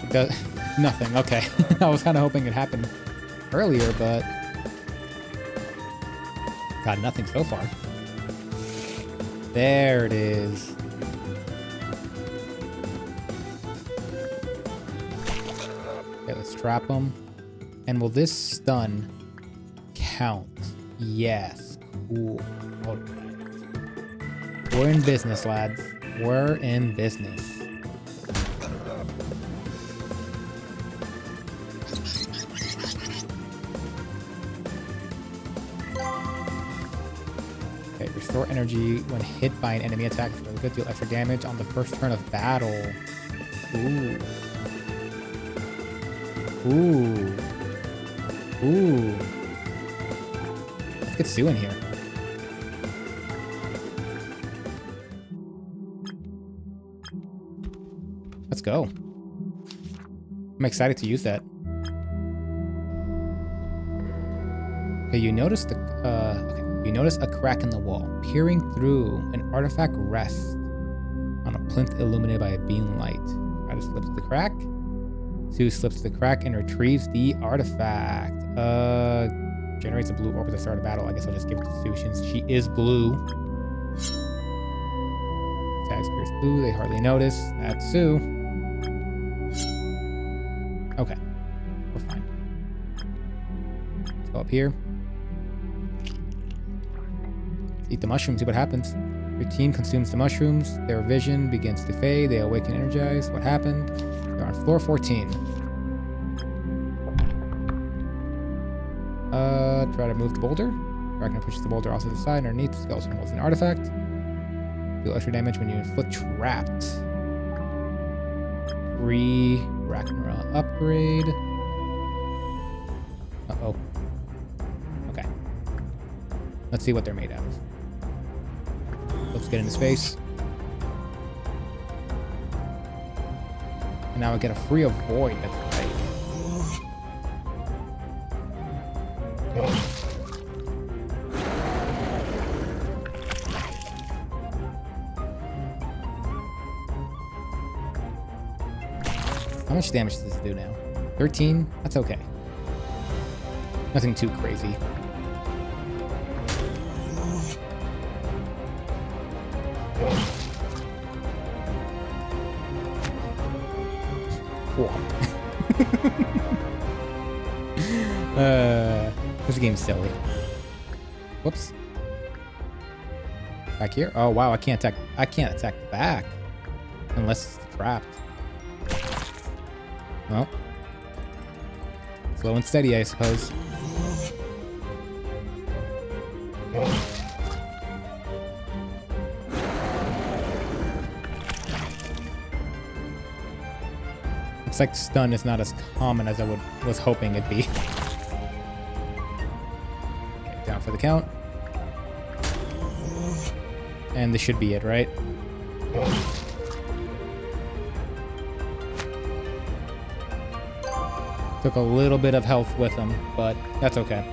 It does nothing. Okay. I was kind of hoping it happened earlier, but got nothing so far. There it is. Okay, let's trap him. And will this stun count? Yes. Cool. All right. We're in business, lads. We're in business. Okay, restore energy when hit by an enemy attack. It's really good. Deal extra damage on the first turn of battle. Ooh. Ooh. Ooh. Let's get Sue in here. Let's go. I'm excited to use that. Okay, you notice you notice a crack in the wall. Peering through, an artifact rests on a plinth illuminated by a beam light. Try to slip through the crack. 2 slips to the crack and retrieves the artifact. Generates a blue orb at the start of battle. I guess I'll just give it to Sue since she is blue. Stag Spear's blue. They hardly notice. That's Sue. Okay. We're fine. Let's go up here. Eat the mushrooms, see what happens. Your team consumes the mushrooms. Their vision begins to fade. They awaken energized. What happened? They're on floor 14. Try to move the boulder. Ragnar pushes the boulder off to the side. Underneath, the skeleton holds an artifact. Deal extra damage when you inflict trapped. Free Ragnar upgrade. Uh-oh. Okay. Let's see what they're made out of. Let's get in his face. And now I get a free avoid. That's right. How much damage does this do now? 13? That's okay. Nothing too crazy. This game's silly. Whoops. Back here? Oh wow, I can't attack back. Unless it's trapped. Well. Slow and steady, I suppose. Looks like stun is not as common as I was hoping it'd be. Okay, down for the count. And this should be it, right? Took a little bit of health with him, but that's okay.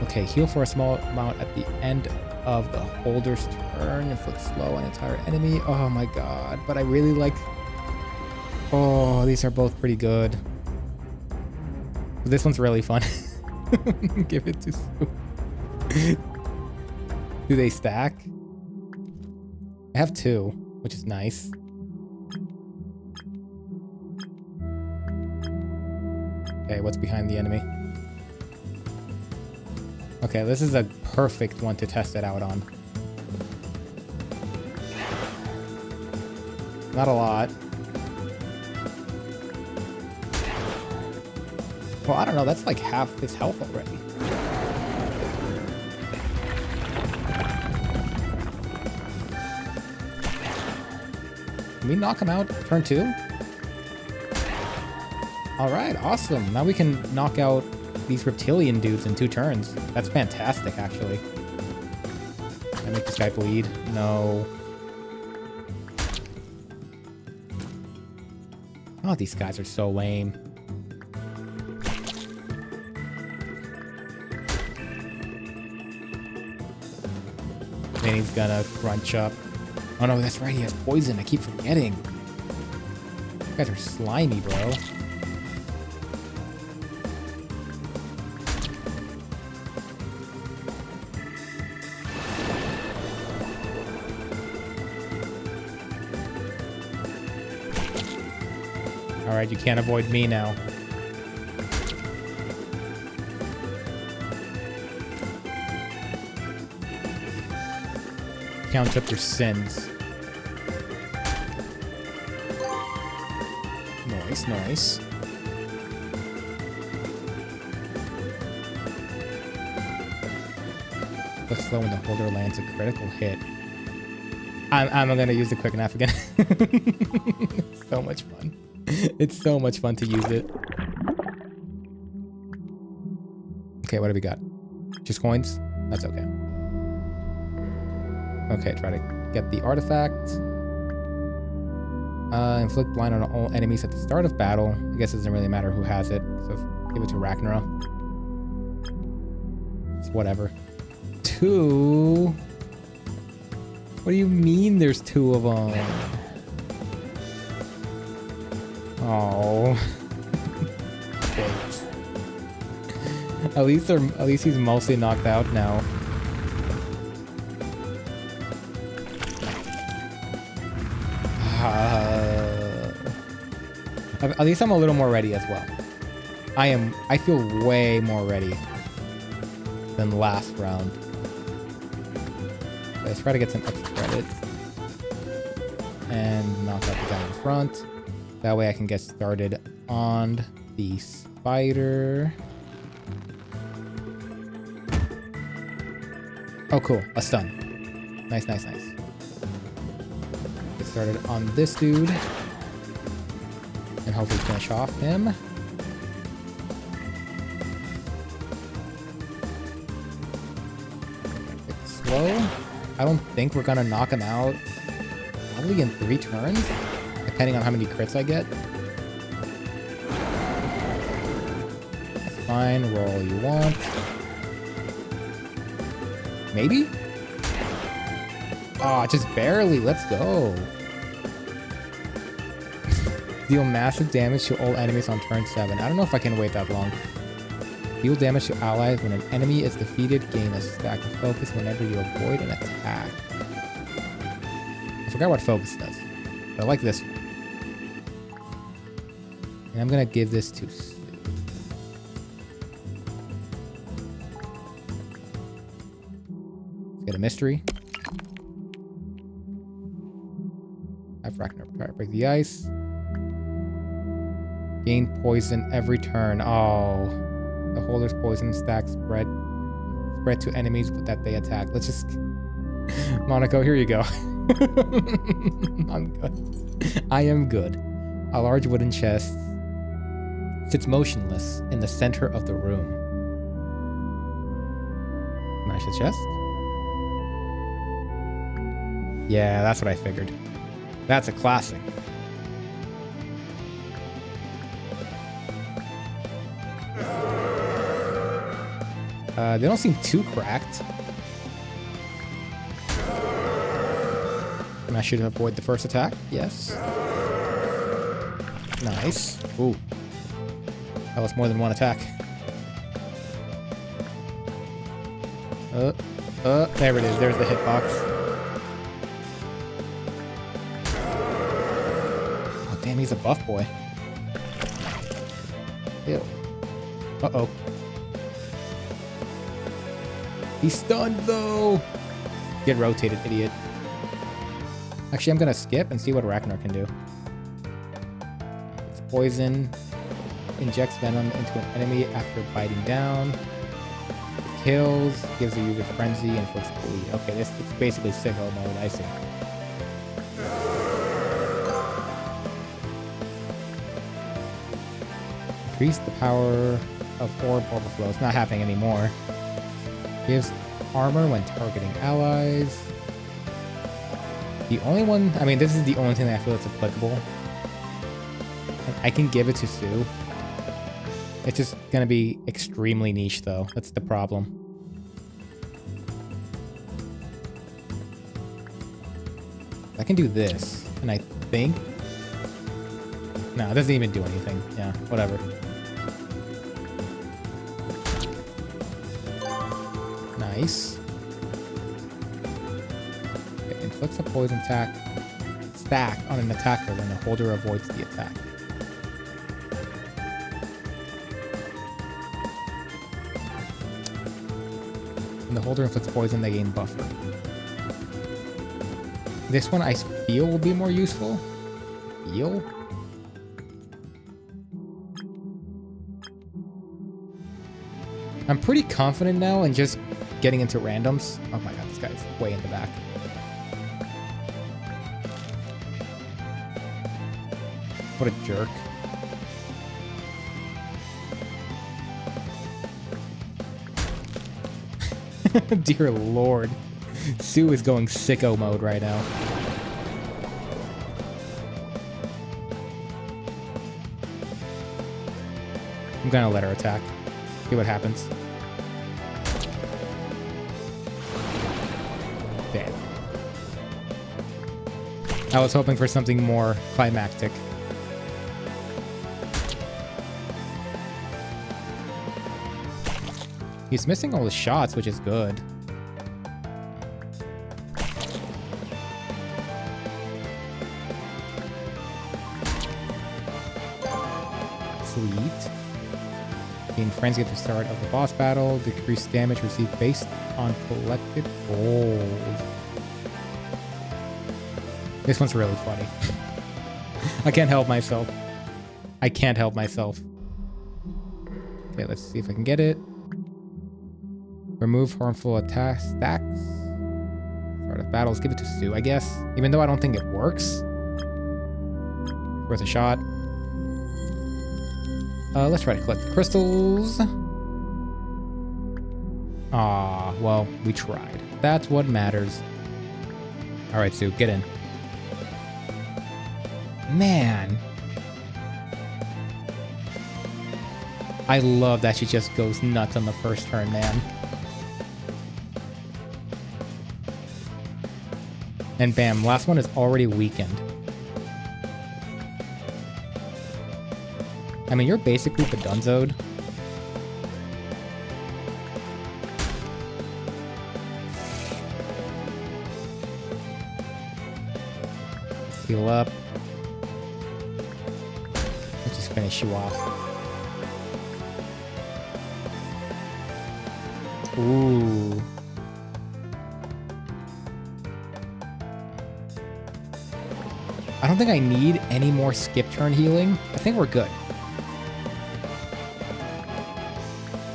Okay, heal for a small amount at the end of the holder's turn. Inflict slow on entire enemy. Oh my god, but I really like... Oh, these are both pretty good. This one's really fun. Give it to Sue. Do they stack? I have 2, which is nice. Okay, what's behind the enemy? Okay, this is a perfect one to test it out on. Not a lot. Well, I don't know. That's like half his health already. Can we knock him out turn 2? Alright, awesome. Now we can knock out these reptilian dudes in 2 turns. That's fantastic, actually. Can I make this guy bleed? No. Oh, these guys are so lame. Then he's gonna crunch up. Oh no, that's right, he has poison. I keep forgetting. You guys are slimy, bro. Alright, you can't avoid me now. Count up your sins. Nice, nice. But slow when the holder lands a critical hit. I'm gonna use the quick nap again. It's so much fun. It's so much fun to use it. Okay, what do we got? Just coins? That's okay. Okay, try to get the artifact. Inflict blind on all enemies at the start of battle. I guess it doesn't really matter who has it, so give it to Ragnarok. It's whatever. 2? What do you mean there's 2 of them? Oh. Okay. At least he's mostly knocked out now. At least I'm a little more ready as well. I feel way more ready than last round. Let's try to get some extra credit. And knock out the guy in front. That way I can get started on the spider. Oh, cool. A stun. Nice, nice, nice. Get started on this dude. And hopefully finish off him. It's slow. I don't think we're gonna knock him out. Probably in 3 turns, depending on how many crits I get. That's fine. Roll all you want. Maybe? Oh, just barely. Let's go. Deal massive damage to all enemies on turn 7. I don't know if I can wait that long. Deal damage to allies when an enemy is defeated. Gain a stack of focus whenever you avoid an attack. I forgot what focus does. But I like this one. And I'm going to give this to Sue. Let's get a mystery. Have Ragnar try to break the ice. Gain poison every turn. Oh. The holder's poison stack spread to enemies that they attack. Let's just... Monaco, here you go. I'm good. I am good. A large wooden chest sits motionless in the center of the room. Smash the chest. Yeah, that's what I figured. That's a classic. They don't seem too cracked. And I should avoid the first attack. Yes. Nice. Ooh. That was more than one attack. There it is. There's the hitbox. Oh, damn, he's a buff boy. Ew. Uh-oh. He's stunned, though. Get rotated, idiot. Actually, I'm gonna skip and see what Ragnar can do. It's poison. Injects venom into an enemy after biting down. Kills. Gives the user frenzy and inflicts bleed. Okay, it's basically sicko mode. I see. Increase the power of orb overflow. It's not happening anymore. Gives armor when targeting allies. The only one... I mean, this is the only thing that I feel that's applicable. I can give it to Sue. It's just gonna be extremely niche, though. That's the problem. I can do this, and I think... No, it doesn't even do anything. Yeah, whatever. Nice. Okay, inflicts a poison stack on an attacker when the holder avoids the attack. When the holder inflicts poison, they gain buffer. This one I feel will be more useful. Feel? I'm pretty confident now in just getting into randoms. Oh my god, this guy's way in the back. What a jerk. Dear lord. Sue is going sicko mode right now. I'm gonna let her attack. See what happens. Damn. I was hoping for something more climactic. He's missing all his shots, which is good. Sweet. Gain frenzy at the start of the boss battle. Decrease damage received based on collected gold. This one's really funny. I can't help myself. I can't help myself. Okay, let's see if I can get it. Remove harmful attack stacks. Start of battles. Give it to Sue, I guess. Even though I don't think it works. Worth a shot. Let's try to collect the crystals. Ah, well, we tried. That's what matters. All right, Sue, get in. Man. I love that she just goes nuts on the first turn, man. And bam, last one is already weakened. I mean, you're basically bedunzoed. Heal up. Let's just finish you off. Ooh. I don't think I need any more skip turn healing. I think we're good.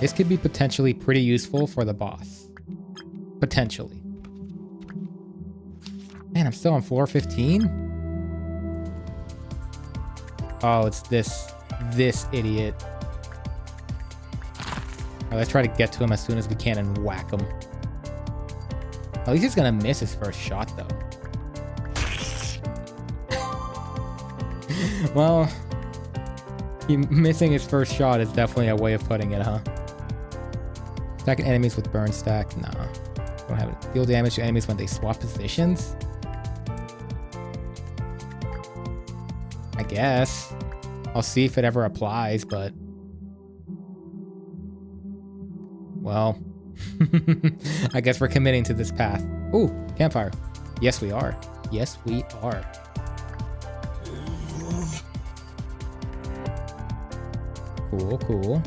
This could be potentially pretty useful for the boss. Potentially. Man, I'm still on floor 15? Oh, it's this idiot. All right, let's try to get to him as soon as we can and whack him. At least he's gonna miss his first shot, though. Well, missing his first shot is definitely a way of putting it, huh? Attacking enemies with burn stack? Nah. Don't have it. Deal damage to enemies when they swap positions? I guess. I'll see if it ever applies, but... Well... I guess we're committing to this path. Ooh, campfire. Yes, we are. Yes, we are. Cool, cool.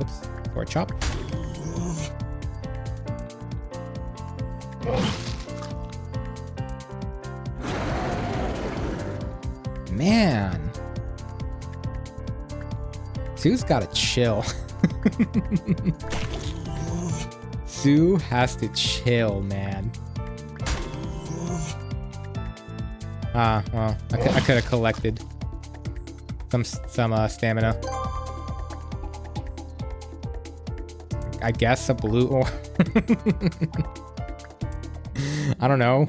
Oops. Sword chop. Man. Sue's gotta chill. Sue has to chill, man. Ah, well, I could have collected some stamina. I guess a blue or I don't know.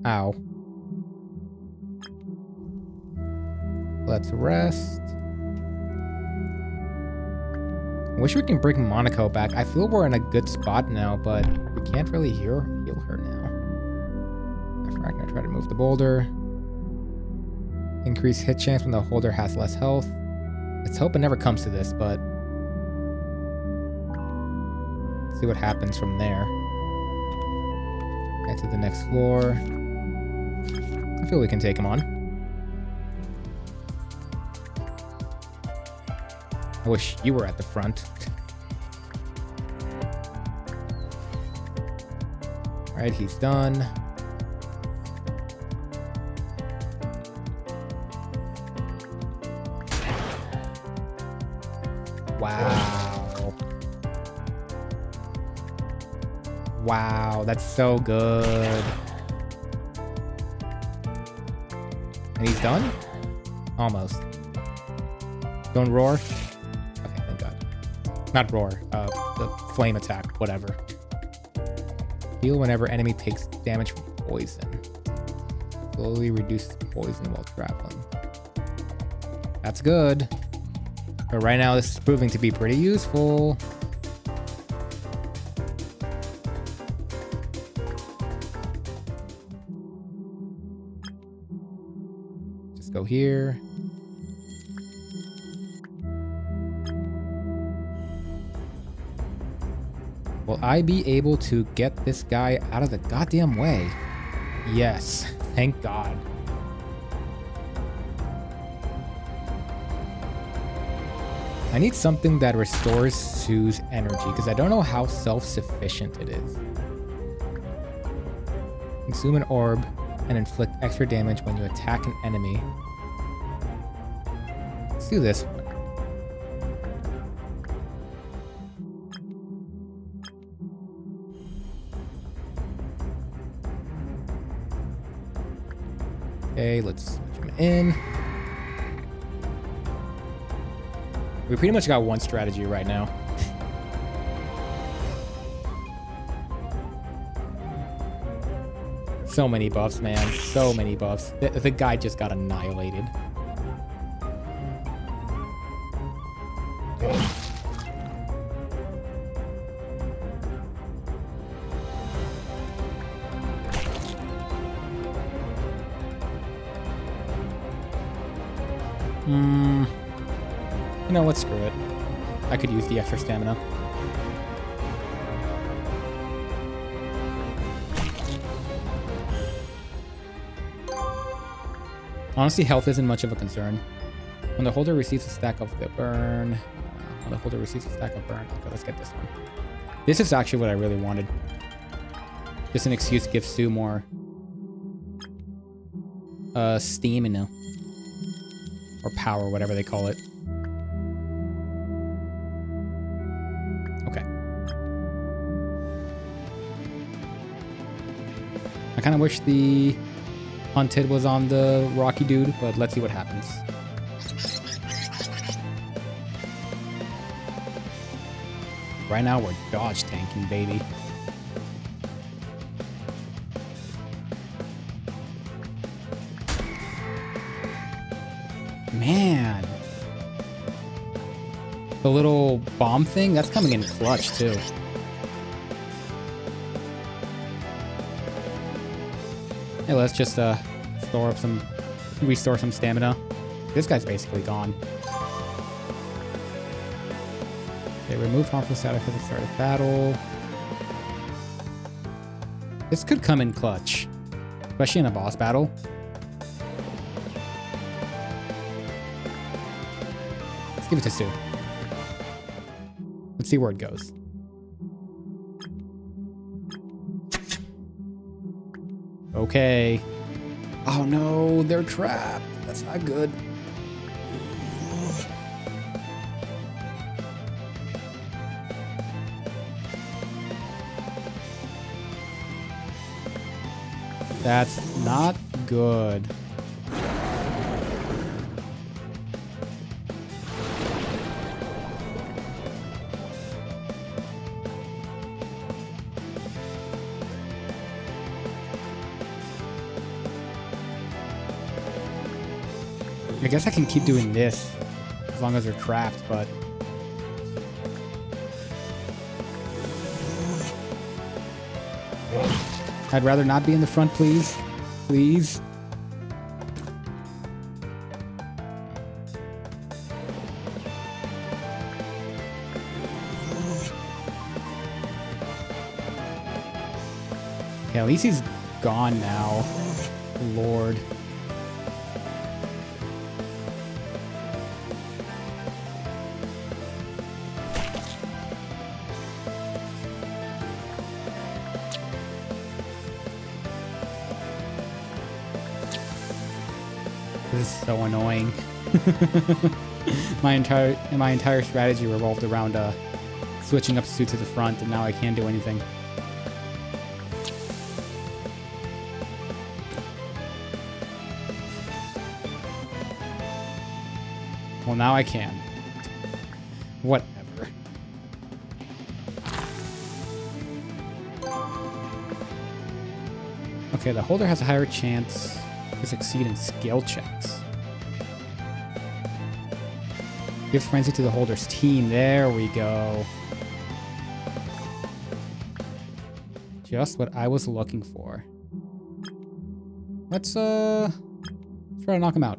Ow. Let's rest. Wish we can bring Monaco back. I feel we're in a good spot now, but we can't really heal her now. I'm gonna try to move the boulder. Increase hit chance when the holder has less health. Let's hope it never comes to this, but see what happens from there. Head to the next floor. I feel we can take him on. I wish you were at the front. Alright, he's done. Wow. Wow, that's so good. And he's done? Almost. Don't roar. Okay, thank God. Not roar. The flame attack, whatever. Heal whenever enemy takes damage from poison. Slowly reduce poison while traveling. That's good. But right now, this is proving to be pretty useful. Just go here. Will I be able to get this guy out of the goddamn way? Yes, thank God. I need something that restores Sue's energy, because I don't know how self-sufficient it is. Consume an orb and inflict extra damage when you attack an enemy. Let's do this one. Okay, let's switch him in. We pretty much got one strategy right now. So many buffs, man. So many buffs. The guy just got annihilated. You know what? Screw it. I could use the extra stamina. Honestly, health isn't much of a concern. When the holder receives a stack of the burn... when the holder receives a stack of burn... Okay, let's get this one. This is actually what I really wanted. Just an excuse to give Sue more... stamina. Or power, whatever they call it. Okay. I kind of wish the hunted was on the rocky dude, but let's see what happens. Right now, we're dodge tanking, baby. Man. The little bomb thing, that's coming in clutch, too. Hey, let's just restore some stamina. This guy's basically gone. Okay, remove harmful status at the start of battle. This could come in clutch, especially in a boss battle. Let's give it to Sue. Let's see where it goes. Okay. Oh no, they're trapped. That's not good. That's not good. I guess I can keep doing this as long as they're trapped, but... I'd rather not be in the front, please. Please. Okay, at least he's gone now. Lord. This is so annoying. my entire strategy revolved around switching up Sue to the front, and now I can't do anything. Well, now I can. Whatever. Okay, the holder has a higher chance to succeed in skill checks. Give frenzy to the holder's team. There we go. Just what I was looking for. Let's try to knock him out.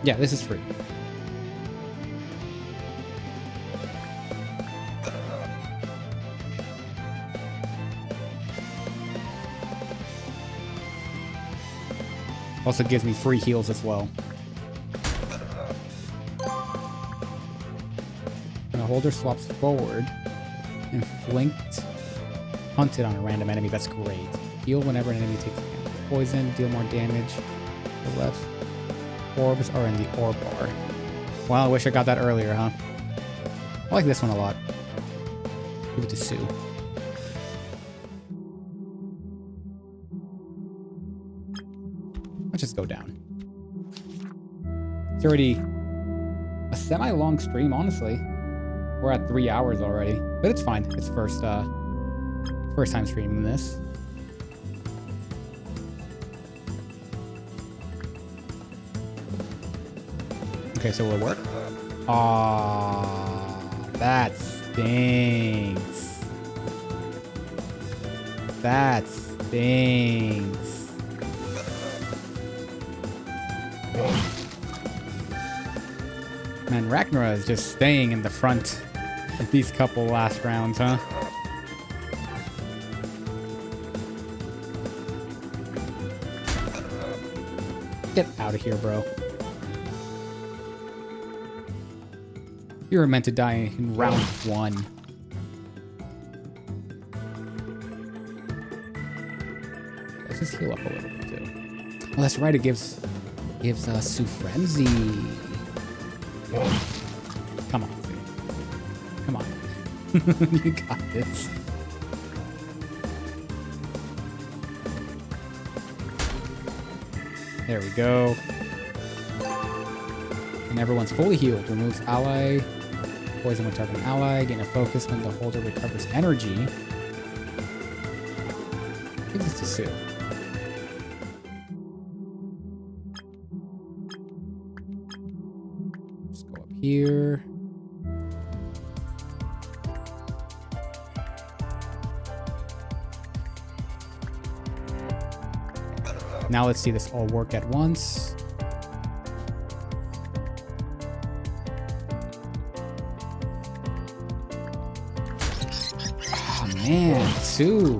Yeah, this is free. Also gives me free heals as well. When a holder swaps forward and flanked, hunted on a random enemy, that's great. Heal whenever an enemy takes poison, deal more damage. The left orbs are in the orb bar. Well, I wish I got that earlier, huh? I like this one a lot. Give it to Sue. Let's just go down. It's already a semi-long stream, honestly. We're at 3 hours already, but it's fine. It's first time streaming this. Okay, so will it work? Aww, that stinks. That stinks. Man, Ragnar is just staying in the front these couple last rounds, huh? Get out of here, bro. You were meant to die in round 1. Let's just heal up a little bit too. Oh, that's right. It gives Sue Frenzy. Come on, Sue. Come on. You got this. There we go. And everyone's fully healed. Removes ally. Poison when targeting ally. Gain a focus when the holder recovers energy. Give this to Sue. Let's go up here. Now let's see this all work at once. Oh man, Sue.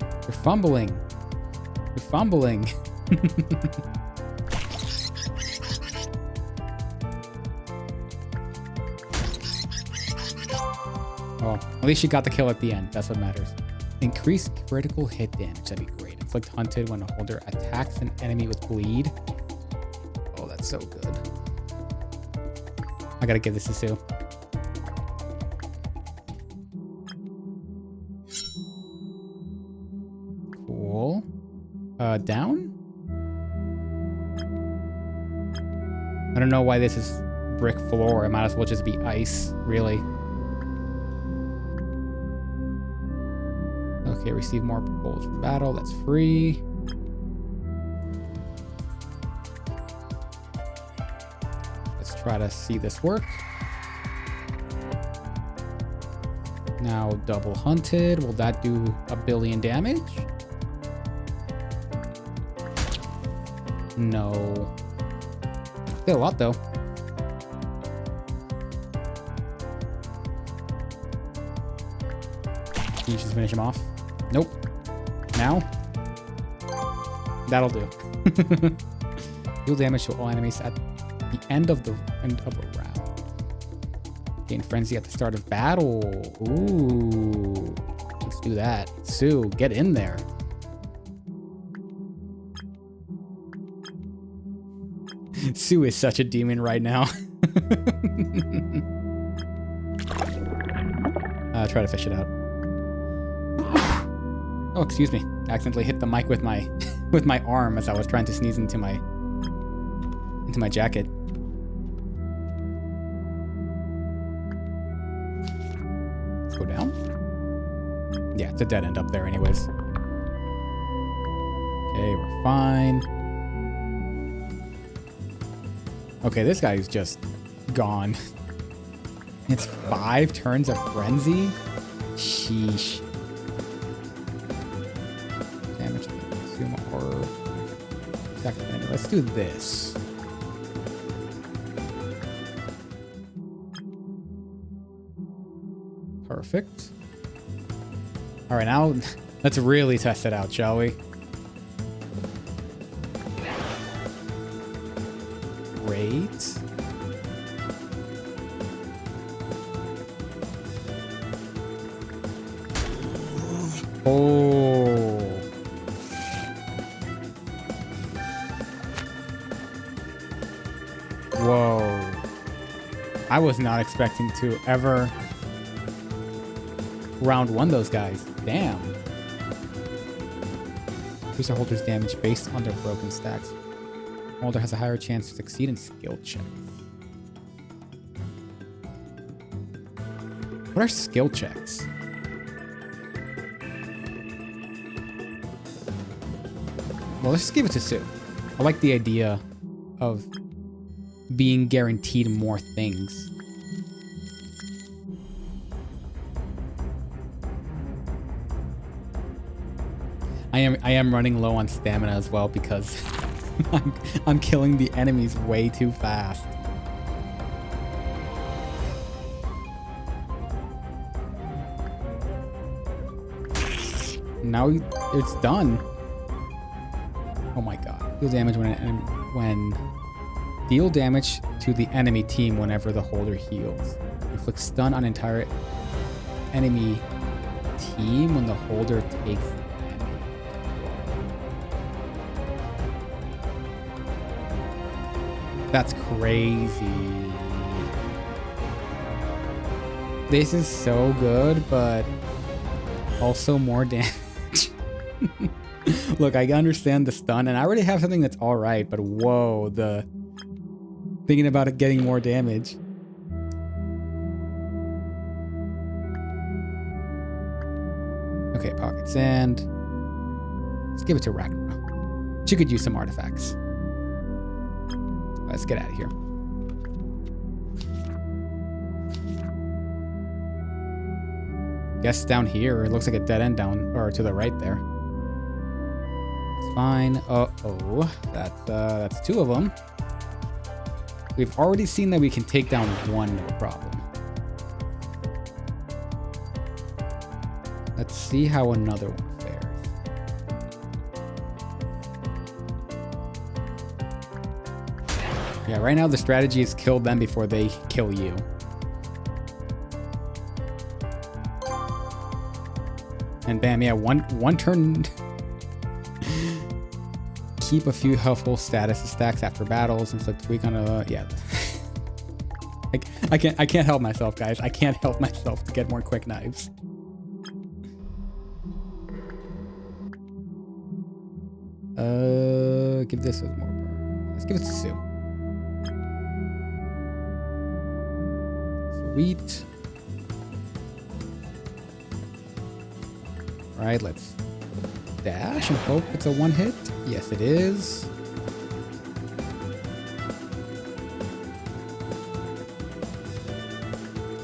You're fumbling. You're fumbling. Oh, at least you got the kill at the end. That's what matters. Increase critical hit damage. That'd be great. Inflict hunted when a holder attacks an enemy with bleed. Oh, that's so good. I gotta give this to Sue. Cool. Down? I don't know why this is brick floor. It might as well just be ice, really. Okay, receive more gold from battle. That's free. Let's try to see this work. Now double hunted. Will that do 1 billion damage? No. Still a lot though. Can you just finish him off? Nope. Now? That'll do. Deal damage to all enemies at the end of a round. Gain frenzy at the start of battle. Ooh. Let's do that. Sue, get in there. Sue is such a demon right now. Try to fish it out. Oh, excuse me. I accidentally hit the mic with my arm as I was trying to sneeze into my jacket. Let's go down. Yeah, it's a dead end up there anyways. Okay, we're fine. Okay, this guy's just gone. It's 5 turns of frenzy? Sheesh. Or let's do this. Perfect. All right, now let's really test it out, shall we? great. Oh. Whoa. I was not expecting to ever round one those guys. Damn. Increase the holder's damage based on their broken stacks. Holder has a higher chance to succeed in skill checks. What are skill checks? Well, let's just give it to Sue. I like the idea of being guaranteed more things. I am running low on stamina as well because I'm killing the enemies way too fast. Now it's done. Oh my god. Deal damage when deal damage to the enemy team whenever the holder heals. Inflict stun on entire enemy team when the holder takes damage. That's crazy. This is so good, but also more damage. Look, I understand the stun, and I already have something that's alright, but whoa, the thinking about it getting more damage. Okay, pocket sand. Let's give it to Ragnar. She could use some artifacts. Let's get out of here. Guess down here, it looks like a dead end down, or to the right there. It's fine. Uh-oh. That's two of them. We've already seen that we can take down one, no problem. Let's see how another one fares. Yeah, right now the strategy is kill them before they kill you. And bam, yeah, one turn. Keep a few helpful status stacks after battles. Inflict weak on a yeah. I can't help myself, guys. I can't help myself to get more quick knives. Give this with more burn. Let's give it to Sue. Sweet. All right, let's dash and hope it's a one hit. Yes, it is.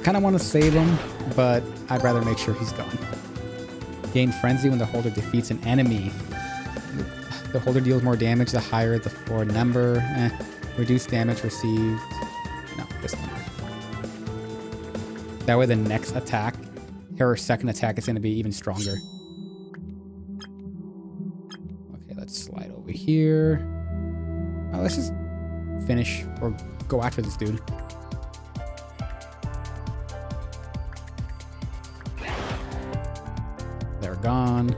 Kind of want to save him, but I'd rather make sure he's gone. Gain frenzy when the holder defeats an enemy. The holder deals more damage the higher the floor number. Reduce damage received. No, this one. That way the next attack, her second attack, is going to be even stronger. Okay, let's slide over here. Let's just finish or go after this dude. They're gone.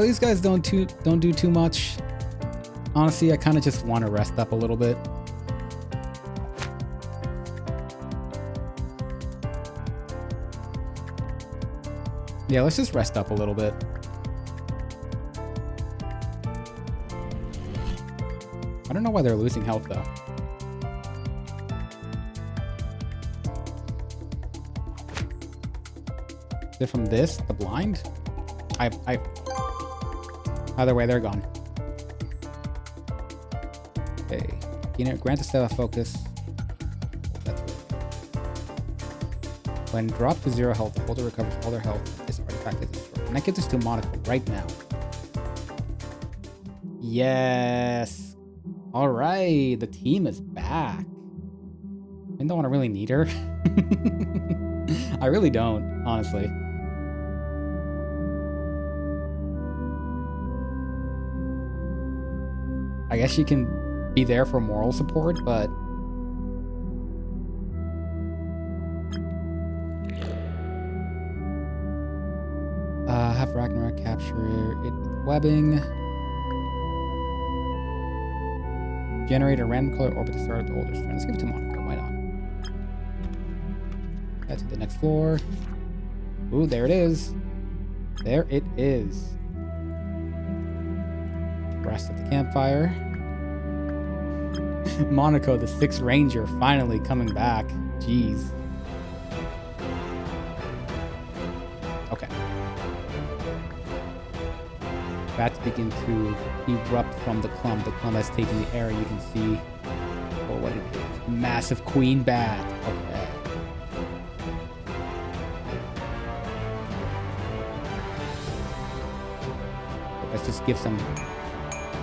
These guys don't do too much. Honestly, I kind of just want to rest up a little bit. Yeah, let's just rest up a little bit. I don't know why they're losing health though. Is it from this? The blind? Either way, they're gone. Okay. Grant a set of focus. That's it. When dropped to 0 health, the holder recovers all their health. This artifact is destroyed. And that gets us to Monaco right now. Yes. Alright. The team is back. I don't want to really need her. I really don't, honestly. I guess she can be there for moral support, but have Ragnarok capture it with webbing. Generate a random color orbit to start at the older strand. Let's give it to Monaco. Why not? Head to the next floor. Ooh, there it is. There it is. Rest at the campfire. Monaco, the 6th Ranger, finally coming back. Jeez. Okay. Bats begin to erupt from the clump. The clump has taken the air. You can see what it is. Massive queen bat. Okay. Let's just give some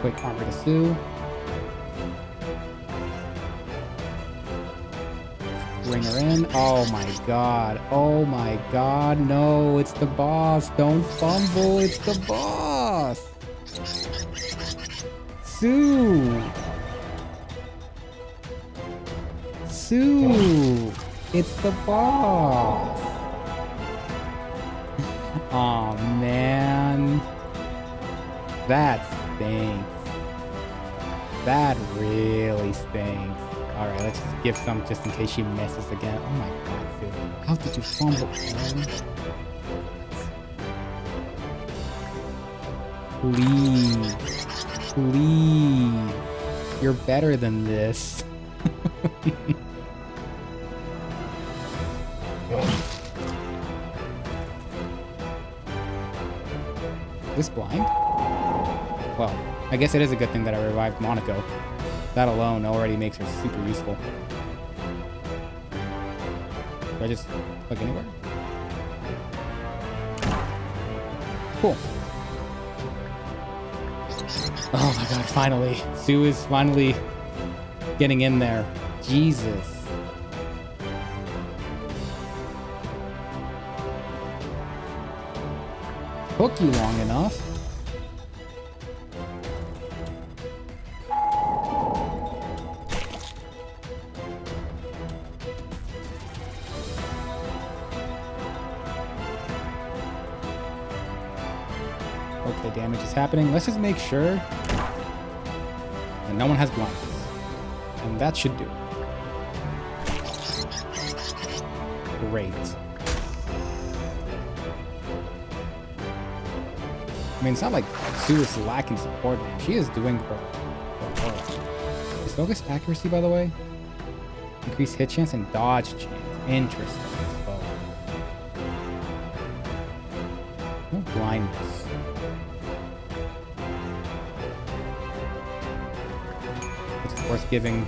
quick armor to Sue. Bring her in. Oh my god. Oh my god. No, it's the boss. Don't fumble. It's the boss. Sue. Sue. It's the boss. Oh man. That stinks. That really stinks. Alright, let's just give some just in case she misses again. Oh my god, Sue. How did you fumble? Please. Please. You're better than this. Is this blind? Well, I guess it is a good thing that I revived Monaco. That alone already makes her super useful. Do I just click anywhere? Cool. Oh my god, finally. Sue is finally getting in there. Jesus. Took you long enough. Okay, damage is happening. Let's just make sure that no one has blindness. And that should do it. Great. I mean, it's not like Sue is lacking support, man. She is doing her work. Is focus accuracy, by the way? Increase hit chance and dodge chance. Interesting. Well, no blindness. It's worth giving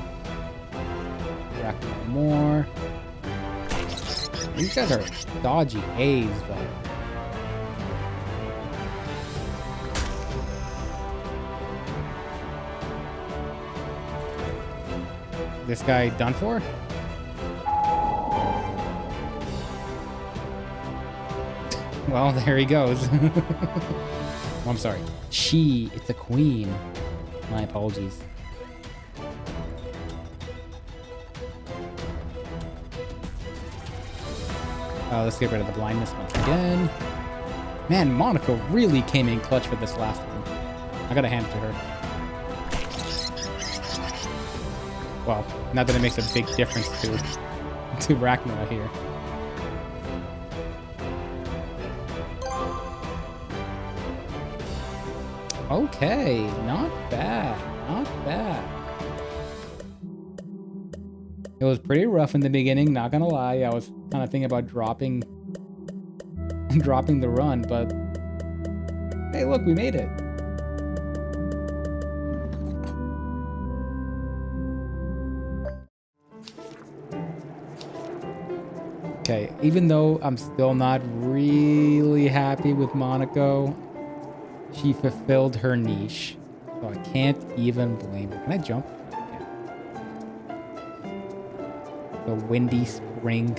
Rack more. These guys are dodgy A's, though. This guy done for? Well, there he goes. Oh, I'm sorry. She, it's a queen. My apologies. Let's get rid of the blindness once again. Man, Monaco really came in clutch for this last one. I gotta hand it to her. Well, not that it makes a big difference to Ragnarok here. Okay, not bad, not bad. It was pretty rough in the beginning, not gonna lie. I was kind of thinking about dropping the run, but hey, look, we made it. Okay, even though I'm still not really happy with Monaco, she fulfilled her niche. So I can't even blame her. Can I jump? Yeah. The Windy Spring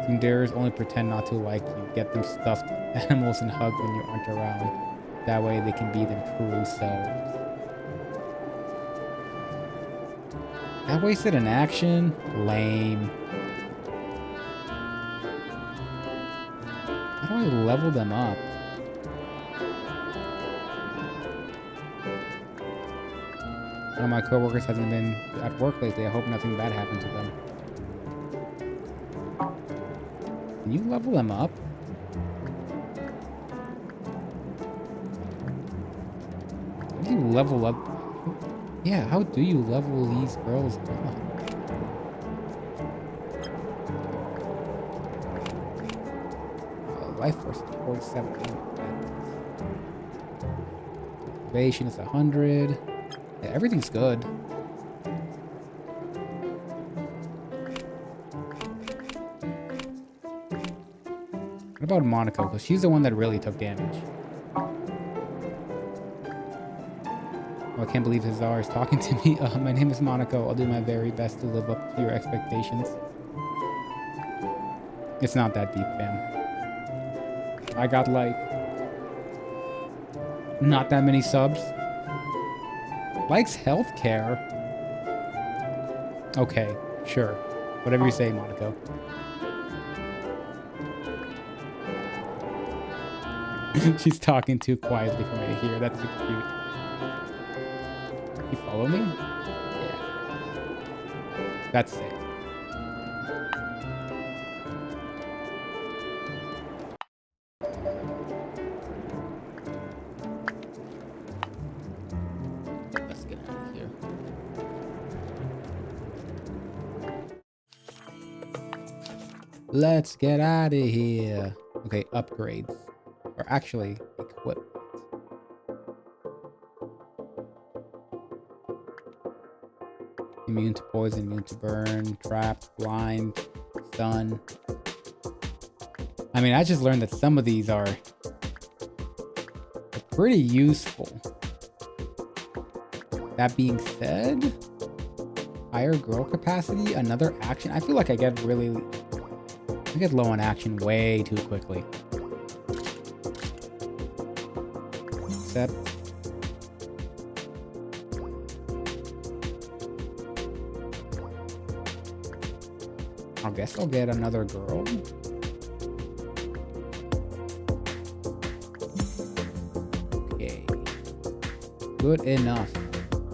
Endearers only pretend not to like you. Get them stuffed animals and hug when you aren't around. That way they can be their true selves. That wasted an action? Lame. How do I level them up? One of my coworkers hasn't been at work lately. I hope nothing bad happened to them. Can you level them up? How do you level up? Yeah, how do you level these girls up? Life force is 47. Motivation is 100. Yeah, everything's good. What about Monaco? Because she's the one that really took damage. Oh, I can't believe Hazar is talking to me. My name is Monaco. I'll do my very best to live up to your expectations. It's not that deep, fam. I got, like, not that many subs. Likes healthcare. Okay, sure. Whatever you say, Monaco. She's talking too quietly for me to hear. That's so cute. You follow me? Yeah. That's it. Let's get out of here. Let's get out of here. Okay, upgrades. Or actually, equipment. Immune to poison, immune to burn, trapped, blind, stun. I mean, I just learned that some of these are pretty useful. That being said, higher girl capacity, another action. I feel like I get low on action way too quickly. Except I guess I'll get another girl. Okay. Good enough.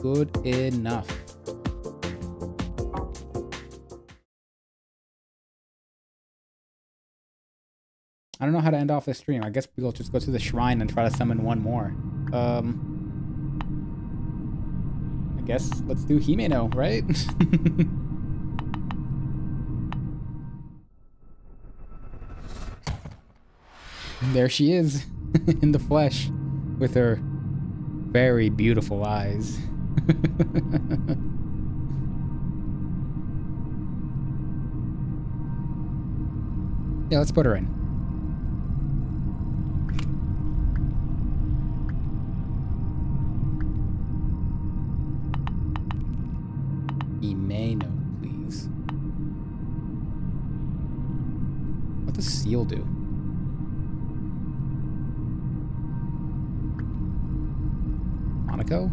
Good enough. I don't know how to end off this stream. I guess we'll just go to the shrine and try to summon one more. I guess let's do Himeno, right? There she is in the flesh with her very beautiful eyes. Yeah, let's put her in. Himeno, please. What does seal do? Monaco?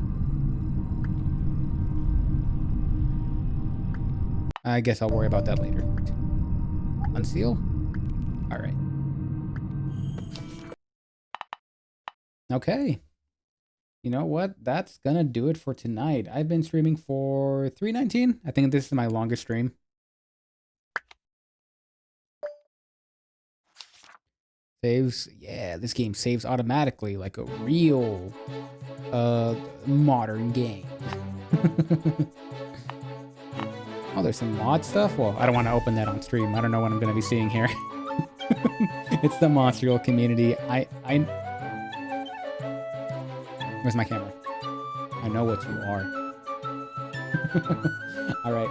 I guess I'll worry about that later. Unseal? Alright. Okay. You know what? That's gonna do it for tonight. I've been streaming for 3:19. I think this is my longest stream. Saves. Yeah, this game saves automatically like a real modern game. Oh, there's some mod stuff? Well, I don't want to open that on stream. I don't know what I'm going to be seeing here. It's the Monster community. Where's my camera? I know what you are. All right.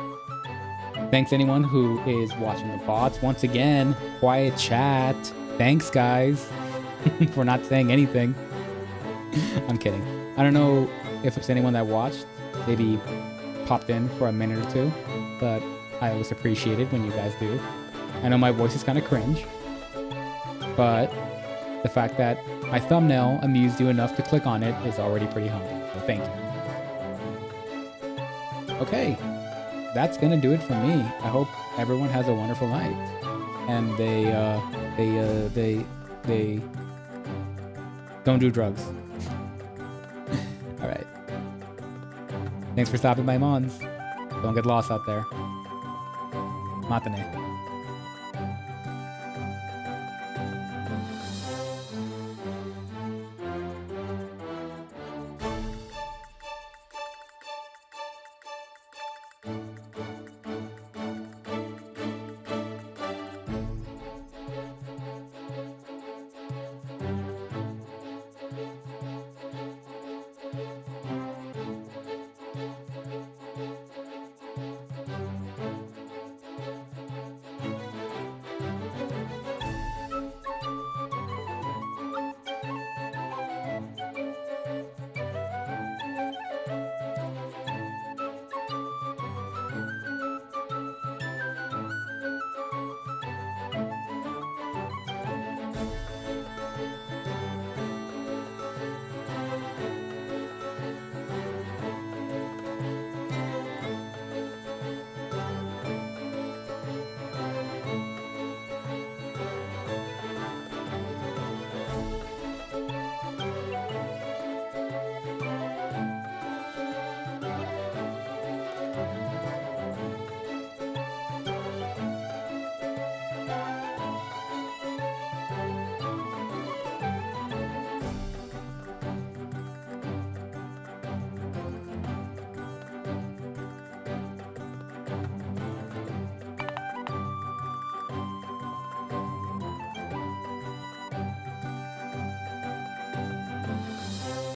Thanks anyone who is watching the bots. Once again, quiet chat. Thanks, guys, for not saying anything. I'm kidding. I don't know if it's anyone that watched, maybe popped in for a minute or two, but I always appreciate it when you guys do. I know my voice is kind of cringe, but the fact that my thumbnail amused you enough to click on it is already pretty humble. So thank you. Okay, that's gonna do it for me. I hope everyone has a wonderful night, and they don't do drugs. All right. Thanks for stopping by, Mons. Don't get lost out there. Matane.